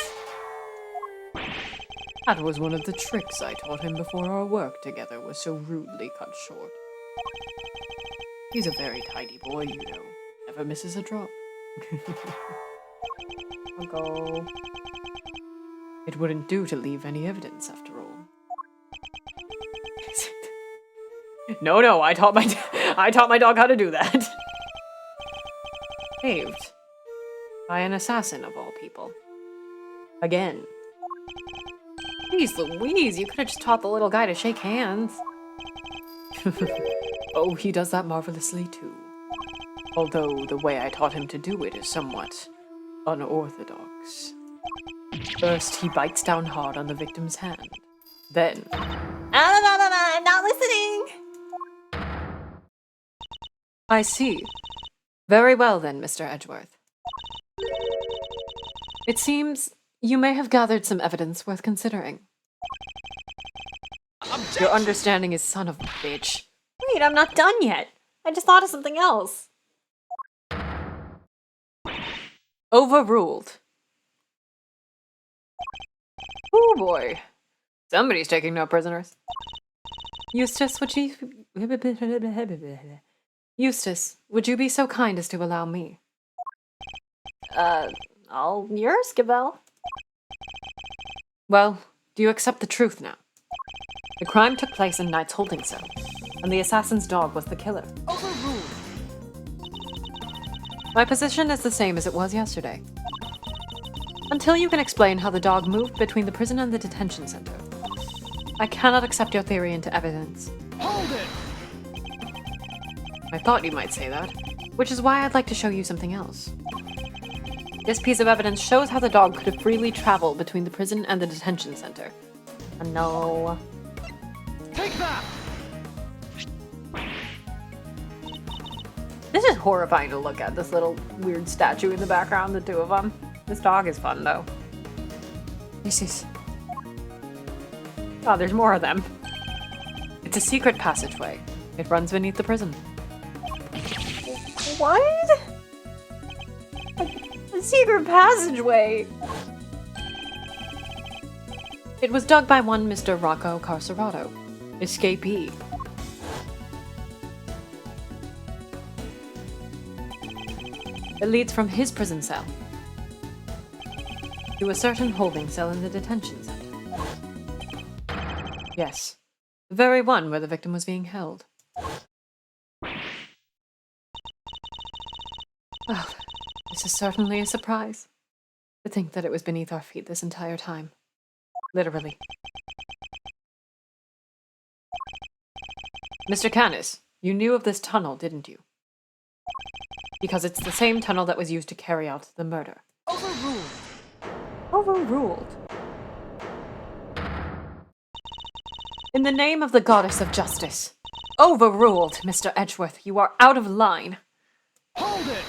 That was one of the tricks I taught him before our work together was so rudely cut short. He's a very tidy boy, you know. Never misses a drop. I'll go. It wouldn't do to leave any evidence, after all. No, I taught my dog how to do that. Saved by an assassin of all people. Again. Jeez Louise, you could have just taught the little guy to shake hands. Oh, he does that marvelously too. Although the way I taught him to do it is somewhat unorthodox. First, he bites down hard on the victim's hand. Then, I'm not listening! I see. Very well then, Mr. Edgeworth. It seems you may have gathered some evidence worth considering. Objection! Your understanding is son of a bitch. Wait, I'm not done yet. I just thought of something else. Overruled. Oh boy. Somebody's taking no prisoners. Eustace, would you... Eustace, would you be so kind as to allow me? All yours, Gabelle. Well, do you accept the truth now? The crime took place in Knight's holding cell, and the assassin's dog was the killer. Overruled. My position is the same as it was yesterday. Until you can explain how the dog moved between the prison and the detention center, I cannot accept your theory into evidence. Hold it! I thought you might say that, which is why I'd like to show you something else. This piece of evidence shows how the dog could have freely traveled between the prison and the detention center. Oh, no. Take that! This is horrifying to look at, this little weird statue in the background, the two of them. This dog is fun, though. This is... Oh, there's more of them. It's a secret passageway. It runs beneath the prison. What? A secret passageway. It was dug by one Mr. Rocco Carcerado, escapee. It leads from his prison cell to a certain holding cell in the detention center. Yes, the very one where the victim was being held. Well, this is certainly a surprise. To think that it was beneath our feet this entire time. Literally. Mr. Canis, you knew of this tunnel, didn't you? Because it's the same tunnel that was used to carry out the murder. Overruled. Overruled. In the name of the goddess of justice. Overruled, Mr. Edgeworth. You are out of line. Hold it!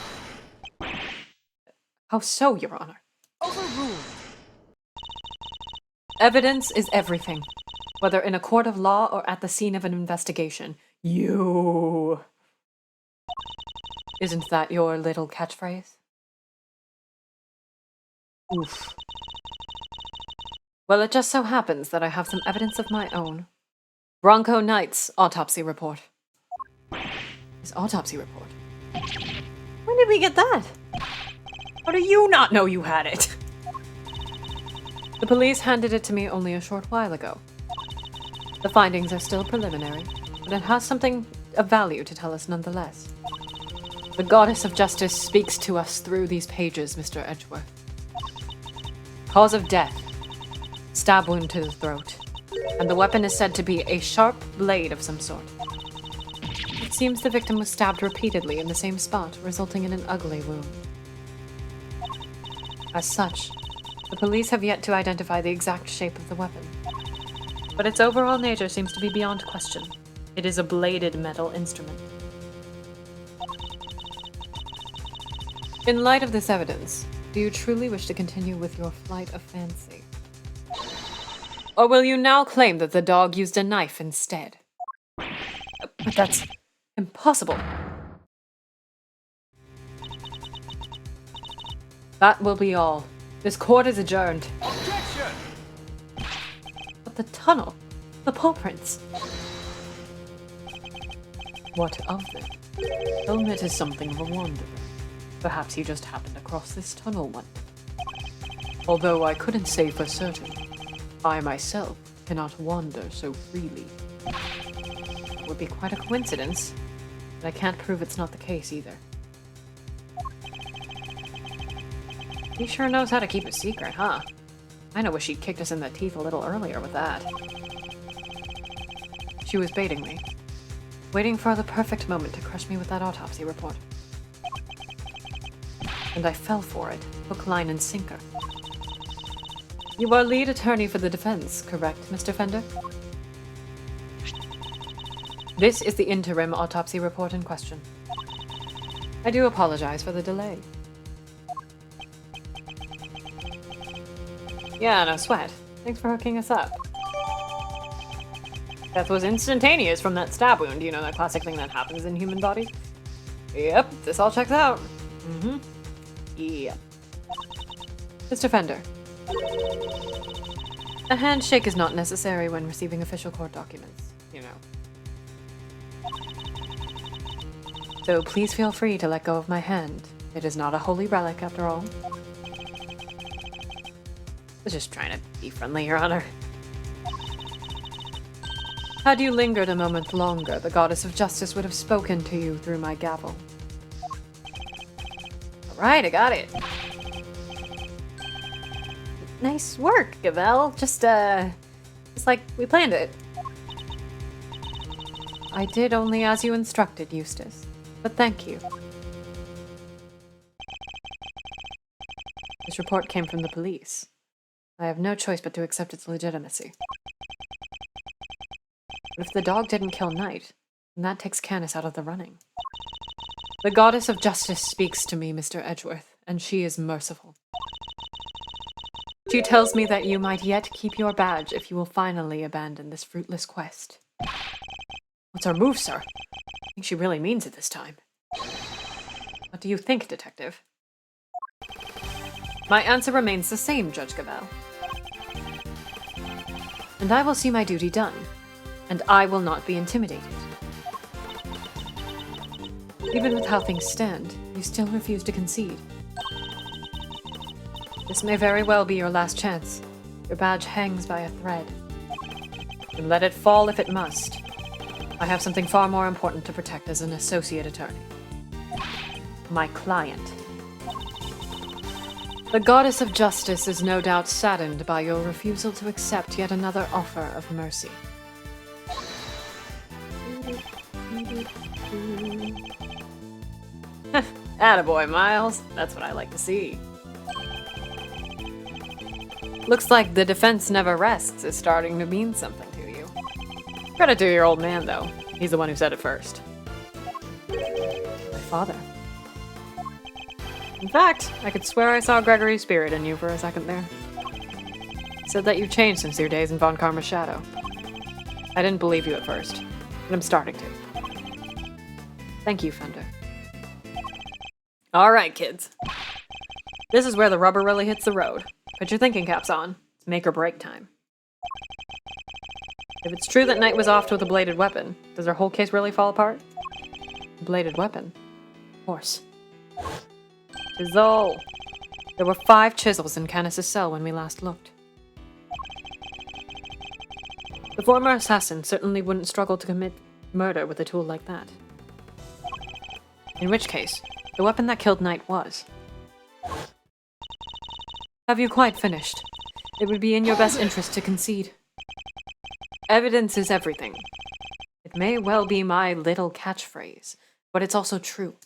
How so, Your Honor? Overruled. Evidence is everything. Whether in a court of law or at the scene of an investigation. You Isn't that your little catchphrase? Oof. Well, it just so happens that I have some evidence of my own. Bronco Knight's autopsy report. His autopsy report? When did we get that? How do you not know you had it? The police handed it to me only a short while ago. The findings are still preliminary, but it has something of value to tell us nonetheless. The goddess of justice speaks to us through these pages, Mr. Edgeworth. Cause of death: stab wound to the throat, and the weapon is said to be a sharp blade of some sort. It seems the victim was stabbed repeatedly in the same spot, resulting in an ugly wound. As such, the police have yet to identify the exact shape of the weapon, but its overall nature seems to be beyond question. It is a bladed metal instrument. In light of this evidence, do you truly wish to continue with your flight of fancy? Or will you now claim that the dog used a knife instead? But that's impossible. That will be all. This court is adjourned. Objection! But the tunnel, the paw prints. What of them? Helmet is something of a wanderer. Perhaps he just happened across this tunnel one day. Although I couldn't say for certain. I myself cannot wander so freely. It would be quite a coincidence, but I can't prove it's not the case either. He sure knows how to keep a secret, huh? I wish she'd kicked us in the teeth a little earlier with that. She was baiting me, waiting for the perfect moment to crush me with that autopsy report. And I fell for it, hook, line, and sinker. You are lead attorney for the defense, correct, Mr. Fender? This is the interim autopsy report in question. I do apologize for the delay. Yeah, no sweat. Thanks for hooking us up. Death was instantaneous from that stab wound, you know, that classic thing that happens in human bodies? Yep, this all checks out. Mm-hmm. Yep. Mr. Fender. A handshake is not necessary when receiving official court documents, you know. So please feel free to let go of my hand. It is not a holy relic, after all. I was just trying to be friendly, Your Honor. Had you lingered a moment longer, the goddess of justice would have spoken to you through my gavel. Alright, I got it. Nice work, Gavel. Just like we planned it. I did only as you instructed, Eustace. But thank you. This report came from the police. I have no choice but to accept its legitimacy. But if the dog didn't kill Knight, then that takes Canis out of the running. The goddess of justice speaks to me, Mr. Edgeworth, and she is merciful. She tells me that you might yet keep your badge if you will finally abandon this fruitless quest. What's our move, sir? I think she really means it this time. What do you think, Detective? My answer remains the same, Judge Gavel. And I will see my duty done, and I will not be intimidated. Even with how things stand, you still refuse to concede. This may very well be your last chance. Your badge hangs by a thread. And let it fall if it must. I have something far more important to protect as an associate attorney. My client. The goddess of justice is no doubt saddened by your refusal to accept yet another offer of mercy. Attaboy, Miles. That's what I like to see. Looks like the defense never rests is starting to mean something to you. Credit to your old man, though. He's the one who said it first. My father. In fact, I could swear I saw Gregory's spirit in you for a second there. He said that you've changed since your days in Von Karma's shadow. I didn't believe you at first, but I'm starting to. Thank you, Fender. Alright, kids. This is where the rubber really hits the road. Put your thinking caps on. It's make or break time. If it's true that Knight was off with a bladed weapon, does our whole case really fall apart? A bladed weapon? Of course. Chisel! There were 5 chisels in Canis' cell when we last looked. The former assassin certainly wouldn't struggle to commit murder with a tool like that. In which case, the weapon that killed Knight was. Have you quite finished? It would be in your best interest to concede. Evidence is everything. It may well be my little catchphrase, but it's also true.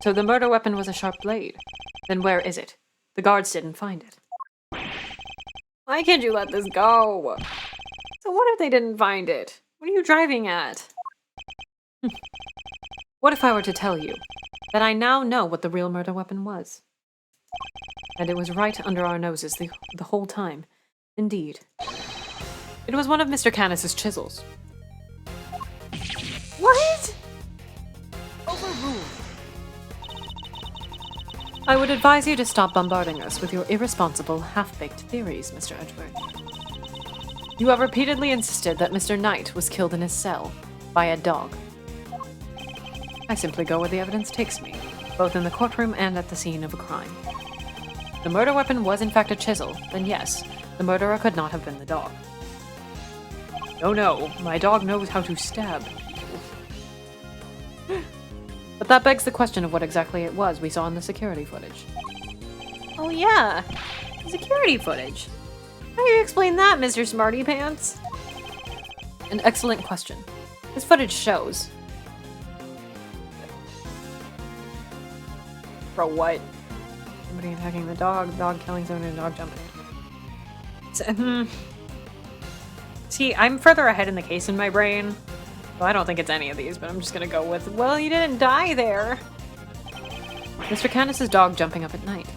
So the murder weapon was a sharp blade. Then where is it? The guards didn't find it. Why can't you let this go? So what if they didn't find it? What are you driving at? What if I were to tell you that I now know what the real murder weapon was? And it was right under our noses the whole time. Indeed. It was one of Mr. Canis' chisels. What? Overruled. I would advise you to stop bombarding us with your irresponsible, half-baked theories, Mr. Edgeworth. You have repeatedly insisted that Mr. Knight was killed in his cell by a dog. I simply go where the evidence takes me, both in the courtroom and at the scene of a crime. The murder weapon was in fact a chisel, then yes, the murderer could not have been the dog. No, my dog knows how to stab. But that begs the question of what exactly it was we saw in the security footage. Oh yeah, the security footage. How do you explain that, Mr. Smarty Pants? An excellent question. This footage shows... For what? Somebody attacking the dog killing someone, and dog jumping. See, I'm further ahead in the case in my brain. Well, I don't think it's any of these, but I'm just gonna go with, well, he didn't die there. Mr. Canis' dog jumping up at Knight.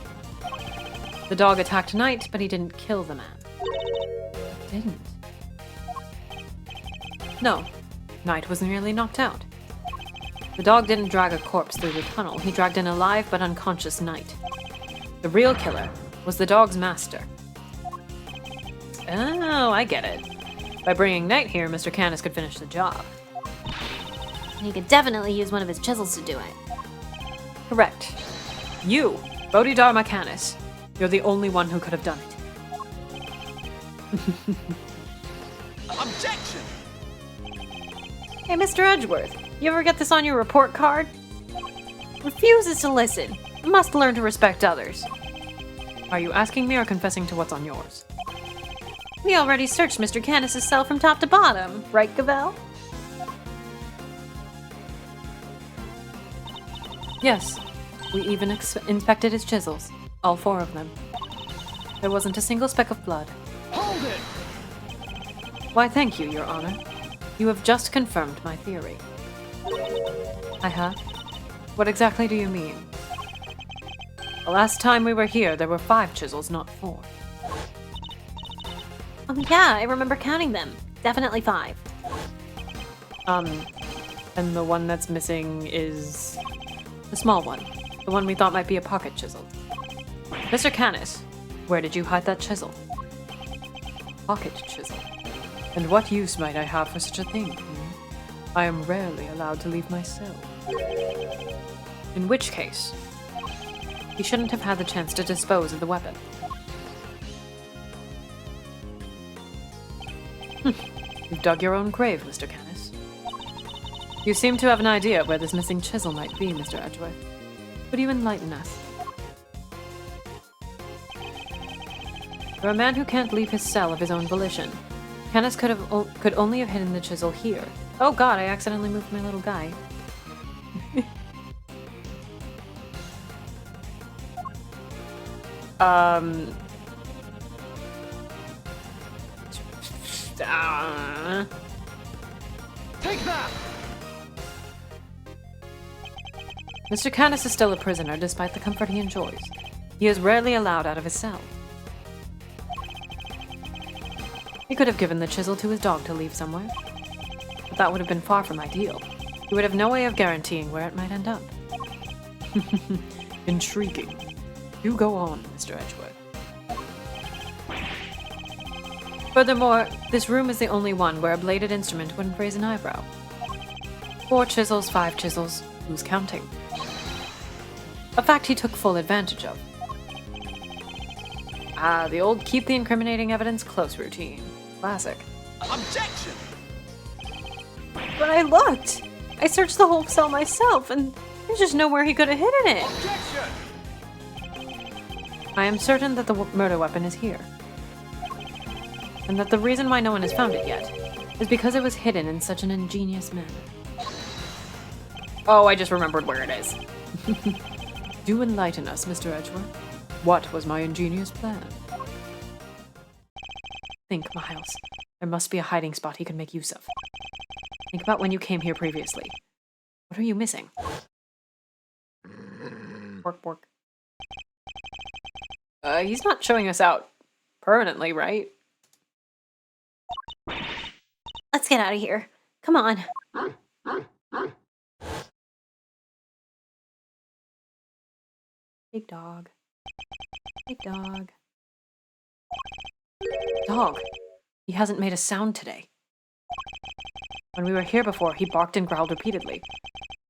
The dog attacked Knight, but he didn't kill the man. Didn't. No, Knight was nearly knocked out. The dog didn't drag a corpse through the tunnel, he dragged an alive but unconscious Knight. The real killer was the dog's master. Oh, I get it. By bringing Knight here, Mr. Canis could finish the job. He could definitely use one of his chisels to do it. Correct. You, Bodhidharma Canis, you're the only one who could have done it. Objection! Hey, Mr. Edgeworth, you ever get this on your report card? Refuses to listen. Must learn to respect others. Are you asking me or confessing to what's on yours? We already searched Mr. Canis' cell from top to bottom, right, Gavel? Yes. We even inspected his chisels. All 4 of them. There wasn't a single speck of blood. Hold it! Why, thank you, Your Honor. You have just confirmed my theory. I have? What exactly do you mean? The last time we were here, there were 5 chisels, not 4. Oh yeah, I remember counting them. Definitely 5. And the one that's missing is... the small one. The one we thought might be a pocket chisel. Mr. Canis, where did you hide that chisel? Pocket chisel. And what use might I have for such a thing? I am rarely allowed to leave my cell. In which case, he shouldn't have had the chance to dispose of the weapon. You've dug your own grave, Mr. Canis. You seem to have an idea of where this missing chisel might be, Mr. Edgeworth. Could you enlighten us? For a man who can't leave his cell of his own volition, Canis could only have hidden the chisel here. Oh god, I accidentally moved my little guy. Take that! Mr. Canis is still a prisoner despite the comfort he enjoys. He is rarely allowed out of his cell. He could have given the chisel to his dog to leave somewhere. But that would have been far from ideal. He would have no way of guaranteeing where it might end up. Intriguing. You go on, Mr. Edgeworth. Furthermore, this room is the only one where a bladed instrument wouldn't raise an eyebrow. 4 chisels, 5 chisels, who's counting? A fact he took full advantage of. Ah, the old keep the incriminating evidence close routine. Classic. Objection! But I looked! I searched the whole cell myself, and there's just nowhere he could have hidden it! Objection! I am certain that the murder weapon is here. And that the reason why no one has found it yet is because it was hidden in such an ingenious manner. Oh, I just remembered where it is. Do enlighten us, Mr. Edgeworth. What was my ingenious plan? Think, Miles. There must be a hiding spot he can make use of. Think about when you came here previously. What are you missing? Bork, bork. He's not showing us out permanently, right? Let's get out of here. Come on. Big dog. Big dog. Dog. He hasn't made a sound today. When we were here before, he barked and growled repeatedly.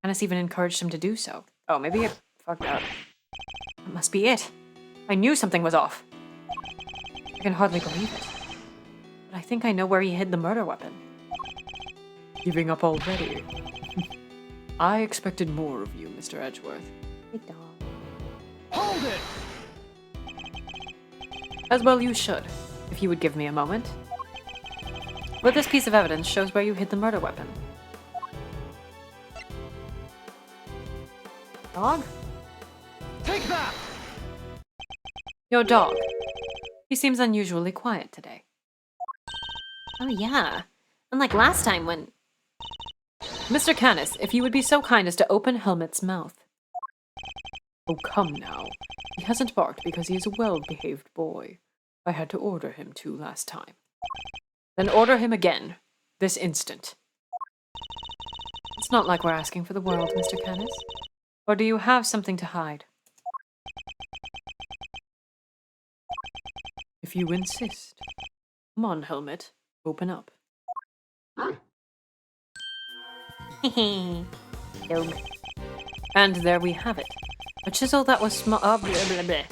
Canis even encouraged him to do so. Oh, maybe it fucked up. That must be it. I knew something was off. I can hardly believe it. But I think I know where he hid the murder weapon. Giving up already? I expected more of you, Mr. Edgeworth. Big dog. Hold it! As well you should, if you would give me a moment. But this piece of evidence shows where you hid the murder weapon. Dog? Take that! Your dog. He seems unusually quiet today. Oh, yeah. Unlike last time when... Mr. Canis, if you would be so kind as to open Helmet's mouth. Oh, come now. He hasn't barked because he is a well-behaved boy. I had to order him to last time. Then order him again. This instant. It's not like we're asking for the world, Mr. Canis. Or do you have something to hide? If you insist. Come on, Helmet. Open up. Dog. And there we have it. A chisel that was small. Oh, blah, blah, blah.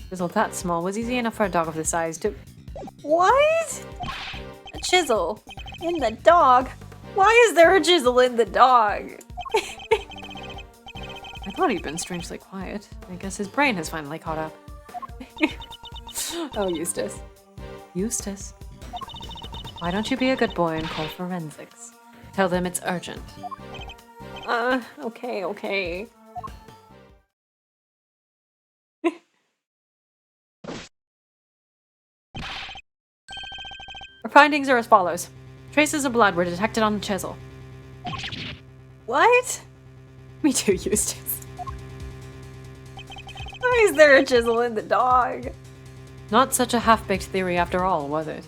Chisel that small was easy enough for a dog of this size to. What? A chisel in the dog? Why is there a chisel in the dog? I thought he'd been strangely quiet. I guess his brain has finally caught up. Oh, Eustace. Eustace. Why don't you be a good boy and call forensics? Tell them it's urgent. Okay. Our findings are as follows. Traces of blood were detected on the chisel. What? Me too, Eustace. Why is there a chisel in the dog? Not such a half-baked theory after all, was it?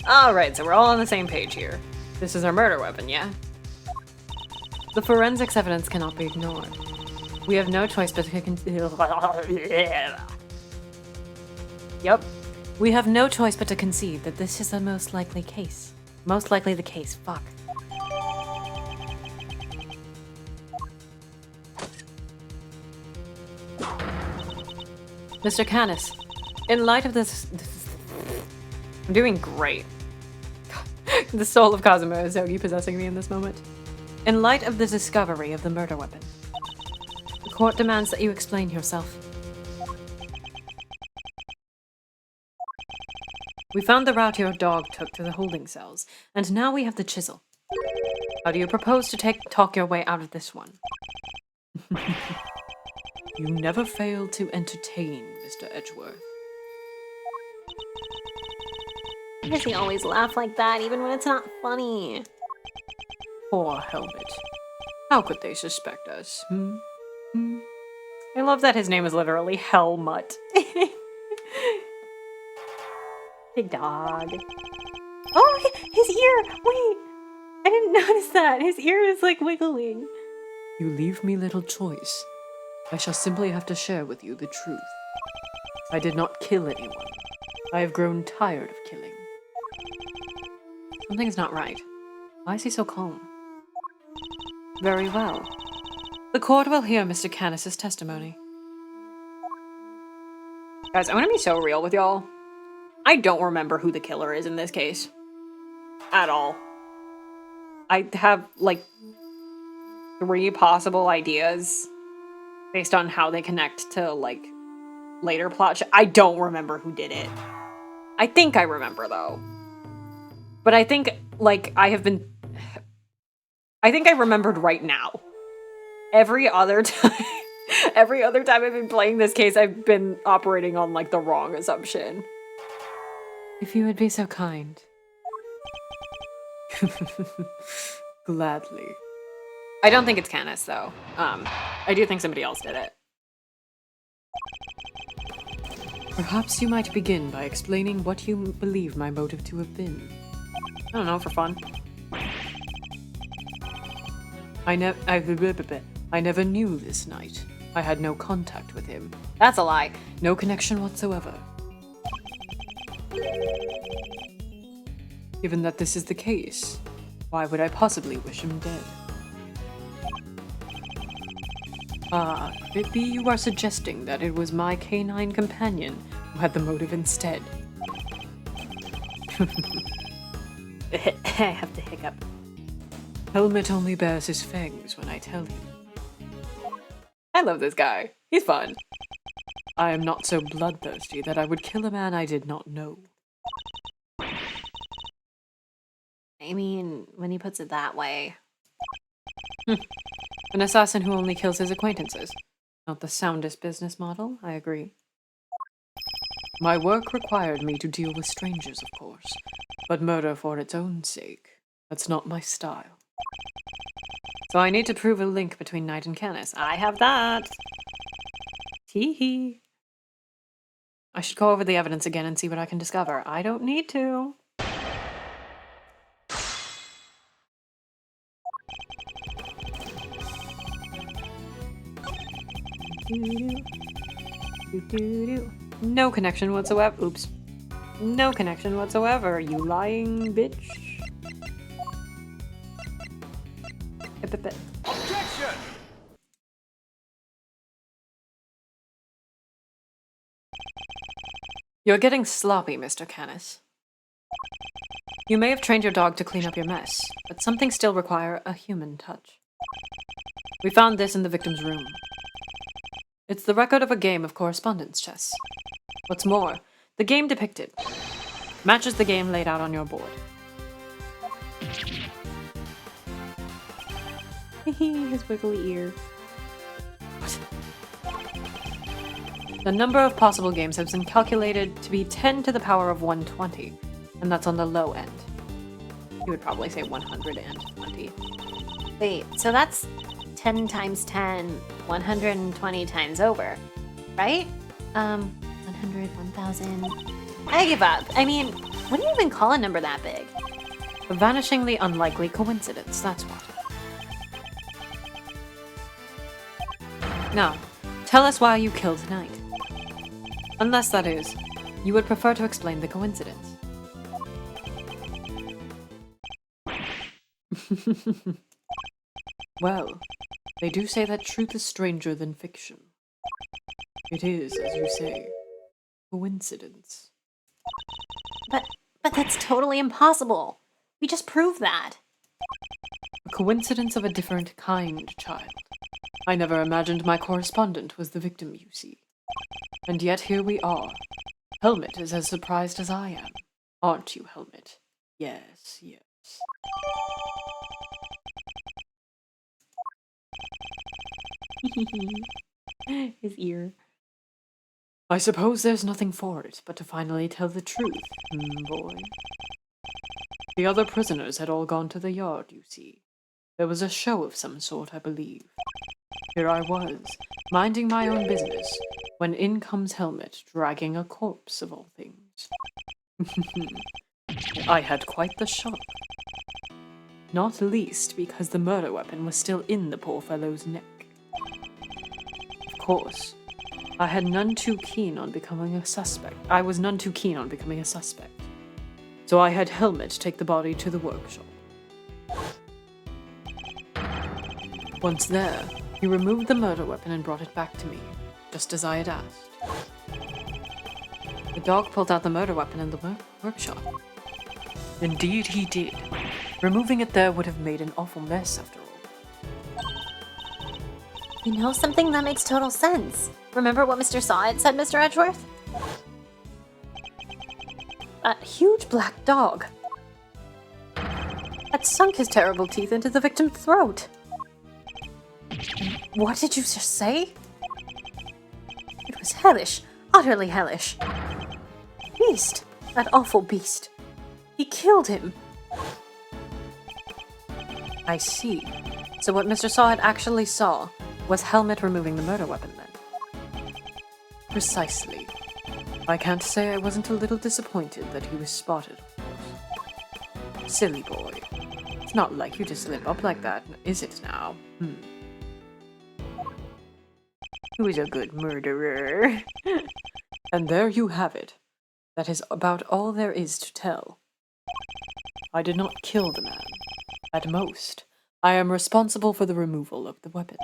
Alright, so we're all on the same page here. This is our murder weapon, yeah? The forensics evidence cannot be ignored. We have no choice but to Yup. We have no choice but to concede that this is the most likely case. Most likely the case. Fuck. Mr. Canis, in light of this... I'm doing great. The soul of Cosimo is Zogi possessing me in this moment. In light of the discovery of the murder weapon, the court demands that you explain yourself. We found the route your dog took to the holding cells, and now we have the chisel. How do you propose to talk your way out of this one? You never fail to entertain, Mr. Edgeworth. Why does he always laugh like that, even when it's not funny? Poor Helmet. How could they suspect us? I love that his name is literally Helmut. Big dog. Oh, his ear! Wait! I didn't notice that. His ear is like wiggling. You leave me little choice. I shall simply have to share with you the truth. I did not kill anyone. I have grown tired of killing. Something's not right. Why is he so calm? Very well. The court will hear Mr. Canis's testimony. Guys, I'm gonna be so real with y'all. I don't remember who the killer is in this case. At all. I have, like, 3 possible ideas based on how they connect to, like, later plot. I don't remember who did it. I think I remember, though. But I think, like, I think I remembered right now. Every other time I've been playing this case, I've been operating on, like, the wrong assumption. If you would be so kind. Gladly. I don't think it's Canis, though. I do think somebody else did it. Perhaps you might begin by explaining what you believe my motive to have been. I don't know, for fun. I never knew this knight. I had no contact with him. That's a lie. No connection whatsoever. Given that this is the case, why would I possibly wish him dead? Ah, could it be you are suggesting that it was my canine companion who had the motive instead? I have to hiccup. Helmet only bears his fangs when I tell him. I love this guy. He's fun. I am not so bloodthirsty that I would kill a man I did not know. I mean, when he puts it that way. An assassin who only kills his acquaintances. Not the soundest business model, I agree. My work required me to deal with strangers, of course, but murder for its own sake, that's not my style. So I need to prove a link between Knight and Canis. I have that! Tee-hee. I should go over the evidence again and see what I can discover. I don't need to. No connection whatsoever. Oops. No connection whatsoever, you lying bitch. Objection! You're getting sloppy, Mr. Canis. You may have trained your dog to clean up your mess, but some things still require a human touch. We found this in the victim's room. It's the record of a game of correspondence chess. What's more, the game depicted matches the game laid out on your board. His wiggly ear. The number of possible games has been calculated to be 10 to the power of 120, and that's on the low end. You would probably say 120. Wait, so that's 10 times 10, 120 times over, right? 100, 1000. I give up. I mean, what do you even call a number that big? A vanishingly unlikely coincidence, that's what. Now, tell us why you killed tonight. Unless, that is, you would prefer to explain the coincidence. Well, they do say that truth is stranger than fiction. It is, as you say, coincidence. But that's totally impossible. We just proved that. A coincidence of a different kind, child. I never imagined my correspondent was the victim, you see. And yet here we are. Helmet is as surprised as I am. Aren't you, Helmet? Yes, yes. His ear. I suppose there's nothing for it but to finally tell the truth, boy. The other prisoners had all gone to the yard, you see. There was a show of some sort, I believe. Here I was, minding my own business, when in comes Helmet, dragging a corpse of all things. I had quite the shock. Not least because the murder weapon was still in the poor fellow's neck. Of course, I was none too keen on becoming a suspect. So I had Helmet take the body to the workshop. Once there, he removed the murder weapon and brought it back to me, just as I had asked. The dog pulled out the murder weapon in the workshop. Indeed he did. Removing it there would have made an awful mess after all. You know something that makes total sense. Remember what Mr. Saw said, Mr. Edgeworth? That huge black dog had sunk his terrible teeth into the victim's throat. What did you just say? It was hellish, utterly hellish. Beast, that awful beast. He killed him. I see. So what Mr. Saw actually saw was Helmet removing the murder weapon then. Precisely. I can't say I wasn't a little disappointed that he was spotted, of course. Silly boy. It's not like you to slip up like that, is it now? Who is a good murderer? And there you have it. That is about all there is to tell. I did not kill the man. At most, I am responsible for the removal of the weapon.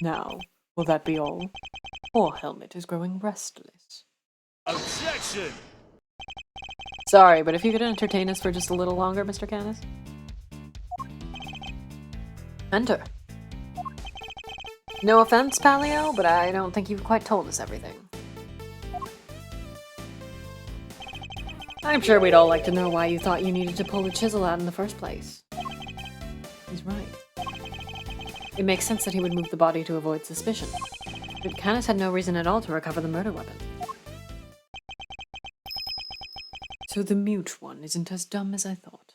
Now, will that be all? Poor Helmet is growing restless. Objection! Sorry, but if you could entertain us for just a little longer, Mr. Canis. Enter. No offense, Paleo, but I don't think you've quite told us everything. I'm sure we'd all like to know why you thought you needed to pull the chisel out in the first place. He's right. It makes sense that he would move the body to avoid suspicion. But Canis had no reason at all to recover the murder weapon. So the mute one isn't as dumb as I thought.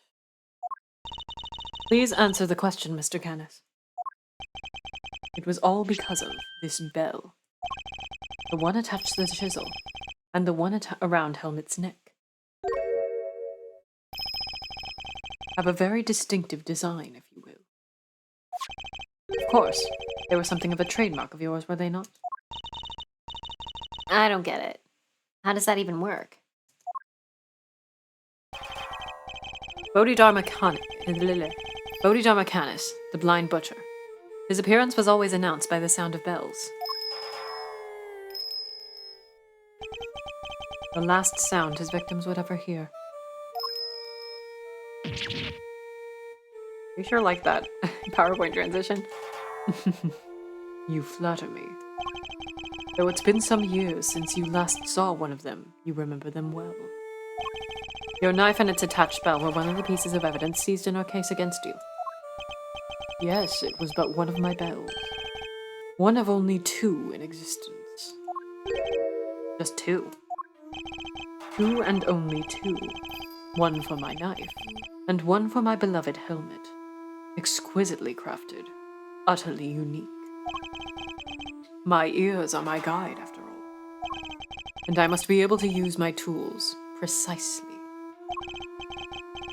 Please answer the question, Mr. Canis. It was all because of this bell. The one attached to the chisel, and the one around Helmet's neck. Have a very distinctive design, if you will. Of course. They were something of a trademark of yours, were they not? I don't get it. How does that even work? Bodhidharma Canis, the blind butcher. His appearance was always announced by the sound of bells. The last sound his victims would ever hear. You sure like that PowerPoint transition? You flatter me. Though it's been some years since you last saw one of them, you remember them well. Your knife and its attached bell were one of the pieces of evidence seized in our case against you. Yes, it was but one of my bells. One of only 2 in existence. Just 2. 2 and only 2. One for my knife, and one for my beloved helmet. Exquisitely crafted, utterly unique. My ears are my guide, after all. And I must be able to use my tools precisely.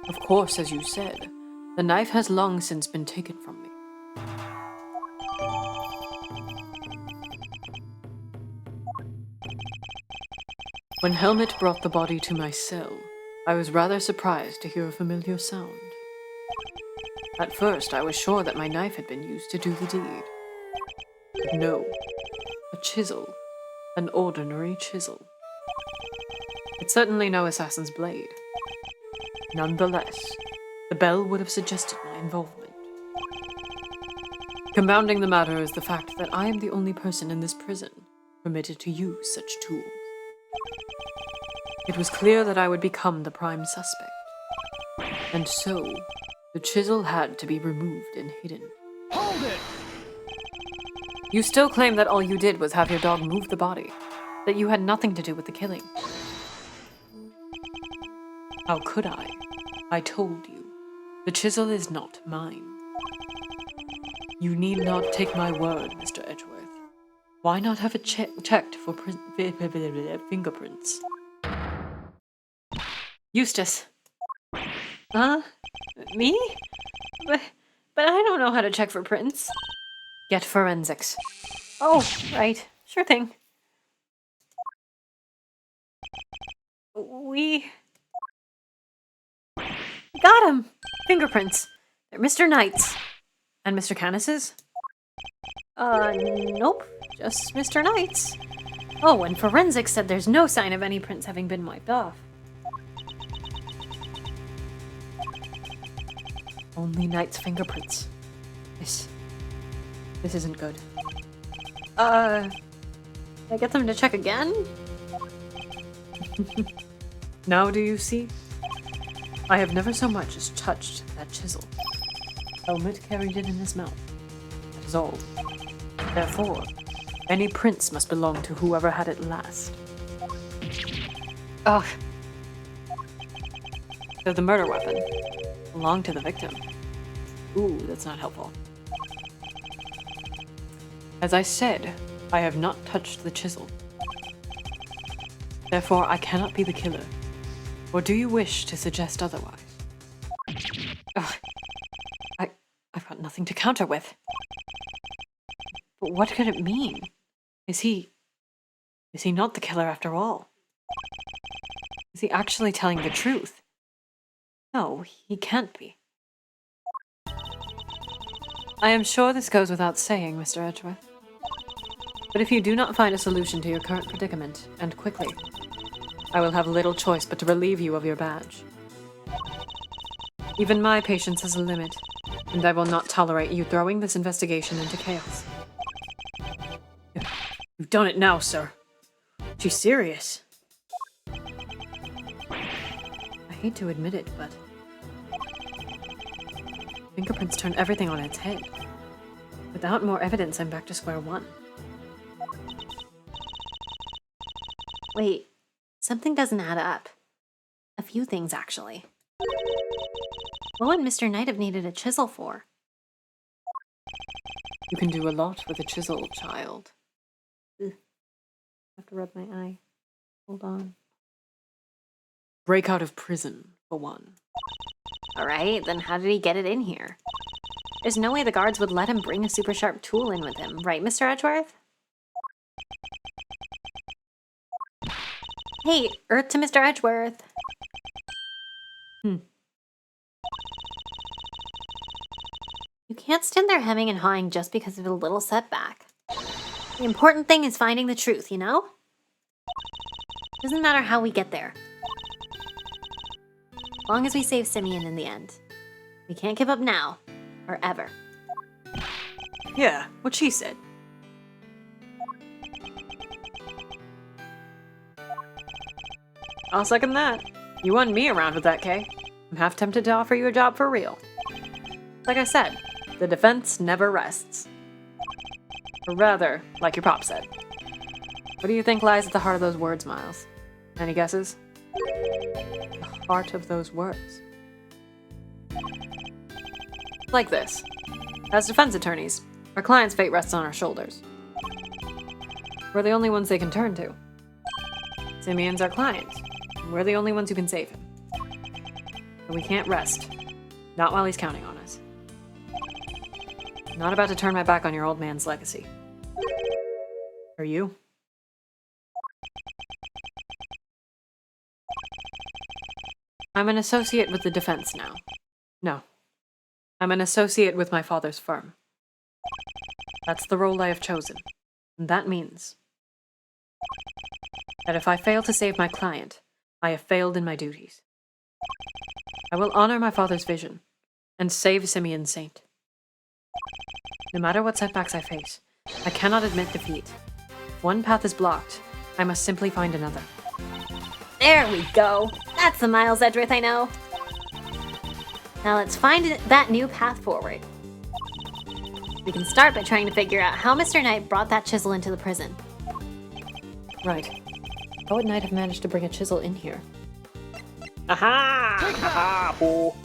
Of course, as you said, the knife has long since been taken from me. When Helmet brought the body to my cell, I was rather surprised to hear a familiar sound. At first, I was sure that my knife had been used to do the deed. But no, a chisel, an ordinary chisel. It's certainly no assassin's blade. Nonetheless, the bell would have suggested my involvement. Compounding the matter is the fact that I am the only person in this prison permitted to use such tools. It was clear that I would become the prime suspect. And so, the chisel had to be removed and hidden. Hold it! You still claim that all you did was have your dog move the body, that you had nothing to do with the killing. How could I? I told you. The chisel is not mine. You need not take my word, Mr. Edgeworth. Why not have it checked for fingerprints? Eustace, Huh? Me? But I don't know how to check for prints. Get forensics. Oh, right. Sure thing. We got him! Fingerprints. They're Mr. Knight's. And Mr. Canis's? Nope. Just Mr. Knight's. Oh, and forensics said there's no sign of any prints having been wiped off. Only Knight's fingerprints. This isn't good. I get them to check again? Now do you see? I have never so much as touched that chisel. Helmet carried it in his mouth. That is all. Therefore, any prints must belong to whoever had it last. Ugh. So the murder weapon belonged to the victim. Ooh, that's not helpful. As I said, I have not touched the chisel. Therefore, I cannot be the killer. Or do you wish to suggest otherwise? Ugh. I've got nothing to counter with. But what could it mean? Is he not the killer after all? Is he actually telling the truth? No, he can't be. I am sure this goes without saying, Mr. Edgeworth. But if you do not find a solution to your current predicament, and quickly, I will have little choice but to relieve you of your badge. Even my patience has a limit, and I will not tolerate you throwing this investigation into chaos. You've done it now, sir. She's serious. I hate to admit it, but fingerprints turn everything on its head. Without more evidence, I'm back to square one. Wait, something doesn't add up. A few things, actually. What would Mr. Knight have needed a chisel for? You can do a lot with a chisel, child. Ugh. I have to rub my eye. Hold on. Break out of prison, for one. Alright, then how did he get it in here? There's no way the guards would let him bring a super sharp tool in with him, right, Mr. Edgeworth? Hey, Earth to Mr. Edgeworth. You can't stand there hemming and hawing just because of a little setback. The important thing is finding the truth, you know? Doesn't matter how we get there. As long as we save Simeon in the end. We can't give up now, or ever. Yeah, what she said. I'll second that. You won me around with that, Kay. I'm half tempted to offer you a job for real. Like I said, the defense never rests. Or rather, like your pop said. What do you think lies at the heart of those words, Miles? Any guesses? The heart of those words. Like this. As defense attorneys, our client's fate rests on our shoulders. We're the only ones they can turn to. Simeon's our client, and we're the only ones who can save him. But we can't rest. Not while he's counting on us. I'm not about to turn my back on your old man's legacy. Are you? I'm an associate with the defense now. No. I'm an associate with my father's firm. That's the role I have chosen. And that means that if I fail to save my client, I have failed in my duties. I will honor my father's vision and save Simeon Saint. No matter what setbacks I face, I cannot admit defeat. If one path is blocked, I must simply find another. There we go. That's the Miles Edgeworth I know. Now let's find that new path forward. We can start by trying to figure out how Mr. Knight brought that chisel into the prison. Right. How would Knight have managed to bring a chisel in here? Aha! Fool.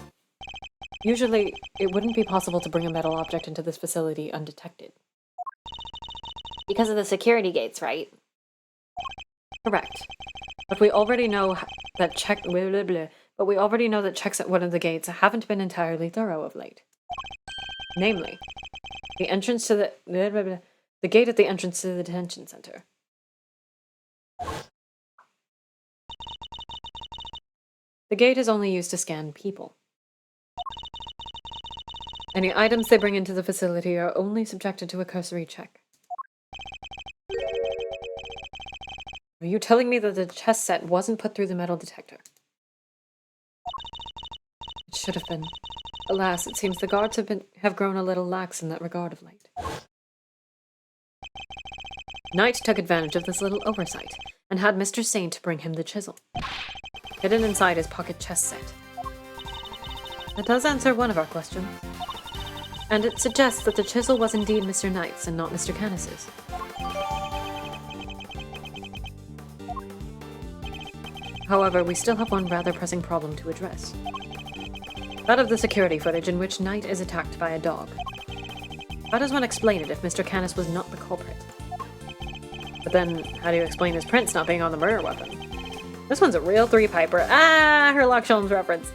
Usually, it wouldn't be possible to bring a metal object into this facility undetected. Because of the security gates, right? Correct. But we already know that but we already know that checks at one of the gates haven't been entirely thorough of late. Namely, the entrance to the gate at the entrance to the detention center. The gate is only used to scan people. Any items they bring into the facility are only subjected to a cursory check. Are you telling me that the chess set wasn't put through the metal detector? It should have been. Alas, it seems the guards have grown a little lax in that regard of late. Knight took advantage of this little oversight and had Mr. Saint bring him the chisel, hidden inside his pocket chess set. That does answer one of our questions. And it suggests that the chisel was indeed Mr. Knight's and not Mr. Canis's. However, we still have one rather pressing problem to address. That of the security footage in which Knight is attacked by a dog. How does one explain it if Mr. Canis was not the culprit? But then, how do you explain his prints not being on the murder weapon? This one's a real three-piper. Ah, Sherlock Holmes reference.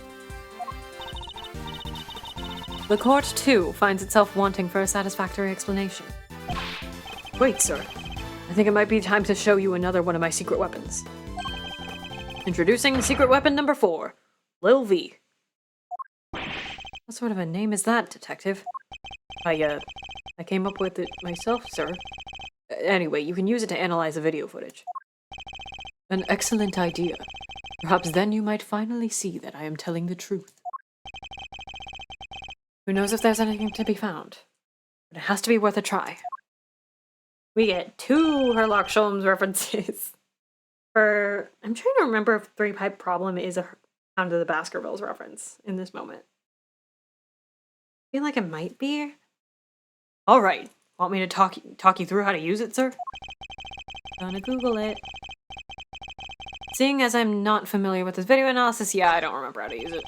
The court, too, finds itself wanting for a satisfactory explanation. Wait, sir. I think it might be time to show you another one of my secret weapons. Introducing secret weapon number 4, Lil V. What sort of a name is that, detective? I came up with it myself, sir. Anyway, you can use it to analyze the video footage. An excellent idea. Perhaps then you might finally see that I am telling the truth. Who knows if there's anything to be found? But it has to be worth a try. We get 2 Sherlock Holmes references. I'm trying to remember if Three Pipe Problem is a Hound of the Baskervilles reference in this moment. I feel like it might be. Alright, want me to talk you through how to use it, sir? Gonna Google it. Seeing as I'm not familiar with this video analysis, yeah, I don't remember how to use it.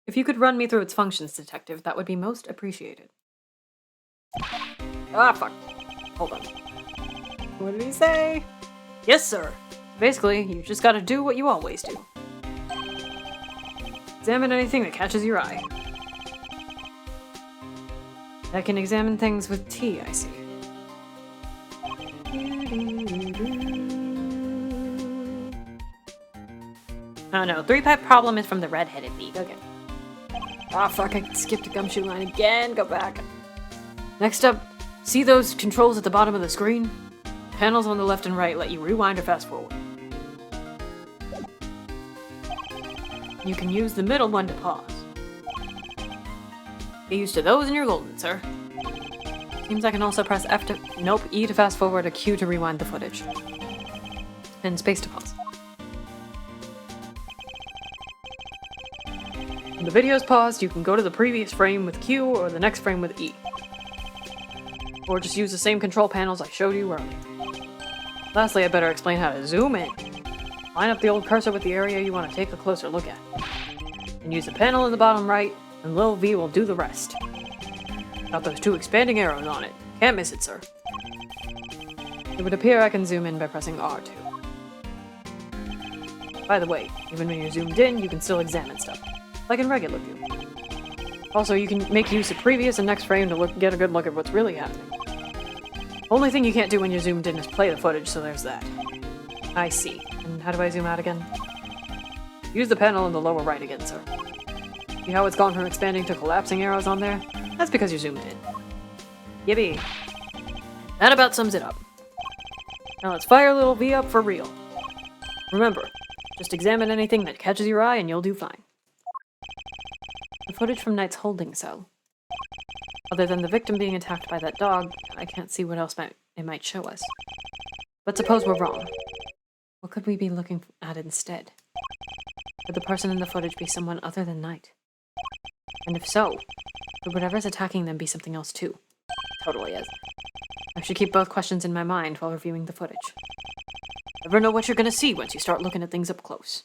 If you could run me through its functions, detective, that would be most appreciated. Ah, fuck. Hold on. What did he say? Yes, sir. Basically, you just gotta do what you always do. Examine anything that catches your eye. I can examine things with T, I see. Oh no, Three Pipe Problem is from the Red-Headed Thief. Okay. Ah, fuck, I skipped a gumshoe line again. Go back. Next up, see those controls at the bottom of the screen? Panels on the left and right let you rewind or fast forward. You can use the middle one to pause. Get used to those and you're golden, sir. Seems I can also press F to... Nope, E to fast forward, a Q to rewind the footage. And space to pause. When the video is paused, you can go to the previous frame with Q or the next frame with E. Or just use the same control panels I showed you earlier. Lastly, I better explain how to zoom in. Line up the old cursor with the area you want to take a closer look at. And use the panel in the bottom right, and Lil V will do the rest. Got those 2 expanding arrows on it. Can't miss it, sir. It would appear I can zoom in by pressing R2. By the way, even when you're zoomed in, you can still examine stuff, like in regular view. Also, you can make use of previous and next frame to get a good look at what's really happening. Only thing you can't do when you're zoomed in is play the footage, so there's that. I see. And how do I zoom out again? Use the panel in the lower right again, sir. See how it's gone from expanding to collapsing arrows on there? That's because you're zoomed in. Yippee. That about sums it up. Now let's fire Lil V up for real. Remember, just examine anything that catches your eye and you'll do fine. The footage from Knight's holding cell. Other than the victim being attacked by that dog, I can't see what else it might show us. But suppose we're wrong. What could we be looking at instead? Could the person in the footage be someone other than Knight? And if so, could whatever's attacking them be something else too? Totally is. I should keep both questions in my mind while reviewing the footage. Never know what you're gonna see once you start looking at things up close.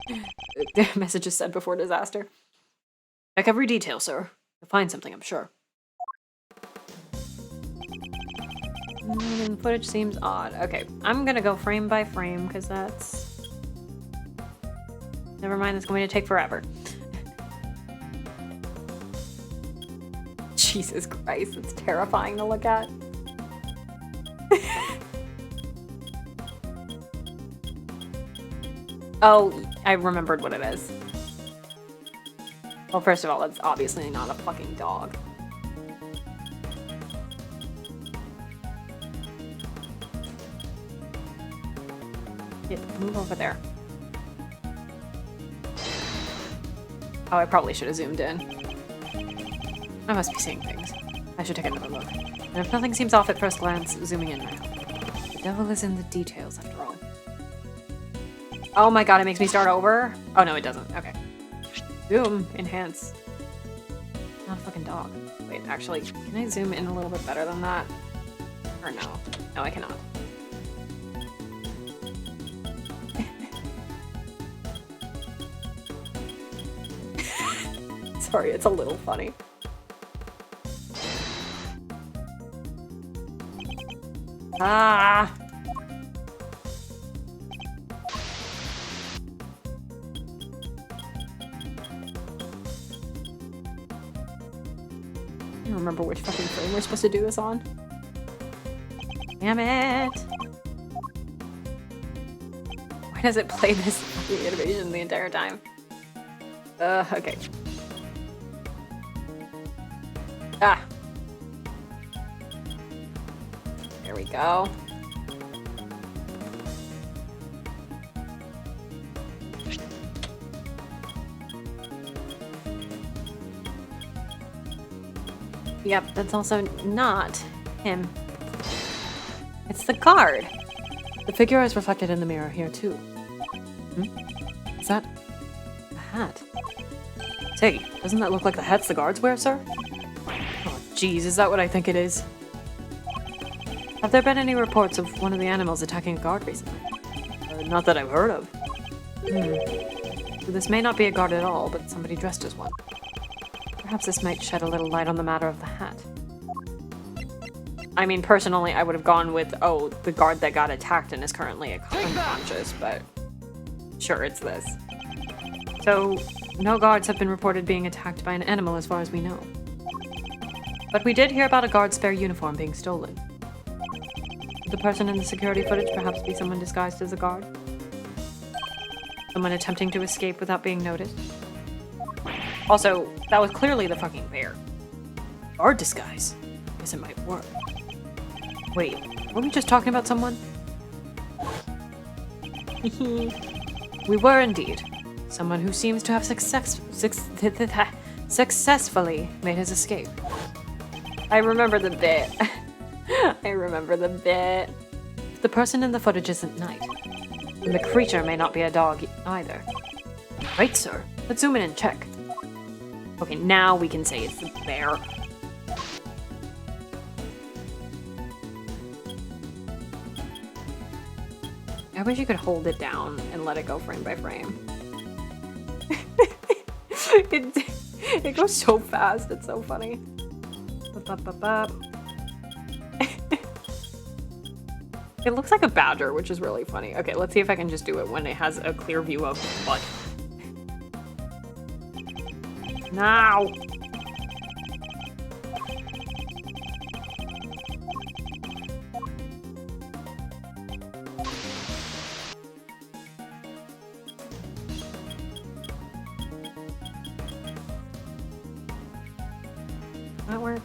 The message is said before disaster. Check every detail, sir. You'll find something, I'm sure. Footage seems odd. Okay, I'm gonna go frame by frame because that's... Never mind, it's going to take forever. Jesus Christ, it's terrifying to look at. Oh, I remembered what it is. Well, first of all, it's obviously not a fucking dog. Yeah, move over there. Oh, I probably should have zoomed in. I must be seeing things. I should take another look. And if nothing seems off at first glance, zooming in might help. The devil is in the details, after all. Oh my god, it makes me start over? Oh no, it doesn't. Okay. Zoom. Enhance. Not a fucking dog. Wait, actually, can I zoom in a little bit better than that? Or no? No, I cannot. Sorry, it's a little funny. Ah! I don't remember which fucking frame we're supposed to do this on. Damn it! Why does it play this fucking animation the entire time? Okay. Ah! There we go. Yep, that's also not him. It's the guard. The figure is reflected in the mirror here, too. Is that a hat? Say, doesn't that look like the hats the guards wear, sir? Oh, jeez, is that what I think it is? Have there been any reports of one of the animals attacking a guard recently? Not that I've heard of. So this may not be a guard at all, but somebody dressed as one. Perhaps this might shed a little light on the matter of the hat. I mean, personally, I would have gone with, oh, the guard that got attacked and is currently unconscious, but sure, it's this. So, no guards have been reported being attacked by an animal as far as we know. But we did hear about a guard's spare uniform being stolen. Could the person in the security footage perhaps be someone disguised as a guard? Someone attempting to escape without being noticed? Also, that was clearly the fucking bear. Guard disguise? Guess it might work. Wait, were we just talking about someone? We were indeed. Someone who seems to have successfully made his escape. I remember the bit. I remember the bit. The person in the footage isn't Knight. And the creature may not be a dog either. Right, sir. Let's zoom in and check. Okay, now we can say it's the bear. I wish you could hold it down and let it go frame by frame. it goes so fast, it's so funny. It looks like a badger, which is really funny. Okay, let's see if I can just do it when it has a clear view of the butt. Now! That work?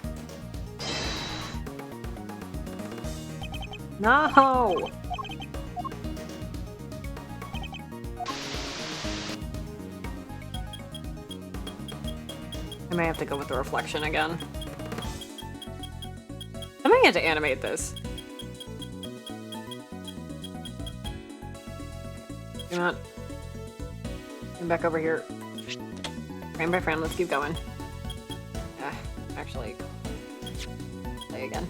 No! I may have to go with the reflection again. I may have to animate this. Come on. Come back over here. Frame by frame, let's keep going. Actually, play again.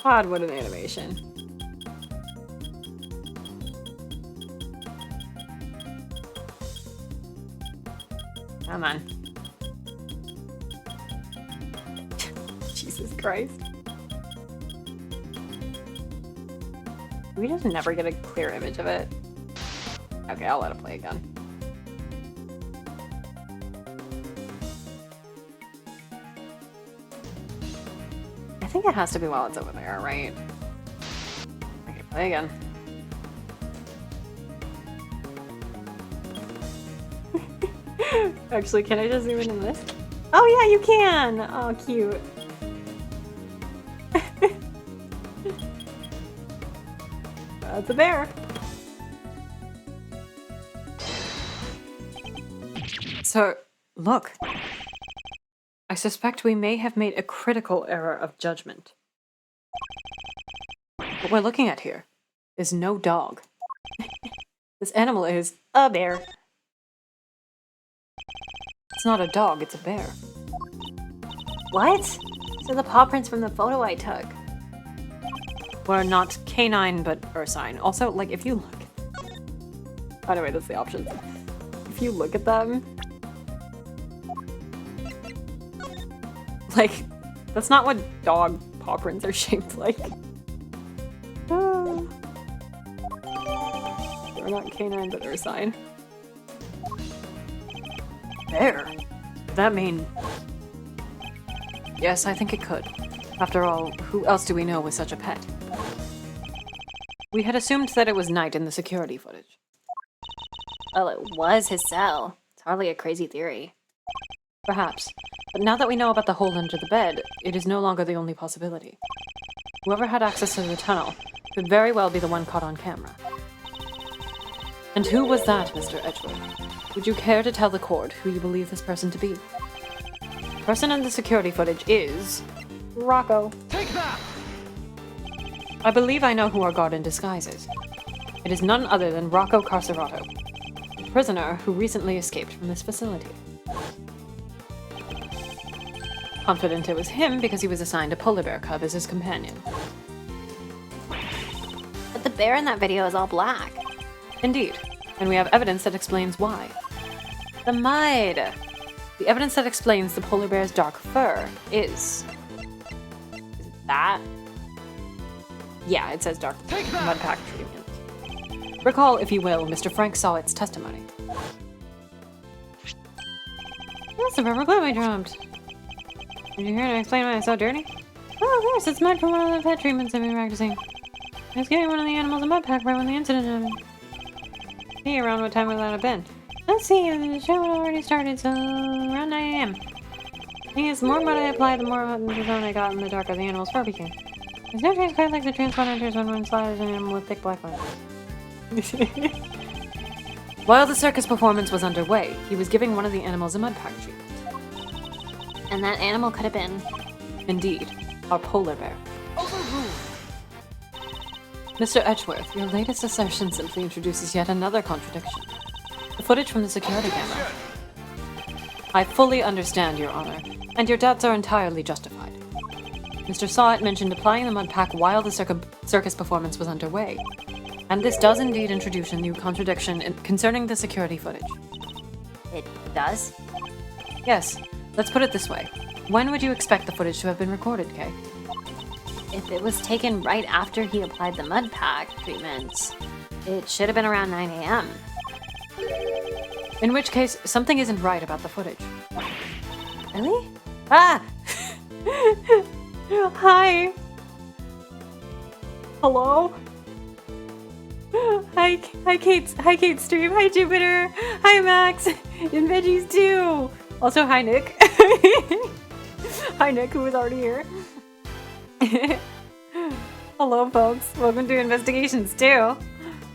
God, what an animation. Come on. Jesus Christ. We just never get a clear image of it. Okay, I'll let it play again. I think it has to be while it's over there, right? Okay, play again. Actually, can I just zoom in on this? Oh yeah, you can! Oh, cute. That's a bear. So, look. I suspect we may have made a critical error of judgment. What we're looking at here is no dog. This animal is a bear. It's not a dog, it's a bear. What? So the paw prints from the photo I took. Well, not canine, but ursine. Also, like, if you look at... By the way, that's the options. If you look at them... Like, that's not what dog paw prints are shaped like. Ah. They're not canine, but ursine. Bear? Does that mean... Yes, I think it could. After all, who else do we know with such a pet? We had assumed that it was Knight in the security footage. Well, it was his cell. It's hardly a crazy theory. Perhaps. But now that we know about the hole under the bed, it is no longer the only possibility. Whoever had access to the tunnel could very well be the one caught on camera. And who was that, Mr. Edgeworth? Would you care to tell the court who you believe this person to be? The person in the security footage is... Rocco. Take that! I believe I know who our guard in disguise is. It is none other than Rocco Carcerato, a prisoner who recently escaped from this facility. Confident it was him because he was assigned a polar bear cub as his companion. But the bear in that video is all black. Indeed, and we have evidence that explains why. The mud! The evidence that explains the polar bear's dark fur is... Is it that? Yeah, it says dark mud pack treatment. Recall, if you will, Mr. Frank saw its testimony. That's the rubber glove I dropped. Did you hear it explain why it's so dirty? Oh, of course, it's mud from one of the pet treatments I've been practicing. I was giving one of the animals a mud pack right when the incident happened. See, around what time would that have been? Let's see, the show had already started, so around 9 a.m. The thing is, the more mud I apply, the more of the zone I got, and the darker the animal's fur became. There's no trace quite like the transpond enters when one slaughters an animal with thick black fur. While the circus performance was underway, he was giving one of the animals a mud pack treatment. And that animal could have been... Indeed, our polar bear. Overruled. Mr. Edgeworth, your latest assertion simply introduces yet another contradiction. The footage from the security camera. I fully understand, Your Honor, and your doubts are entirely justified. Mr. Sawett mentioned applying the mud pack while the circus performance was underway, and this does indeed introduce a new contradiction concerning the security footage. It does? Yes, let's put it this way. When would you expect the footage to have been recorded, Kay? If it was taken right after he applied the mud pack treatment, it should have been around 9 a.m. In which case, something isn't right about the footage. Really? Ah! Hi! Hello? Hi Kate Stream. Hi Jupiter. Hi Max. And Veggies too. Also, hi Nick. Hi Nick, who was already here. Hello folks. Welcome to Investigations 2.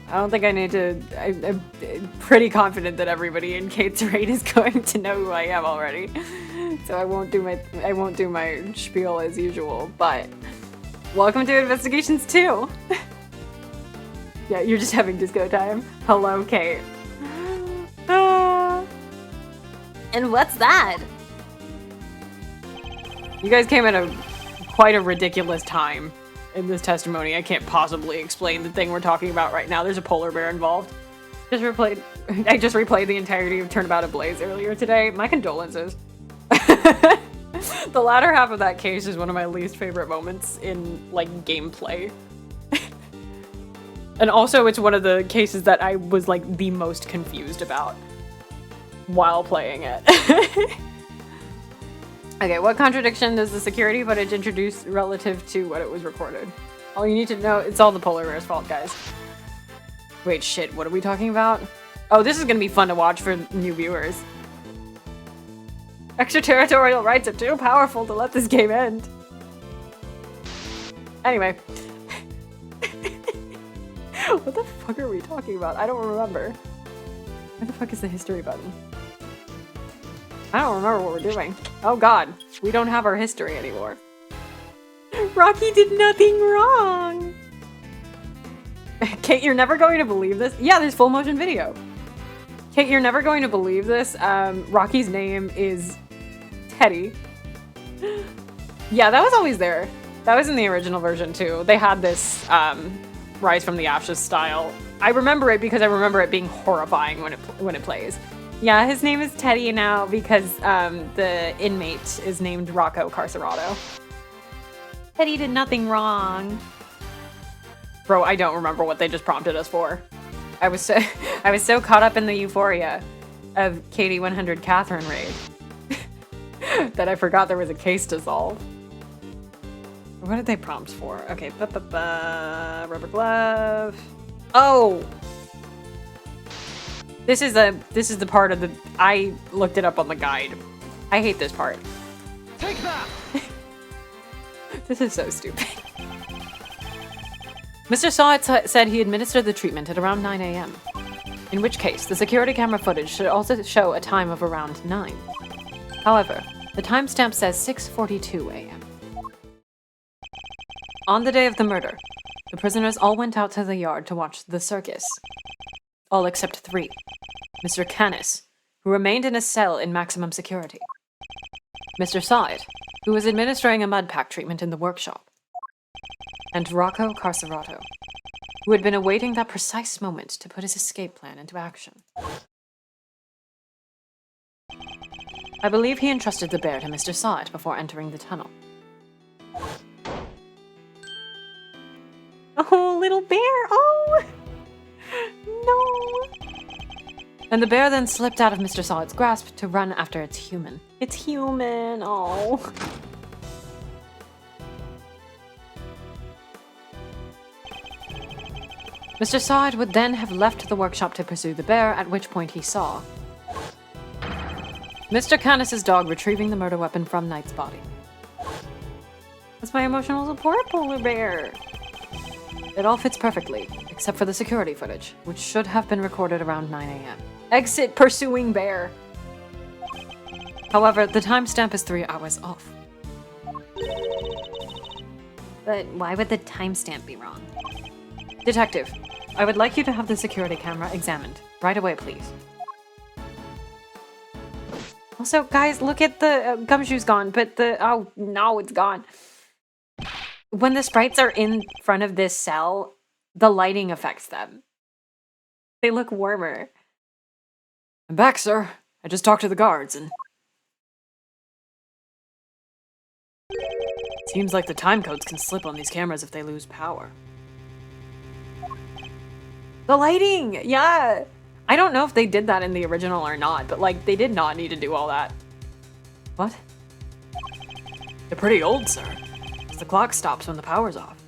I don't think I need to... I'm pretty confident that everybody in Kate's raid is going to know who I am already. So I won't do my spiel as usual, but welcome to Investigations 2. Yeah, you're just having disco time. Hello, Kate. And what's that? You guys came at quite a ridiculous time in this testimony. I can't possibly explain the thing we're talking about right now. There's a polar bear involved. Just replayed I just replayed the entirety of Turnabout Ablaze earlier today. My condolences. The latter half of that case is one of my least favorite moments in, like, gameplay. And also, it's one of the cases that I was, like, the most confused about while playing it. Okay, what contradiction does the security footage introduce relative to what it was recorded? All you need to know, it's all the polar bear's fault, guys. Wait, shit, what are we talking about? Oh, this is gonna be fun to watch for new viewers. Extraterritorial rights are too powerful to let this game end. Anyway. What the fuck are we talking about? I don't remember. Where the fuck is the history button? I don't remember what we're doing. Oh god, we don't have our history anymore. Rocky did nothing wrong! Kate, you're never going to believe this. Yeah, there's full motion video. Kate, you're never going to believe this. Rocky's name is Teddy. Yeah, that was always there. That was in the original version too. They had this Rise from the Ashes style. I remember it because I remember it being horrifying when it plays. Yeah, his name is Teddy now because the inmate is named Rocco Carcerato. Teddy did nothing wrong. Bro, I don't remember what they just prompted us for. I was so caught up in the euphoria of Katie 100 Catherine raid that I forgot there was a case to solve. What did they prompt for? Okay, rubber glove. Oh! This is the part of the... I looked it up on the guide. I hate this part. Take that! This is so stupid. Mr. Sawit said he administered the treatment at around 9 a.m. In which case, the security camera footage should also show a time of around 9. However, the timestamp says 6:42 a.m. On the day of the murder, the prisoners all went out to the yard to watch the circus. All except 3. Mr. Canis, who remained in his cell in maximum security. Mr. Sawit, who was administering a mud pack treatment in the workshop. And Rocco Carcerato, who had been awaiting that precise moment to put his escape plan into action. I believe he entrusted the bear to Mr. Sawit before entering the tunnel. Oh, little bear! Oh! No! And the bear then slipped out of Mr. Sawit's grasp to run after its human. It's human, oh. Mr. Sawit would then have left the workshop to pursue the bear, at which point he saw Mr. Canis's dog retrieving the murder weapon from Knight's body. That's my emotional support, polar bear. It all fits perfectly, except for the security footage, which should have been recorded around 9 a.m. Exit pursuing bear. However, the timestamp is 3 hours off. But why would the timestamp be wrong? Detective, I would like you to have the security camera examined. Right away, please. Also, guys, look at the gumshoe's gone, but the... Oh, no, it's gone. When the sprites are in front of this cell, the lighting affects them. They look warmer. I'm back, sir. I just talked to the guards and... Seems like the timecodes can slip on these cameras if they lose power. The lighting! Yeah! I don't know if they did that in the original or not, but, like, they did not need to do all that. What? They're pretty old, sir. The clock stops when the power's off.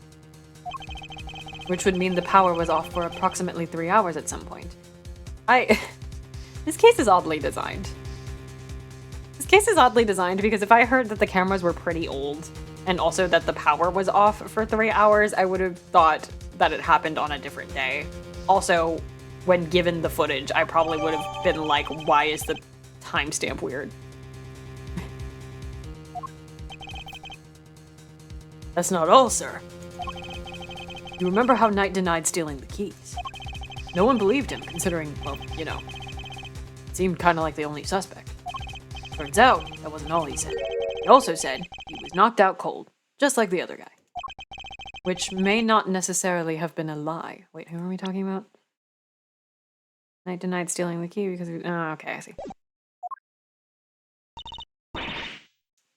Which would mean the power was off for approximately 3 hours at some point. This case is oddly designed. This case is oddly designed because if I heard that the cameras were pretty old and also that the power was off for 3 hours, I would have thought that it happened on a different day. Also, when given the footage, I probably would have been like, why is the timestamp weird? That's not all, sir. You remember how Knight denied stealing the keys? No one believed him, considering, well, you know, it seemed kind of like the only suspect. Turns out, that wasn't all he said. He also said he was knocked out cold, just like the other guy. Which may not necessarily have been a lie. Wait, who are we talking about? Knight denied stealing the key because oh, okay, I see.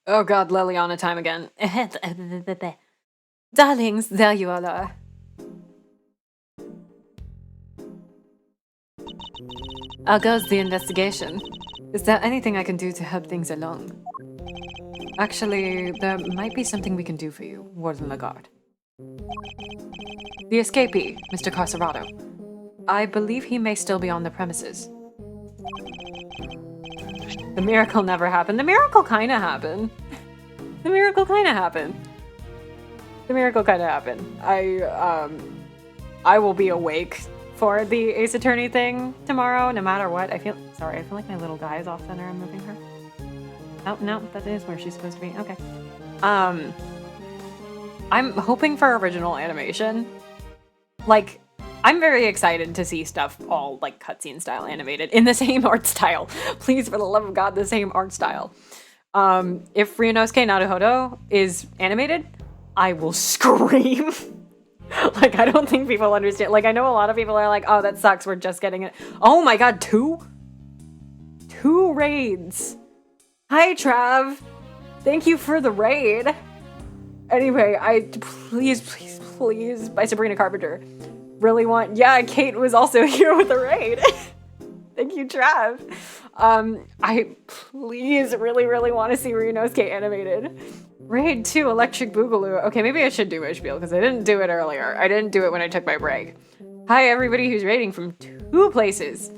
Oh god, Liliana time again. Darlings, there you all are. How goes the investigation? Is there anything I can do to help things along? Actually, there might be something we can do for you, Warden Lagarde. The escapee, Mr. Carcerado. I believe he may still be on the premises. The miracle never happened. The miracle kind of happened. The miracle kind of happened. The miracle kind of happened. I will be awake for the Ace Attorney thing tomorrow, no matter what. I feel like my little guy is off center. I'm moving her. Oh, no, that is where she's supposed to be. Okay. I'm hoping for original animation. Like, I'm very excited to see stuff all, like, cutscene style animated in the same art style. Please, for the love of God, the same art style. If Ryunosuke Naruhodo is animated, I will scream. Like, I don't think people understand. Like, I know a lot of people are like, oh, that sucks, we're just getting it. Oh my god, two raids. Hi, Trav. Thank you for the raid. Anyway, please, by Sabrina Carpenter. Really want, yeah, Kate was also here with a raid. Thank you, Trav. I please really want to see Ryunosuke animated. Raid 2, Electric Boogaloo. Okay, maybe I should do my spiel, because I didn't do it earlier. I didn't do it when I took my break. Hi, everybody who's raiding from 2 places.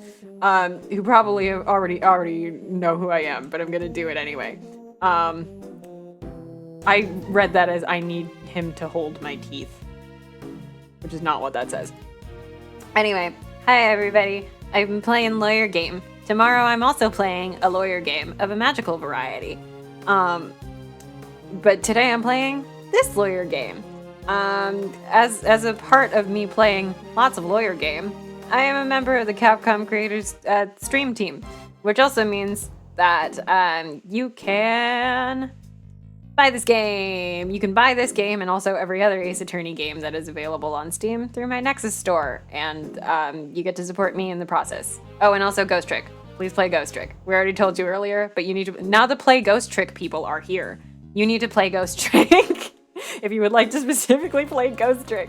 Who probably already know who I am, but I'm gonna do it anyway. I read that as I need him to hold my teeth, which is not what that says. Anyway, hi everybody. I've been playing Lawyer Game. Tomorrow I'm also playing a lawyer game of a magical variety. But today I'm playing this lawyer game. As a part of me playing lots of lawyer game, I am a member of the Capcom Creators stream team, which also means that you can buy this game. You can buy this game and also every other Ace Attorney game that is available on Steam through my Nexus store, and you get to support me in the process. Oh, and also Ghost Trick. Please play Ghost Trick. We already told you earlier, but you need to, now the Play Ghost Trick people are here. You need to play Ghost Trick. If you would like to specifically play Ghost Trick,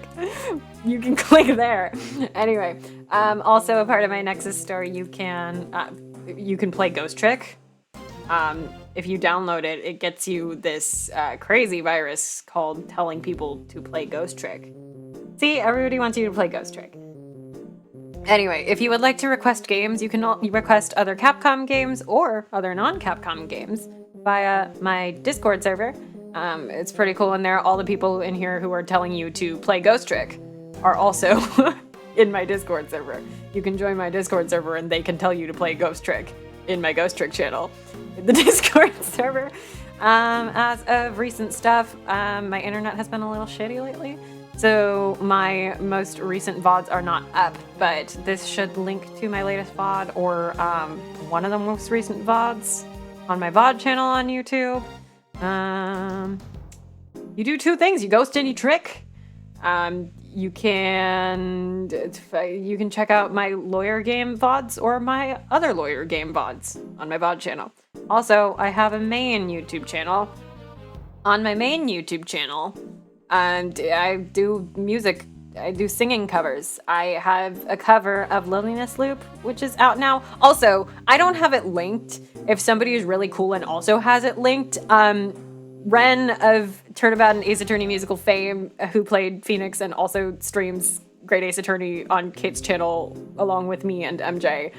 you can click there. Anyway, also a part of my Nexus store, you can play Ghost Trick. If you download it, it gets you this crazy virus called telling people to play Ghost Trick. See, everybody wants you to play Ghost Trick. Anyway, if you would like to request games, you can request other Capcom games or other non-Capcom games via my Discord server. It's pretty cool in there. All the people in here who are telling you to play Ghost Trick are also in my Discord server. You can join my Discord server and they can tell you to play Ghost Trick in my Ghost Trick channel in the Discord server. As of recent stuff, my internet has been a little shitty lately, so my most recent VODs are not up, but this should link to my latest VOD or one of the most recent VODs on my VOD channel on YouTube. You do 2 things. You ghost and you trick. You can check out my lawyer game VODs or my other lawyer game VODs on my VOD channel. Also, I have a main YouTube channel. On my main YouTube channel, I do music. I do singing covers. I have a cover of Loneliness Loop, which is out now. Also, I don't have it linked. If somebody is really cool and also has it linked, Ren of Turnabout and Ace Attorney musical fame, who played Phoenix and also streams Great Ace Attorney on Kate's channel along with me and MJ,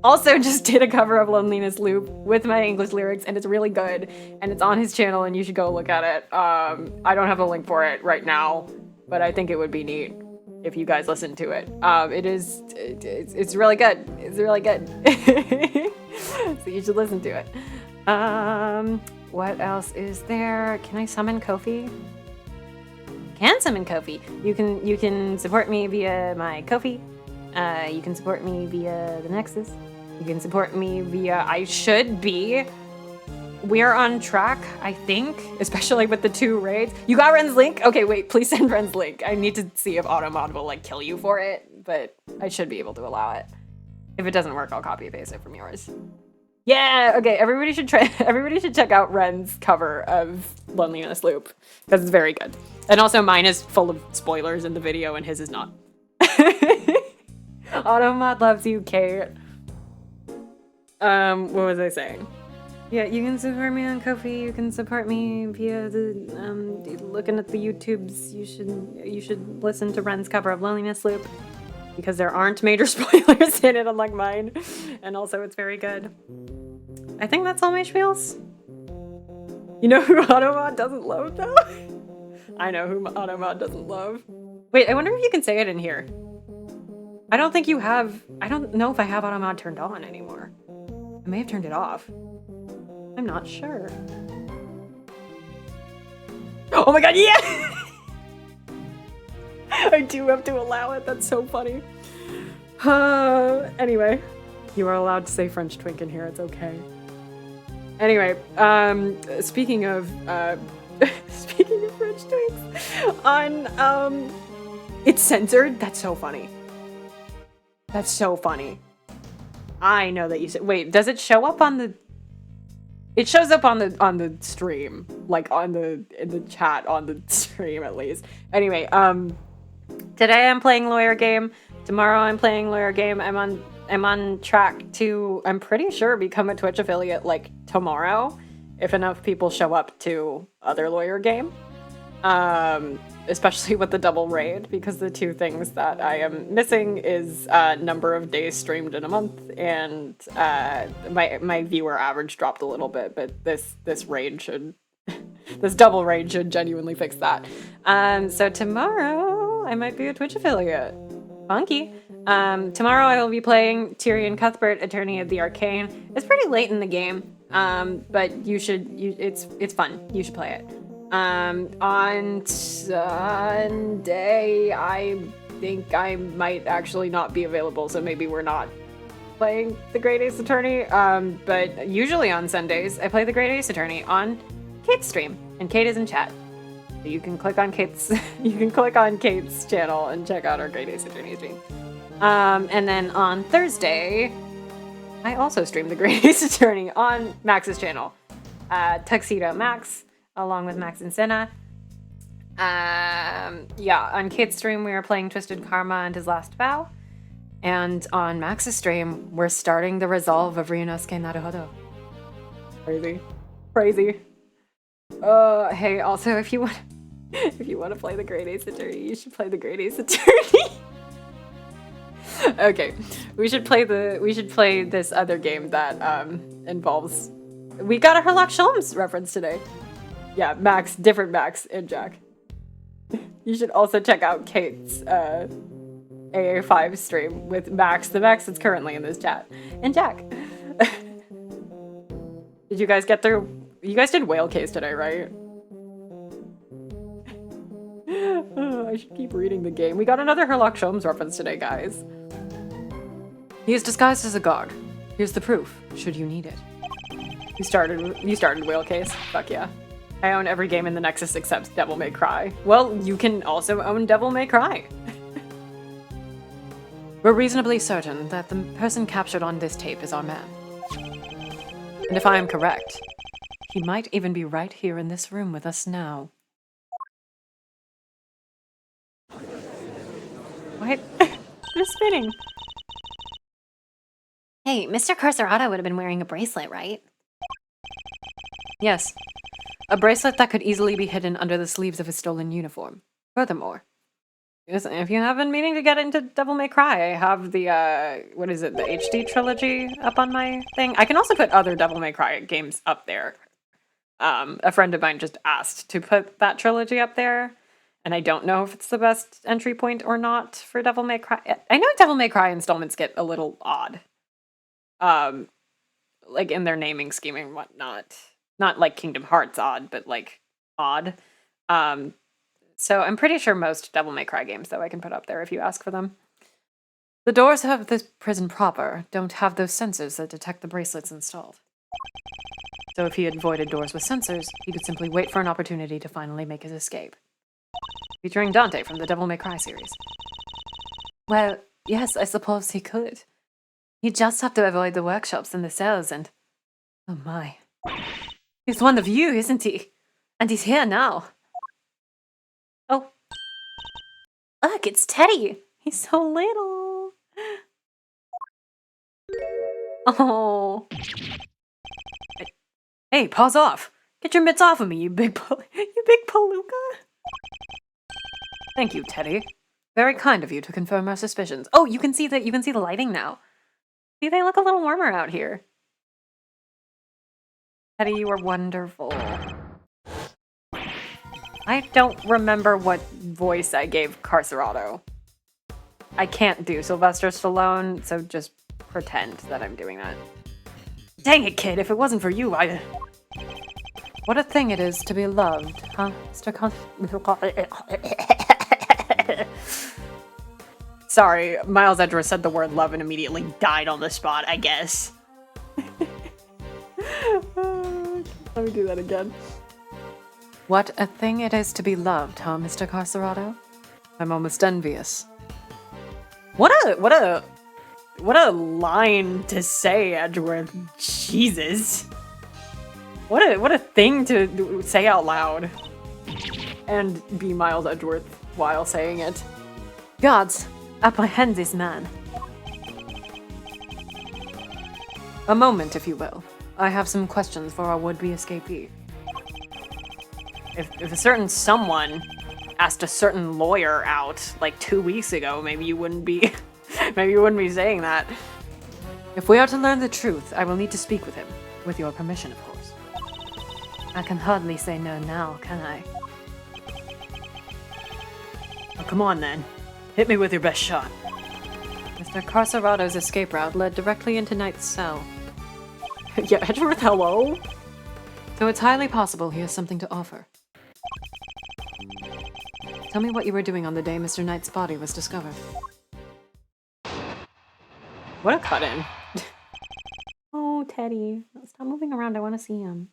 also just did a cover of Loneliness Loop with my English lyrics, and it's really good, and it's on his channel, and you should go look at it. I don't have a link for it right now, but I think it would be neat if you guys listen to it. It's really good. It's really good. So you should listen to it. What else is there? Can I summon Kofi? Can summon Kofi. You can support me via my Kofi. You can support me via the Nexus. You can support me via we are on track, I think, especially with the 2 raids. You got Ren's link? Okay, wait, please send Ren's link. I need to see if Automod will, like, kill you for it, but I should be able to allow it. If it doesn't work, I'll copy and paste it from yours. Yeah, okay, everybody should try everybody should check out Ren's cover of Loneliness Loop, because it's very good. And also mine is full of spoilers in the video and his is not. Automod loves you, Kate. What was I saying? Yeah, you can support me on Ko-fi. You can support me via the looking at the YouTubes. You should listen to Ren's cover of Loneliness Loop because there aren't major spoilers in it, unlike mine, and also it's very good. I think that's all my spiels. You know who Automod doesn't love though? I know who Automod doesn't love. Wait, I wonder if you can say it in here. I don't think you have. I don't know if I have Automod turned on anymore. I may have turned it off. I'm not sure. Oh my god, yeah! I do have to allow it. That's so funny. Anyway, you are allowed to say French twink in here. It's okay. Anyway, speaking of speaking of French twinks, on it's censored. That's so funny. That's so funny. I know that you said. Wait, does it show up on the? It shows up on the stream, like in the chat on the stream at least. Anyway, today I'm playing Lawyer Game. Tomorrow I'm playing Lawyer Game. I'm on track to, I'm pretty sure, become a Twitch affiliate like tomorrow, if enough people show up to other Lawyer Game. Especially with the double raid, because the two things that I am missing is number of days streamed in a month, and my viewer average dropped a little bit, but this raid should this double raid should genuinely fix that. So tomorrow I might be a Twitch affiliate. Funky. Tomorrow I will be playing Tyrion Cuthbert, Attorney of the Arcane. It's pretty late in the game, but it's fun. You should play it. On Sunday, I think I might actually not be available, so maybe we're not playing the Great Ace Attorney. But usually on Sundays, I play the Great Ace Attorney on Kate's stream, and Kate is in chat. So you can click on Kate's channel and check out our Great Ace Attorney stream. And then on Thursday, I also stream the Great Ace Attorney on Max's channel, Tuxedo Max, along with Max and Senna. Yeah, on Kate's stream, we are playing Twisted Karma and His Last Vow. And on Max's stream, we're starting the resolve of Ryunosuke Naruhodo. Crazy. Hey, also, if you want to play the Great Ace Attorney, you should play the Great Ace Attorney. Okay, we should play this other game that involves. We got a Herlock Sholmes reference today. Yeah, Max, different Max and Jack. You should also check out Kate's AA5 stream with Max, the Max that's currently in this chat, and Jack. Did you guys get through? You guys did Whale Case today, right? Oh, I should keep reading the game. We got another Herlock Sholmes reference today, guys. He is disguised as a guard. Here's the proof, should you need it. You started Whale Case. Fuck yeah. I own every game in the Nexus except Devil May Cry. Well, you can also own Devil May Cry. We're reasonably certain that the person captured on this tape is our man. And if I am correct, he might even be right here in this room with us now. What? They're spinning. Hey, Mr. Carcerado would have been wearing a bracelet, right? Yes, a bracelet that could easily be hidden under the sleeves of his stolen uniform. Furthermore, if you have been meaning to get into Devil May Cry, I have the, what is it, the HD trilogy up on my thing. I can also put other Devil May Cry games up there. A friend of mine just asked to put that trilogy up there, and I don't know if it's the best entry point or not for Devil May Cry. I know Devil May Cry installments get a little odd. Like in their naming scheme and whatnot. Not like Kingdom Hearts odd, but like odd. So I'm pretty sure most Devil May Cry games, though, I can put up there if you ask for them. the doors of this prison proper don't have those sensors that detect the bracelets installed. So if he had avoided doors with sensors, he could simply wait for an opportunity to finally make his escape. Featuring Dante from the Devil May Cry series. Well, yes, I suppose he could. You just have to avoid the workshops and the cells and... Oh my. He's one of you, isn't he? And he's here now. Oh. Look, it's Teddy. He's so little. Oh. Hey, pause off. Get your mitts off of me, you big palooka. Thank you, Teddy. Very kind of you to confirm our suspicions. Oh, you can see the lighting now. See, they look a little warmer out here. Teddy, you are wonderful. I don't remember what voice I gave Carcerado. I can't do Sylvester Stallone, so just pretend that I'm doing that. Dang it, kid, if it wasn't for you, I... What a thing it is to be loved, huh, Mr. Sorry, Miles Edgeworth said the word love and immediately died on the spot, I guess. Let me do that again. What a thing it is to be loved, huh, Mr. Carcerado? I'm almost envious. What a line to say, Edgeworth. Jesus. What a thing to say out loud. And be Miles Edgeworth while saying it. Gods, apprehend this man. A moment, if you will. I have some questions for our would-be escapee. If a certain someone asked a certain lawyer out like 2 weeks ago, maybe you wouldn't be saying that. If we are to learn the truth, I will need to speak with him. With your permission, of course. I can hardly say no now, can I? Oh, come on then. Hit me with your best shot. Mr. Carcerado's escape route led directly into Knight's cell. Yeah, Edgeworth, hello? So it's highly possible he has something to offer. Tell me what you were doing on the day Mr. Knight's body was discovered. What a cut-in. Oh, Teddy. Stop moving around. I want to see him.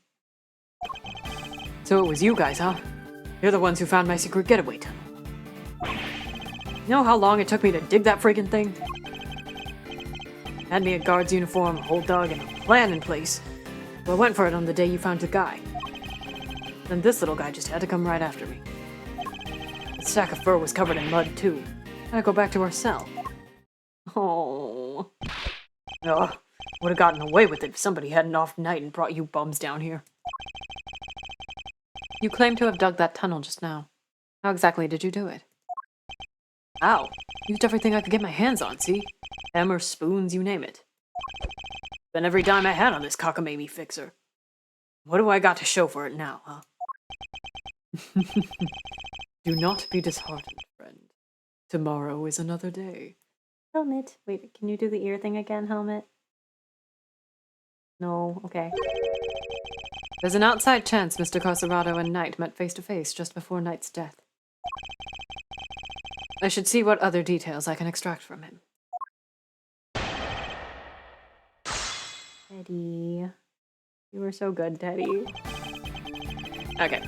So it was you guys, huh? You're the ones who found my secret getaway tunnel. You know how long it took me to dig that friggin' thing? Had me a guard's uniform, a whole dog, and a plan in place. Well, I went for it on the day you found the guy. Then this little guy just had to come right after me. The sack of fur was covered in mud, too. Had to go back to our cell. Oh. Ugh. Would have gotten away with it if somebody had an off night and brought you bums down here. You claim to have dug that tunnel just now. How exactly did you do it? Ow. Used everything I could get my hands on, see? Hammers, spoons, you name it. Spent every dime I had on this cockamamie fixer. What do I got to show for it now, huh? Do not be disheartened, friend. Tomorrow is another day. Helmet. Wait, can you do the ear thing again, Helmet? No, okay. There's an outside chance Mr. Carcerado and Knight met face to face just before Knight's death. I should see what other details I can extract from him. Teddy. You were so good, Teddy. Okay.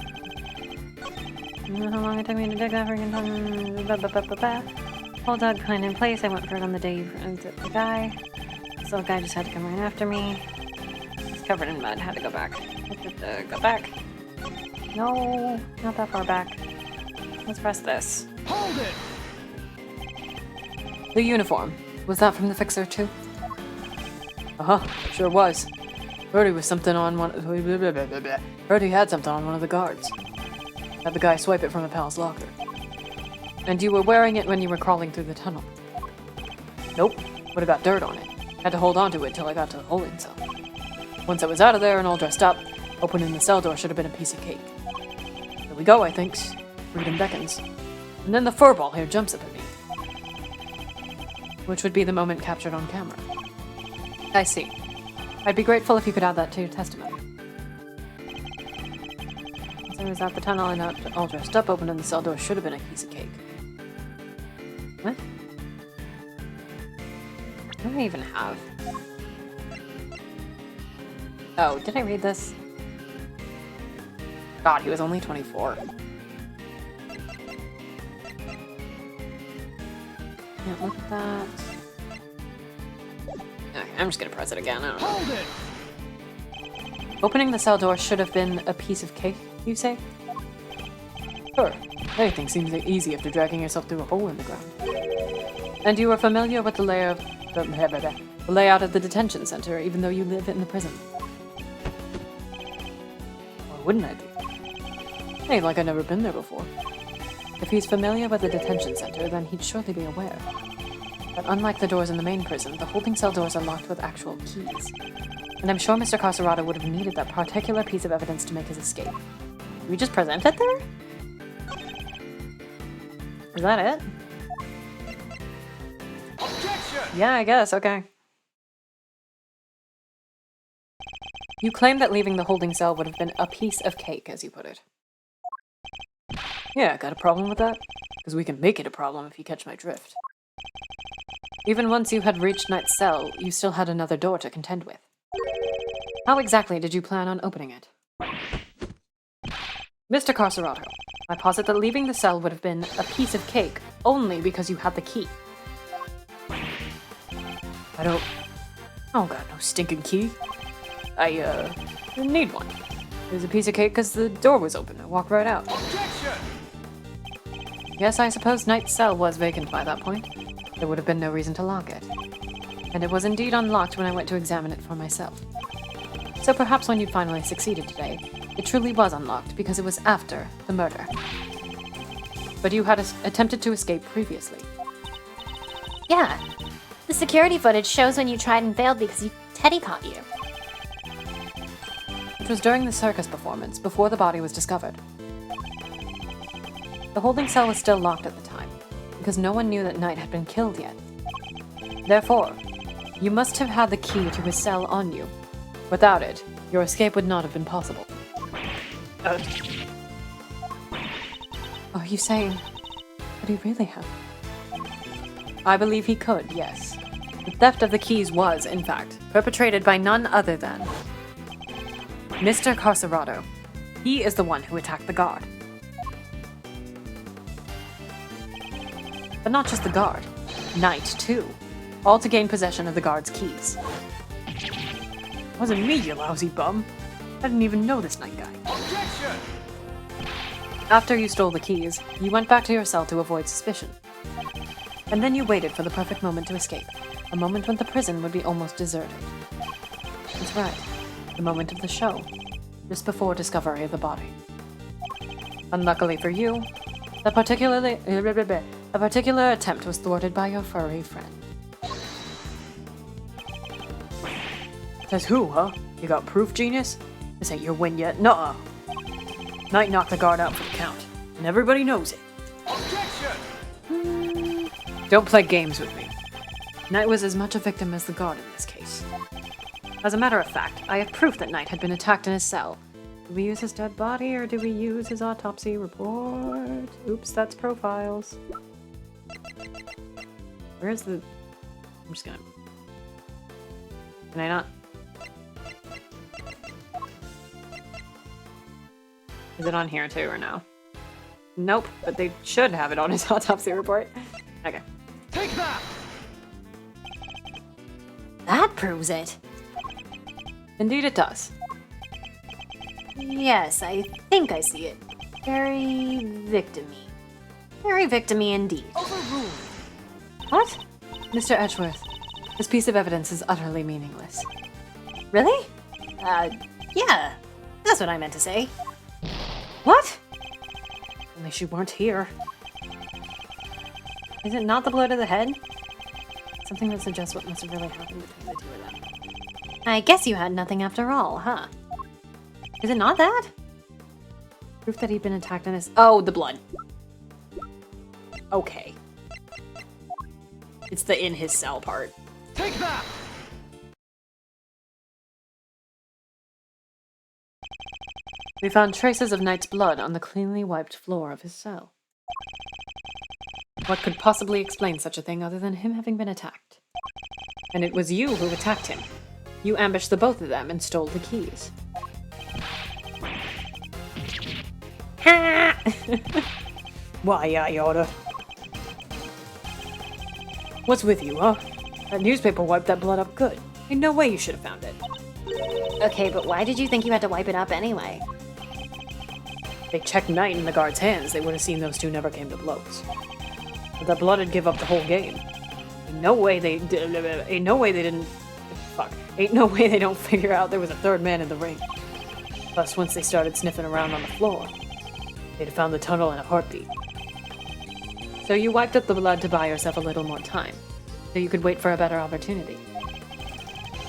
You know how long it took me to dig that freaking tunnel? Whole dog kind in place. I went for it on the day you found the guy. This little guy just had to come right after me. It's covered in mud. Had to go back. Go back. No, not that far back. Let's press this. Hold it! The uniform. Was that from the fixer, too? Uh-huh, sure was. Heard he was something on one... Heard he had something on one of the guards. Had the guy swipe it from a pal's locker. And you were wearing it when you were crawling through the tunnel? Nope, would have got dirt on it. Had to hold on to it till I got to the holding cell. Once I was out of there and all dressed up, opening the cell door should have been a piece of cake. Here we go, I thinks. Freedom beckons. And then the furball here jumps up at me. Which would be the moment captured on camera. I see. I'd be grateful if you could add that to your testimony. As I was out the tunnel and out All dressed up, opening the cell door should have been a piece of cake. What? What do I even have? Oh, did I read this? God, he was only 24. Yeah, look at that. Okay, I'm just gonna press it again. I don't know. Hold it! Opening the cell door should have been a piece of cake, you say? Sure. Anything seems easy after dragging yourself through a hole in the ground. And you are familiar with the layout of the detention center, even though you live in the prison. Why wouldn't I be? Ain't like I've never been there before. If he's familiar with the detention center, then he'd surely be aware. But unlike the doors in the main prison, the holding cell doors are locked with actual keys. And I'm sure Mr. Carcerado would have needed that particular piece of evidence to make his escape. Did we just present it there? Is that it? Objection! Yeah, I guess, okay. You claim that leaving the holding cell would have been a piece of cake, as you put it. Yeah, got a problem with that? Because we can make it a problem if you catch my drift. Even once you had reached Knight's cell, you still had another door to contend with. How exactly did you plan on opening it? Mr. Carcerado, I posit that leaving the cell would have been a piece of cake only because you had the key. I don't... Oh god, no stinking key. I didn't need one. It was a piece of cake because the door was open. I walked right out. Objection! Yes, I suppose Knight's cell was vacant by that point. There would have been no reason to lock it. And it was indeed unlocked when I went to examine it for myself. So perhaps when you finally succeeded today, it truly was unlocked because it was after the murder. But you had attempted to escape previously. Yeah. The security footage shows when you tried and failed because Teddy caught you. It was during the circus performance, before the body was discovered. The holding cell was still locked at the time, because no one knew that Knight had been killed yet. Therefore, you must have had the key to his cell on you. Without it, your escape would not have been possible. Are you saying that he really have? I believe he could, yes. The theft of the keys was, in fact, perpetrated by none other than Mr. Carcerado. He is the one who attacked the guard. But not just the guard. Knight, too. All to gain possession of the guard's keys. Wasn't me, you lousy bum. I didn't even know this Knight guy. Objection! After you stole the keys, you went back to your cell to avoid suspicion. And then you waited for the perfect moment to escape. A moment when the prison would be almost deserted. That's right. The moment of the show. Just before discovery of the body. Unluckily for you, a particular attempt was thwarted by your furry friend. Says who, huh? You got proof, genius? This ain't your win yet. Nuh-uh. Knight knocked the guard out for the count, and everybody knows it. Objection! Don't play games with me. Knight was as much a victim as the guard in this case. As a matter of fact, I have proof that Knight had been attacked in his cell. Do we use his dead body, or do we use his autopsy report? Oops, that's profiles. Where's the... I'm just gonna... Can I not? Is it on here too, or no? Nope, but they should have it on his autopsy report. Okay. Take that! That proves it. Indeed it does. Yes, I think I see it. Very victim-y. Very victim-y indeed. Overruled! What? Mr. Edgeworth, this piece of evidence is utterly meaningless. Really? Yeah. That's what I meant to say. What? Only she weren't here. Is it not the blow to the head? Something that suggests what must have really happened between the two of them. I guess you had nothing after all, huh? Is it not that? Proof that he'd been attacked in his... Oh, the blood. Okay. It's the in his cell part. Take that! We found traces of Knight's blood on the cleanly wiped floor of his cell. What could possibly explain such a thing other than him having been attacked? And it was you who attacked him. You ambushed the both of them and stole the keys. Ha! Why, I oughta. What's with you, huh? That newspaper wiped that blood up good. Ain't no way you should have found it. Okay, but why did you think you had to wipe it up anyway? They checked Knight in the guard's hands, they would have seen those two never came to blows. But that blood'd give up the whole game. Ain't no way they didn't. Fuck. Ain't no way they don't figure out there was a third man in the ring. Plus, once they started sniffing around on the floor, they'd have found the tunnel in a heartbeat. So you wiped up the blood to buy yourself a little more time, so you could wait for a better opportunity.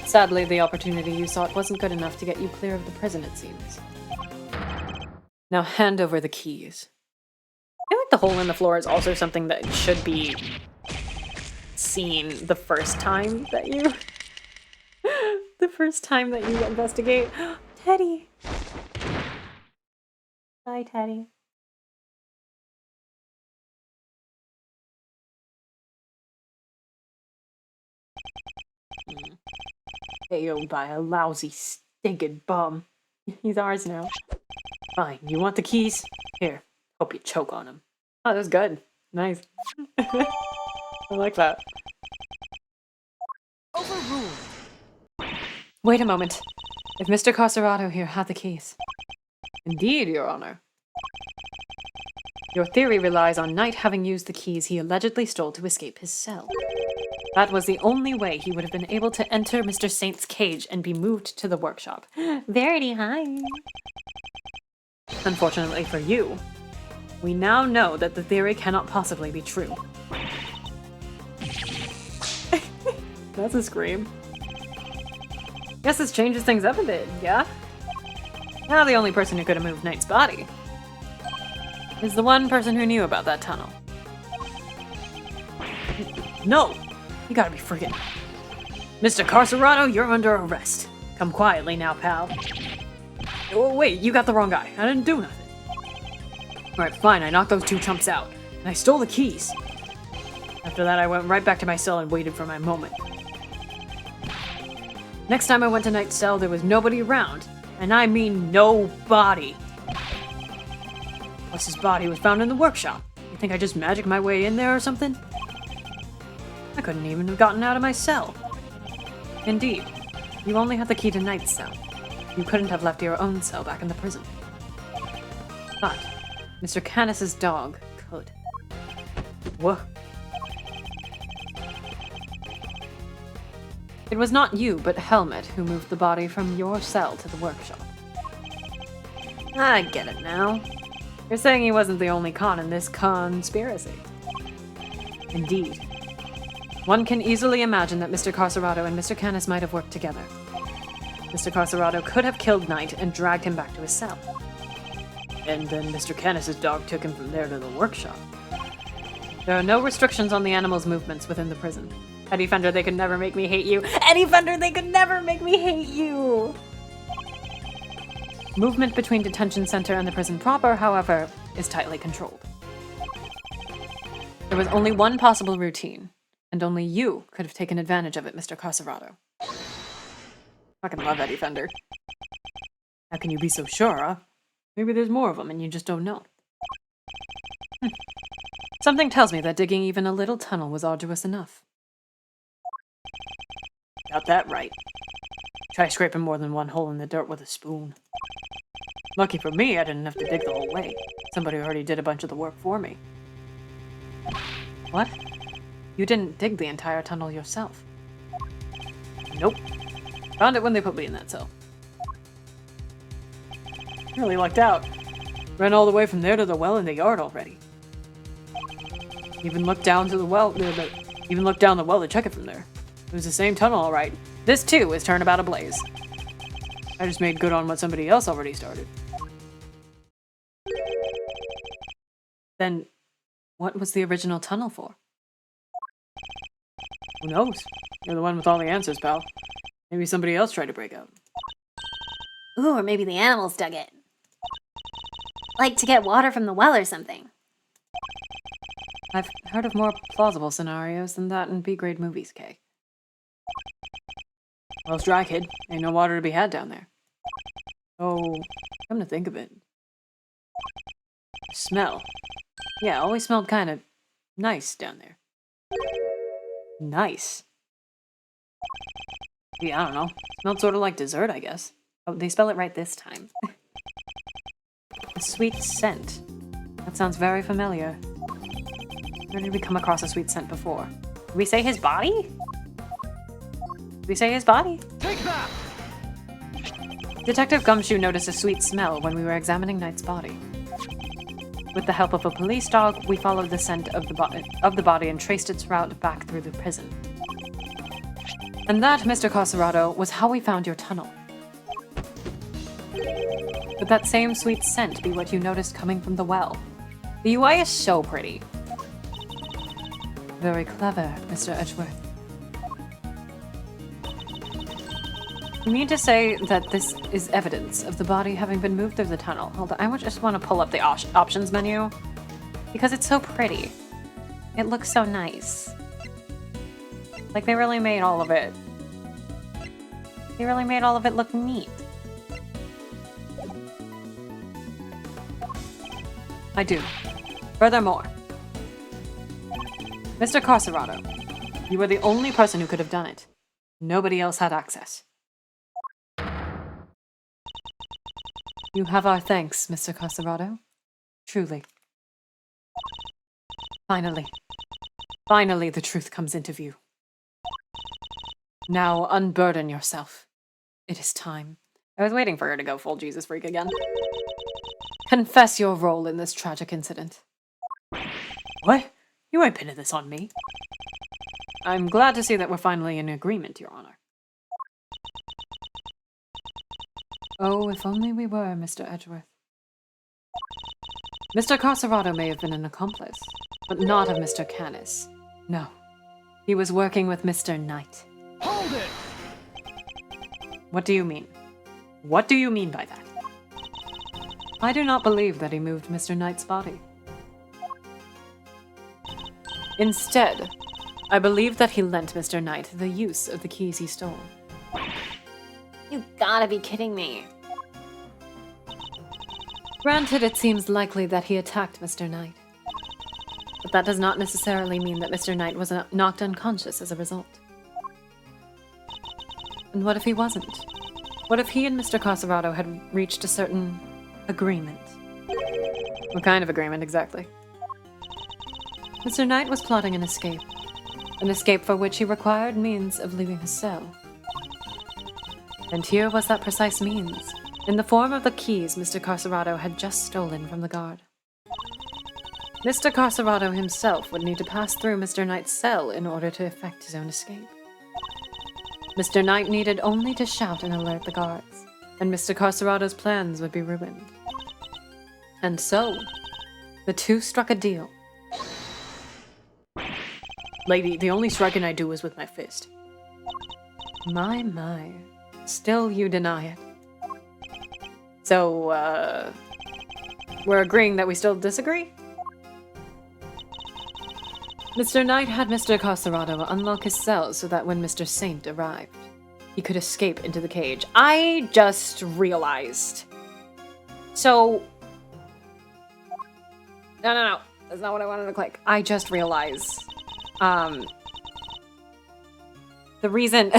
Sadly, the opportunity you sought wasn't good enough to get you clear of the prison, it seems. Now hand over the keys. I feel like the hole in the floor is also something that should be seen the first time that you... the first time that you investigate. Teddy! Hi, Teddy. KO'd by a lousy, stinking bum. He's ours now. Fine, you want the keys? Here, hope you choke on them. Oh, that's good. Nice. I like that. Overruled. Wait a moment. If Mr. Carcerado here had the keys. Indeed, Your Honor. Your theory relies on Knight having used the keys he allegedly stole to escape his cell. That was the only way he would have been able to enter Mr. Saint's cage and be moved to the workshop. Verity, hi. Unfortunately for you, we now know that the theory cannot possibly be true. That's a scream. Guess this changes things up a bit, yeah? Now the only person who could have moved Knight's body is the one person who knew about that tunnel. No! You gotta be freaking... Mr. Carcerado, you're under arrest. Come quietly now, pal. Oh, wait, you got the wrong guy. I didn't do nothing. Alright, fine, I knocked those two chumps out. And I stole the keys. After that, I went right back to my cell and waited for my moment. Next time I went to Knight's cell, there was nobody around. And I mean nobody. Plus his body was found in the workshop. You think I just magicked my way in there or something? I couldn't even have gotten out of my cell. Indeed, you only had the key to Knight's cell. You couldn't have left your own cell back in the prison. But Mr. Canis's dog could. Whoa. It was not you, but Helmet, who moved the body from your cell to the workshop. I get it now. You're saying he wasn't the only con in this conspiracy. Indeed. One can easily imagine that Mr. Carcerado and Mr. Canis might have worked together. Mr. Carcerado could have killed Knight and dragged him back to his cell. And then Mr. Canis's dog took him from there to the workshop. There are no restrictions on the animal's movements within the prison. Eddie Fender, they could never make me hate you. Eddie Fender, they could never make me hate you! Movement between detention center and the prison proper, however, is tightly controlled. There was only one possible routine, and only you could have taken advantage of it, Mr. Carcerado. Fucking love Eddie Fender. How can you be so sure, huh? Maybe there's more of them and you just don't know. Something tells me that digging even a little tunnel was arduous enough. Got that right. Try scraping more than one hole in the dirt with a spoon. Lucky for me, I didn't have to dig the whole way. Somebody already did a bunch of the work for me. What? You didn't dig the entire tunnel yourself? Nope. Found it when they put me in that cell. Really lucked out. Ran all the way from there to the well in the yard already. Even looked down to the well. Even looked down the well to check it from there. It was the same tunnel, all right. This too is turnabout ablaze. I just made good on what somebody else already started. Then, what was the original tunnel for? Who knows? You're the one with all the answers, pal. Maybe somebody else tried to break out. Ooh, or maybe the animals dug it. Like to get water from the well or something. I've heard of more plausible scenarios than that in B-grade movies, Kay. Well, it's dry, kid. Ain't no water to be had down there. Oh, come to think of it. Smell. Yeah, always smelled kind of nice down there. Nice. Yeah, I don't know. Smelled sort of like dessert, I guess. Oh, they spell it right this time. A sweet scent. That sounds very familiar. Where did we come across a sweet scent before? Did we say his body? Did we say his body? Take that! Detective Gumshoe noticed a sweet smell when we were examining Knight's body. With the help of a police dog, we followed the scent of the body and traced its route back through the prison. And that, Mr. Carcerado, was how we found your tunnel. Would that same sweet scent be what you noticed coming from the well? The UI is so pretty. Very clever, Mr. Edgeworth. You mean to say that this is evidence of the body having been moved through the tunnel? Hold on, I just want to pull up the options menu because it's so pretty. It looks so nice. Like they really made all of it. They really made all of it look neat. I do. Furthermore, Mr. Carcerado, you were the only person who could have done it. Nobody else had access. You have our thanks, Mr. Carcerado. Truly. Finally. Finally, the truth comes into view. Now, unburden yourself. It is time. I was waiting for her to go full Jesus freak again. Confess your role in this tragic incident. What? You ain't pinning this on me. I'm glad to see that we're finally in agreement, Your Honor. Oh, if only we were, Mr. Edgeworth. Mr. Carcerado may have been an accomplice, but not of Mr. Canis. No. He was working with Mr. Knight. Hold it! What do you mean? What do you mean by that? I do not believe that he moved Mr. Knight's body. Instead, I believe that he lent Mr. Knight the use of the keys he stole. You gotta be kidding me. Granted, it seems likely that he attacked Mr. Knight. But that does not necessarily mean that Mr. Knight was knocked unconscious as a result. And what if he wasn't? What if he and Mr. Carcerado had reached a certain agreement? What kind of agreement exactly? Mr. Knight was plotting an escape for which he required means of leaving his cell. And here was that precise means, in the form of the keys Mr. Carcerado had just stolen from the guard. Mr. Carcerado himself would need to pass through Mr. Knight's cell in order to effect his own escape. Mr. Knight needed only to shout and alert the guards, and Mr. Carcerado's plans would be ruined. And so, the two struck a deal. Lady, the only striking I do is with my fist. My. Still you deny it. So, we're agreeing that we still disagree? Mr. Knight had Mr. Carcerado unlock his cell so that when Mr. Saint arrived, he could escape into the cage. I just realized. So... No. That's not what I wanted to click. I just realized. The reason...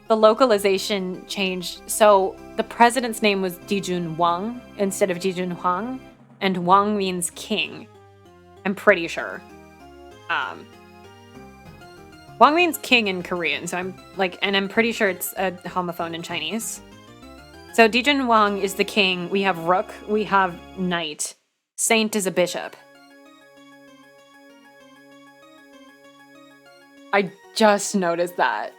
the localization changed. So the president's name was Dijun Wang instead of Dijun Huang, and Wang means king. I'm pretty sure. Wang means king in Korean, so I'm pretty sure it's a homophone in Chinese. So Dijun Wang is the king, we have rook, we have knight. Saint is a bishop. I just noticed that.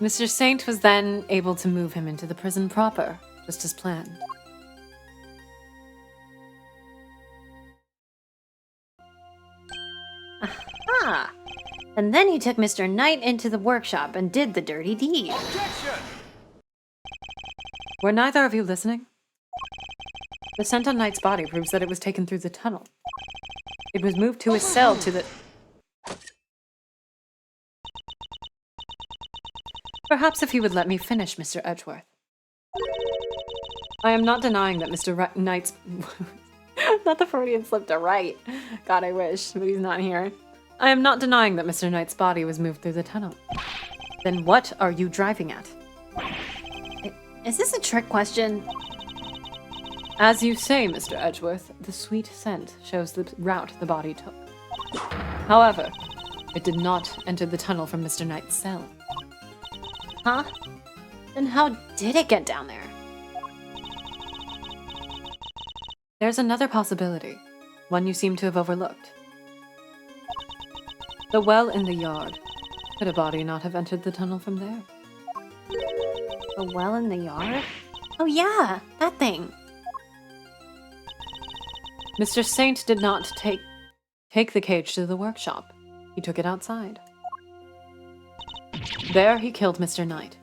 Mr. Saint was then able to move him into the prison proper, just as planned. Aha! And then he took Mr. Knight into the workshop and did the dirty deed. Objection! Were neither of you listening? The scent on Knight's body proves that it was taken through the tunnel. It was moved to his cell to the... Perhaps if you would let me finish, Mr. Edgeworth. I am not denying that Mr. Knight's... Not the Freudian slip to right. God, I wish, but he's not here. I am not denying that Mr. Knight's body was moved through the tunnel. Then what are you driving at? Is this a trick question? As you say, Mr. Edgeworth, the sweet scent shows the route the body took. However, it did not enter the tunnel from Mr. Knight's cell. Huh? Then how did it get down there? There's another possibility, one you seem to have overlooked. The well in the yard. Could a body not have entered the tunnel from there? The well in the yard? Oh yeah, that thing. Mr. Saint did not take the cage to the workshop. He took it outside. There he killed Mr. Knight.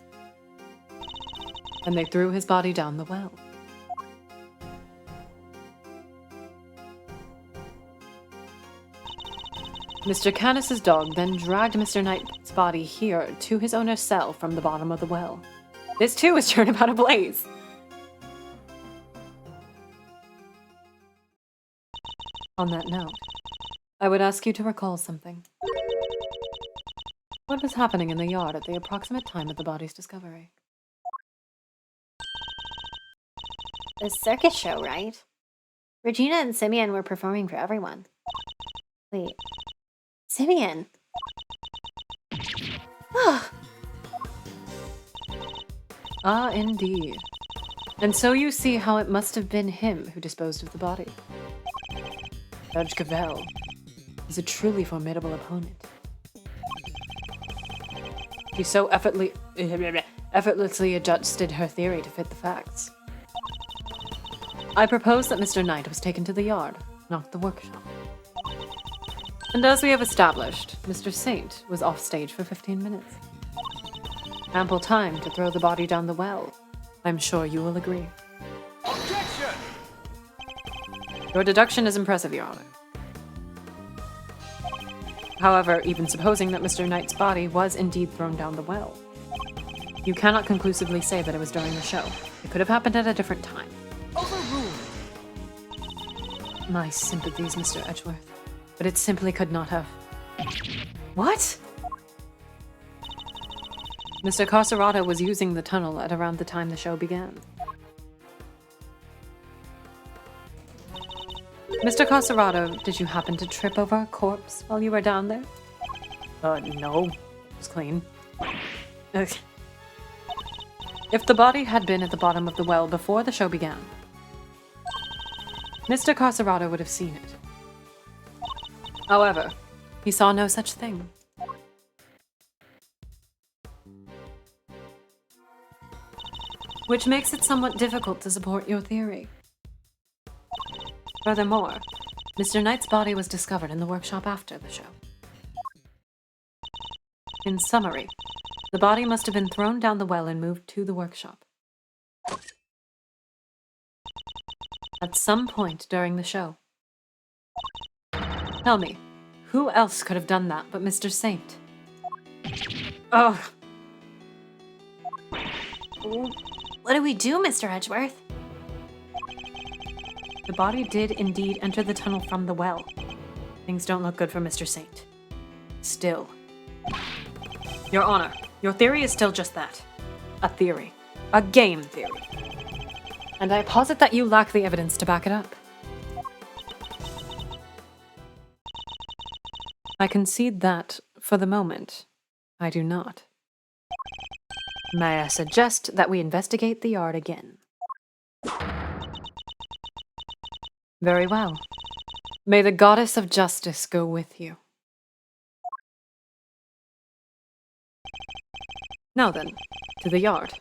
And they threw his body down the well. Mr. Canis's dog then dragged Mr. Knight's body here to his owner's cell from the bottom of the well. This too is turnabout ablaze. On that note, I would ask you to recall something. What was happening in the yard at the approximate time of the body's discovery? The circus show, right? Regina and Simeon were performing for everyone. Wait. Simeon! Ah, indeed. And so you see how it must have been him who disposed of the body. Judge Cavell is a truly formidable opponent. She so effortlessly adjusted her theory to fit the facts. I propose that Mr. Knight was taken to the yard, not the workshop. And as we have established, Mr. Saint was off stage for 15 minutes. Ample time to throw the body down the well. I'm sure you will agree. Objection! Your deduction is impressive, Your Honor. However, even supposing that Mr. Knight's body was indeed thrown down the well, you cannot conclusively say that it was during the show. It could have happened at a different time. Overruled! My sympathies, Mr. Edgeworth. But it simply could not have. What? Mr. Carcerado was using the tunnel at around the time the show began. Mr. Carcerado, did you happen to trip over a corpse while you were down there? No. It was clean. Ugh. If the body had been at the bottom of the well before the show began, Mr. Carcerado would have seen it. However, he saw no such thing. Which makes it somewhat difficult to support your theory. Furthermore, Mr. Knight's body was discovered in the workshop after the show. In summary, the body must have been thrown down the well and moved to the workshop. At some point during the show. Tell me, who else could have done that but Mr. Saint? Oh. What do we do, Mr. Edgeworth? The body did indeed enter the tunnel from the well. Things don't look good for Mr. Saint. Still. Your Honor, your theory is still just that. A theory. A game theory. And I posit that you lack the evidence to back it up. I concede that, for the moment, I do not. May I suggest that we investigate the yard again? Very well. May the goddess of justice go with you. Now then, to the yard.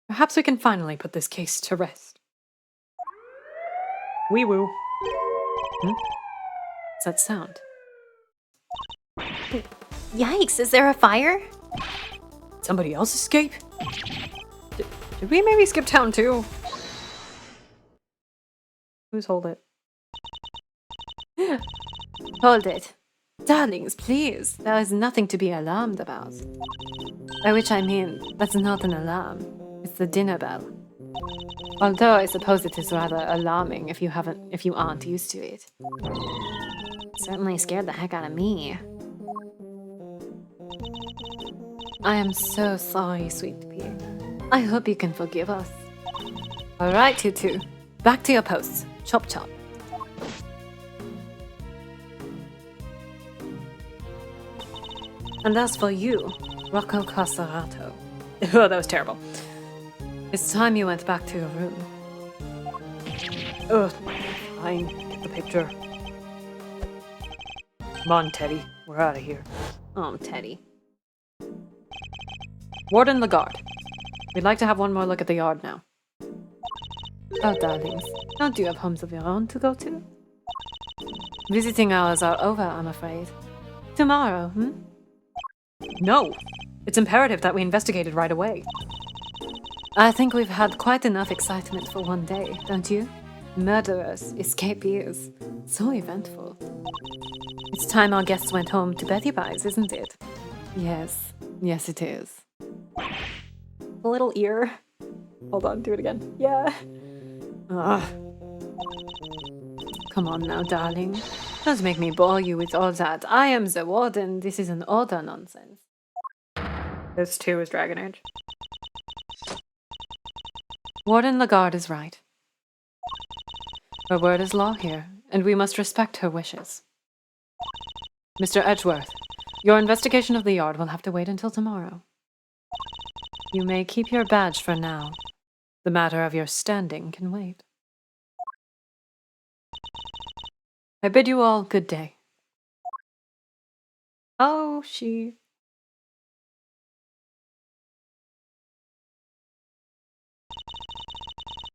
Perhaps we can finally put this case to rest. Wee woo. What's that sound? Yikes, is there a fire? Somebody else escape? Did we maybe skip town too? Who's hold it? Hold it. Darlings, please. There is nothing to be alarmed about. By which I mean, that's not an alarm. It's the dinner bell. Although I suppose it is rather alarming if you aren't used to it. Certainly scared the heck out of me. I am so sorry, sweet pea. I hope you can forgive us. Alright, Tutu. Back to your posts. Chop chop. And as for you, Rocco Casarato. Oh, that was terrible. It's time you went back to your room. Ugh, fine. Get the picture. Come on, Teddy. We're out of here. Oh, Teddy. Warden Lagarde. We'd like to have one more look at the yard now. Oh, darlings, don't you have homes of your own to go to? Visiting hours are over, I'm afraid. Tomorrow, No! It's imperative that we investigate it right away. I think we've had quite enough excitement for one day, don't you? Murderers, escapees. So eventful. It's time our guests went home to Betty Pies, isn't it? Yes. Yes, it is. The little ear. Hold on, do it again. Yeah. Ugh. Come on now, darling. Don't make me bore you with all that. I am the warden. This is an order nonsense. This too is Dragon Age. Warden Lagarde is right. Her word is law here, and we must respect her wishes. Mr. Edgeworth, your investigation of the yard will have to wait until tomorrow. You may keep your badge for now. The matter of your standing can wait. I bid you all good day. Oh, she...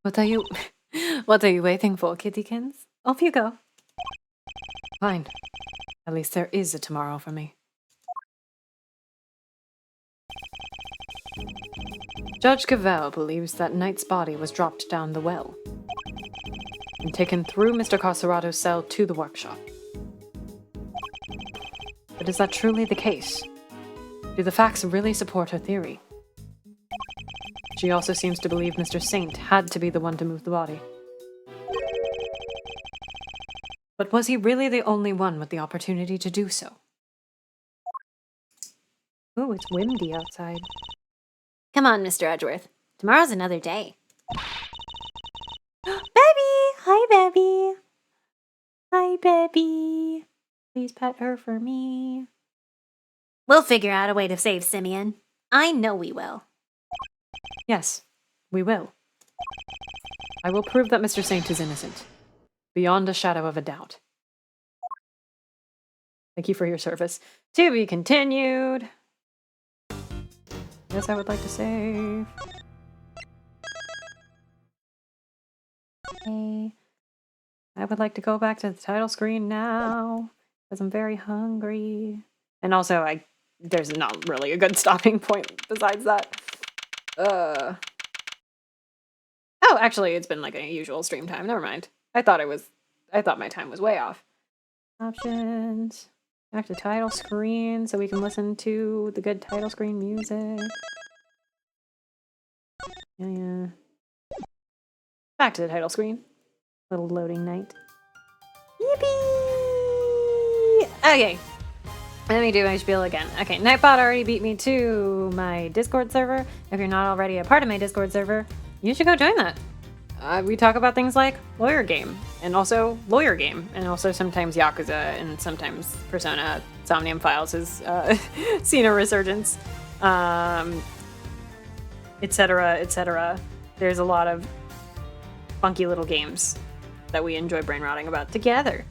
What are you waiting for, kittykins? Off you go. Fine. At least there is a tomorrow for me. Judge Cavell believes that Knight's body was dropped down the well and taken through Mr. Carcerato's cell to the workshop. But is that truly the case? Do the facts really support her theory? She also seems to believe Mr. Saint had to be the one to move the body. But was he really the only one with the opportunity to do so? Ooh, it's windy outside. Come on, Mr. Edgeworth. Tomorrow's another day. Baby! Hi, baby! Hi, baby! Please pet her for me. We'll figure out a way to save Simeon. I know we will. Yes, we will. I will prove that Mr. Saint is innocent, beyond a shadow of a doubt. Thank you for your service. To be continued. Yes, I would like to save. Okay. I would like to go back to the title screen now, because I'm very hungry. And also, there's not really a good stopping point besides that. Oh, actually, it's been like a usual stream time. Never mind. I thought my time was way off. Options. Back to title screen so we can listen to the good title screen music. Yeah. Back to the title screen. Little loading night. Yippee! Okay. Let me do my spiel again. Okay, Nightbot already beat me to my Discord server. If you're not already a part of my Discord server, you should go join that. We talk about things like Lawyer Game, and also Lawyer Game, and also sometimes Yakuza, and sometimes Persona. Somnium Files has seen a resurgence, etc., etc. There's a lot of funky little games that we enjoy brain rotting about together.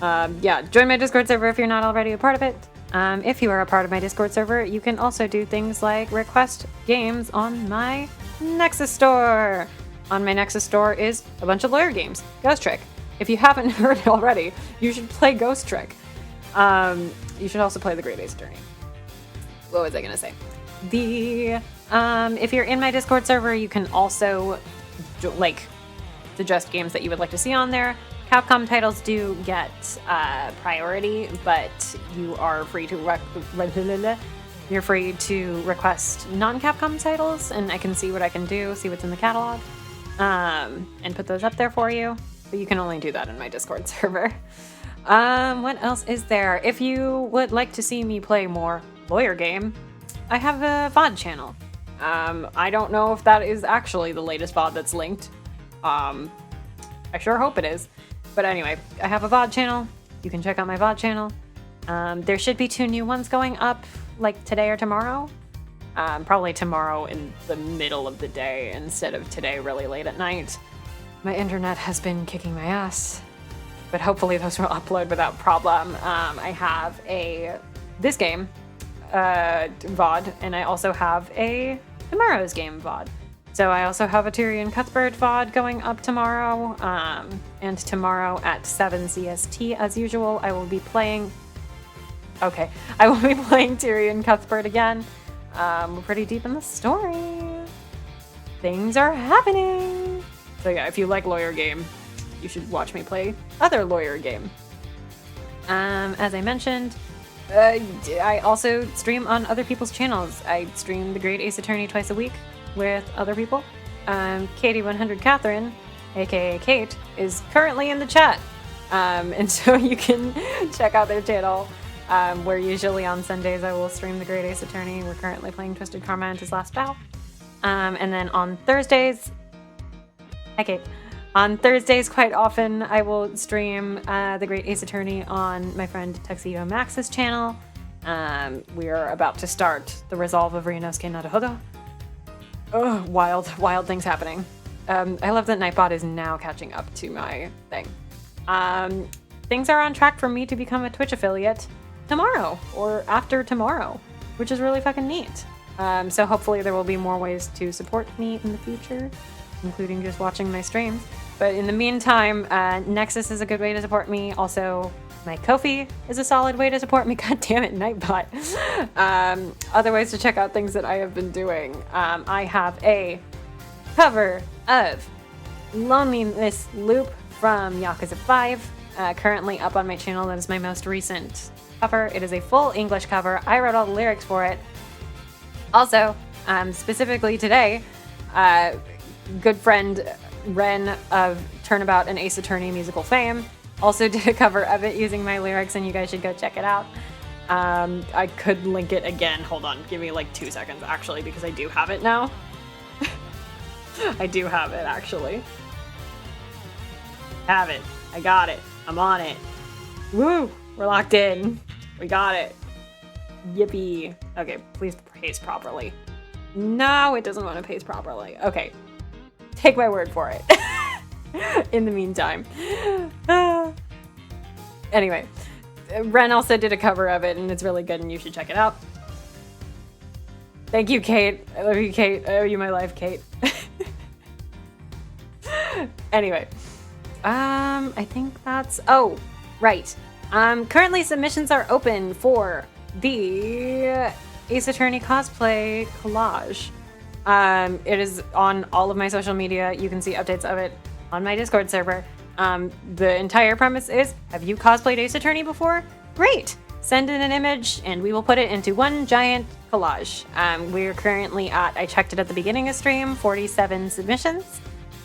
Yeah, join my Discord server if you're not already a part of it. If you are a part of my Discord server, you can also do things like request games on my Nexus store. On my Nexus store is a bunch of lawyer games. Ghost Trick. If you haven't heard it already, you should play Ghost Trick. You should also play The Great Ace Attorney. What was I gonna say? If you're in my Discord server, you can also suggest games that you would like to see on there. Capcom titles do get priority, but you are free to request non-Capcom titles, and I can see what I can do, see what's in the catalog, and put those up there for you. But you can only do that in my Discord server. What else is there? If you would like to see me play more Lawyer Game, I have a VOD channel. I don't know if that is actually the latest VOD that's linked. I sure hope it is. But anyway, I have a VOD channel. You can check out my VOD channel. There should be 2 new ones going up, like today or tomorrow. Probably tomorrow in the middle of the day instead of today really late at night. My internet has been kicking my ass, but hopefully those will upload without problem. I have a This Game VOD, and I also have a Tomorrow's Game VOD. So I also have a Tyrion Cuthbert VOD going up tomorrow, and tomorrow at 7 CST, as usual, I will be playing... Okay, I will be playing Tyrion Cuthbert again. We're pretty deep in the story. Things are happening. So yeah, if you like Lawyer Game, you should watch me play other Lawyer Game. As I mentioned, I also stream on other people's channels. I stream The Great Ace Attorney twice a week with other people. Katie100 Catherine, aka Kate, is currently in the chat. And so you can check out their channel. Where usually on Sundays I will stream The Great Ace Attorney. We're currently playing Twisted Karma and His Last Bow. And then on Thursdays, on Thursdays quite often I will stream The Great Ace Attorney on my friend Tuxedo Max's channel. We are about to start the Resolve of Ryunosuke Naruhodo. Oh, wild things happening. I love that Nightbot is now catching up to my thing. Things are on track for me to become a Twitch affiliate tomorrow or after tomorrow, which is really fucking neat. So hopefully there will be more ways to support me in the future, including just watching my streams. But in the meantime, Nexus is a good way to support me. Also, my Ko-fi is a solid way to support me. God damn it, Nightbot. Other ways to check out things that I have been doing. I have a cover of Loneliness Loop from Yakuza 5, currently up on my channel. That is my most recent cover. It is a full English cover. I wrote all the lyrics for it. Also, specifically today, good friend Ren of Turnabout and Ace Attorney musical fame also did a cover of it using my lyrics, and you guys should go check it out. I could link it again. Hold on, give me like 2 seconds actually, because I do have it now. I do have it actually. Have it. I got it. I'm on it. Woo! We're locked in. We got it. Yippee. Okay, please paste properly. No, it doesn't want to paste properly. Okay. Take my word for it. In the meantime. Anyway, Ren also did a cover of it, and it's really good, and you should check it out. Thank you, Kate. I love you, Kate. I owe you my life, Kate. Anyway. I think that's... Oh, right. Currently submissions are open for the Ace Attorney cosplay collage. It is on all of my social media. You can see updates of it on my Discord server. The entire premise is, have you cosplayed Ace Attorney before? Great! Send in an image and we will put it into one giant collage. We're currently at, I checked it at the beginning of stream, 47 submissions.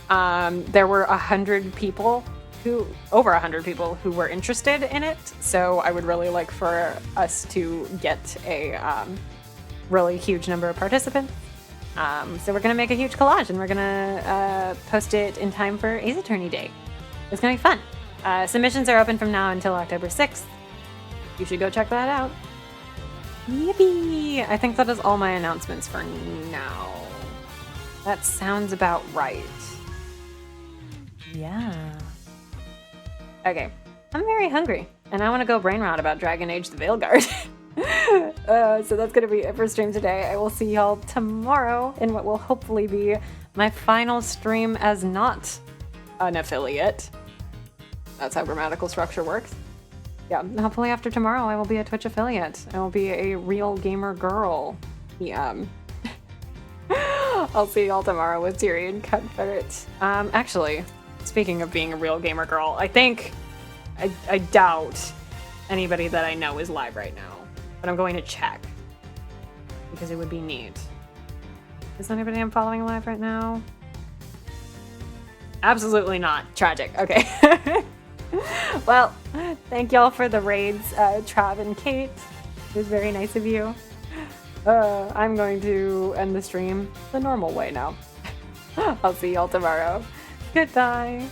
There were over 100 people who were interested in it, so I would really like for us to get a really huge number of participants. So we're gonna make a huge collage and we're gonna post it in time for Ace Attorney Day. It's gonna be fun. Submissions are open from now until October 6th. You should go check that out. Yippee! I think that is all my announcements for now. That sounds about right. Yeah. Okay, I'm very hungry, and I want to go brain rot about Dragon Age the Veilguard. So that's gonna be it for stream today. I will see y'all tomorrow in what will hopefully be my final stream as not an affiliate. That's how grammatical structure works. Yeah, hopefully after tomorrow I will be a Twitch affiliate. I will be a real gamer girl. Yeah. I'll see y'all tomorrow with Tyrion Cuthbert. Actually, speaking of being a real gamer girl, I doubt anybody that I know is live right now, but I'm going to check because it would be neat. Is anybody I'm following live right now? Absolutely not. Tragic. Okay. Well, thank y'all for the raids, Trav and Kate. It was very nice of you. I'm going to end the stream the normal way now. I'll see y'all tomorrow. Goodbye.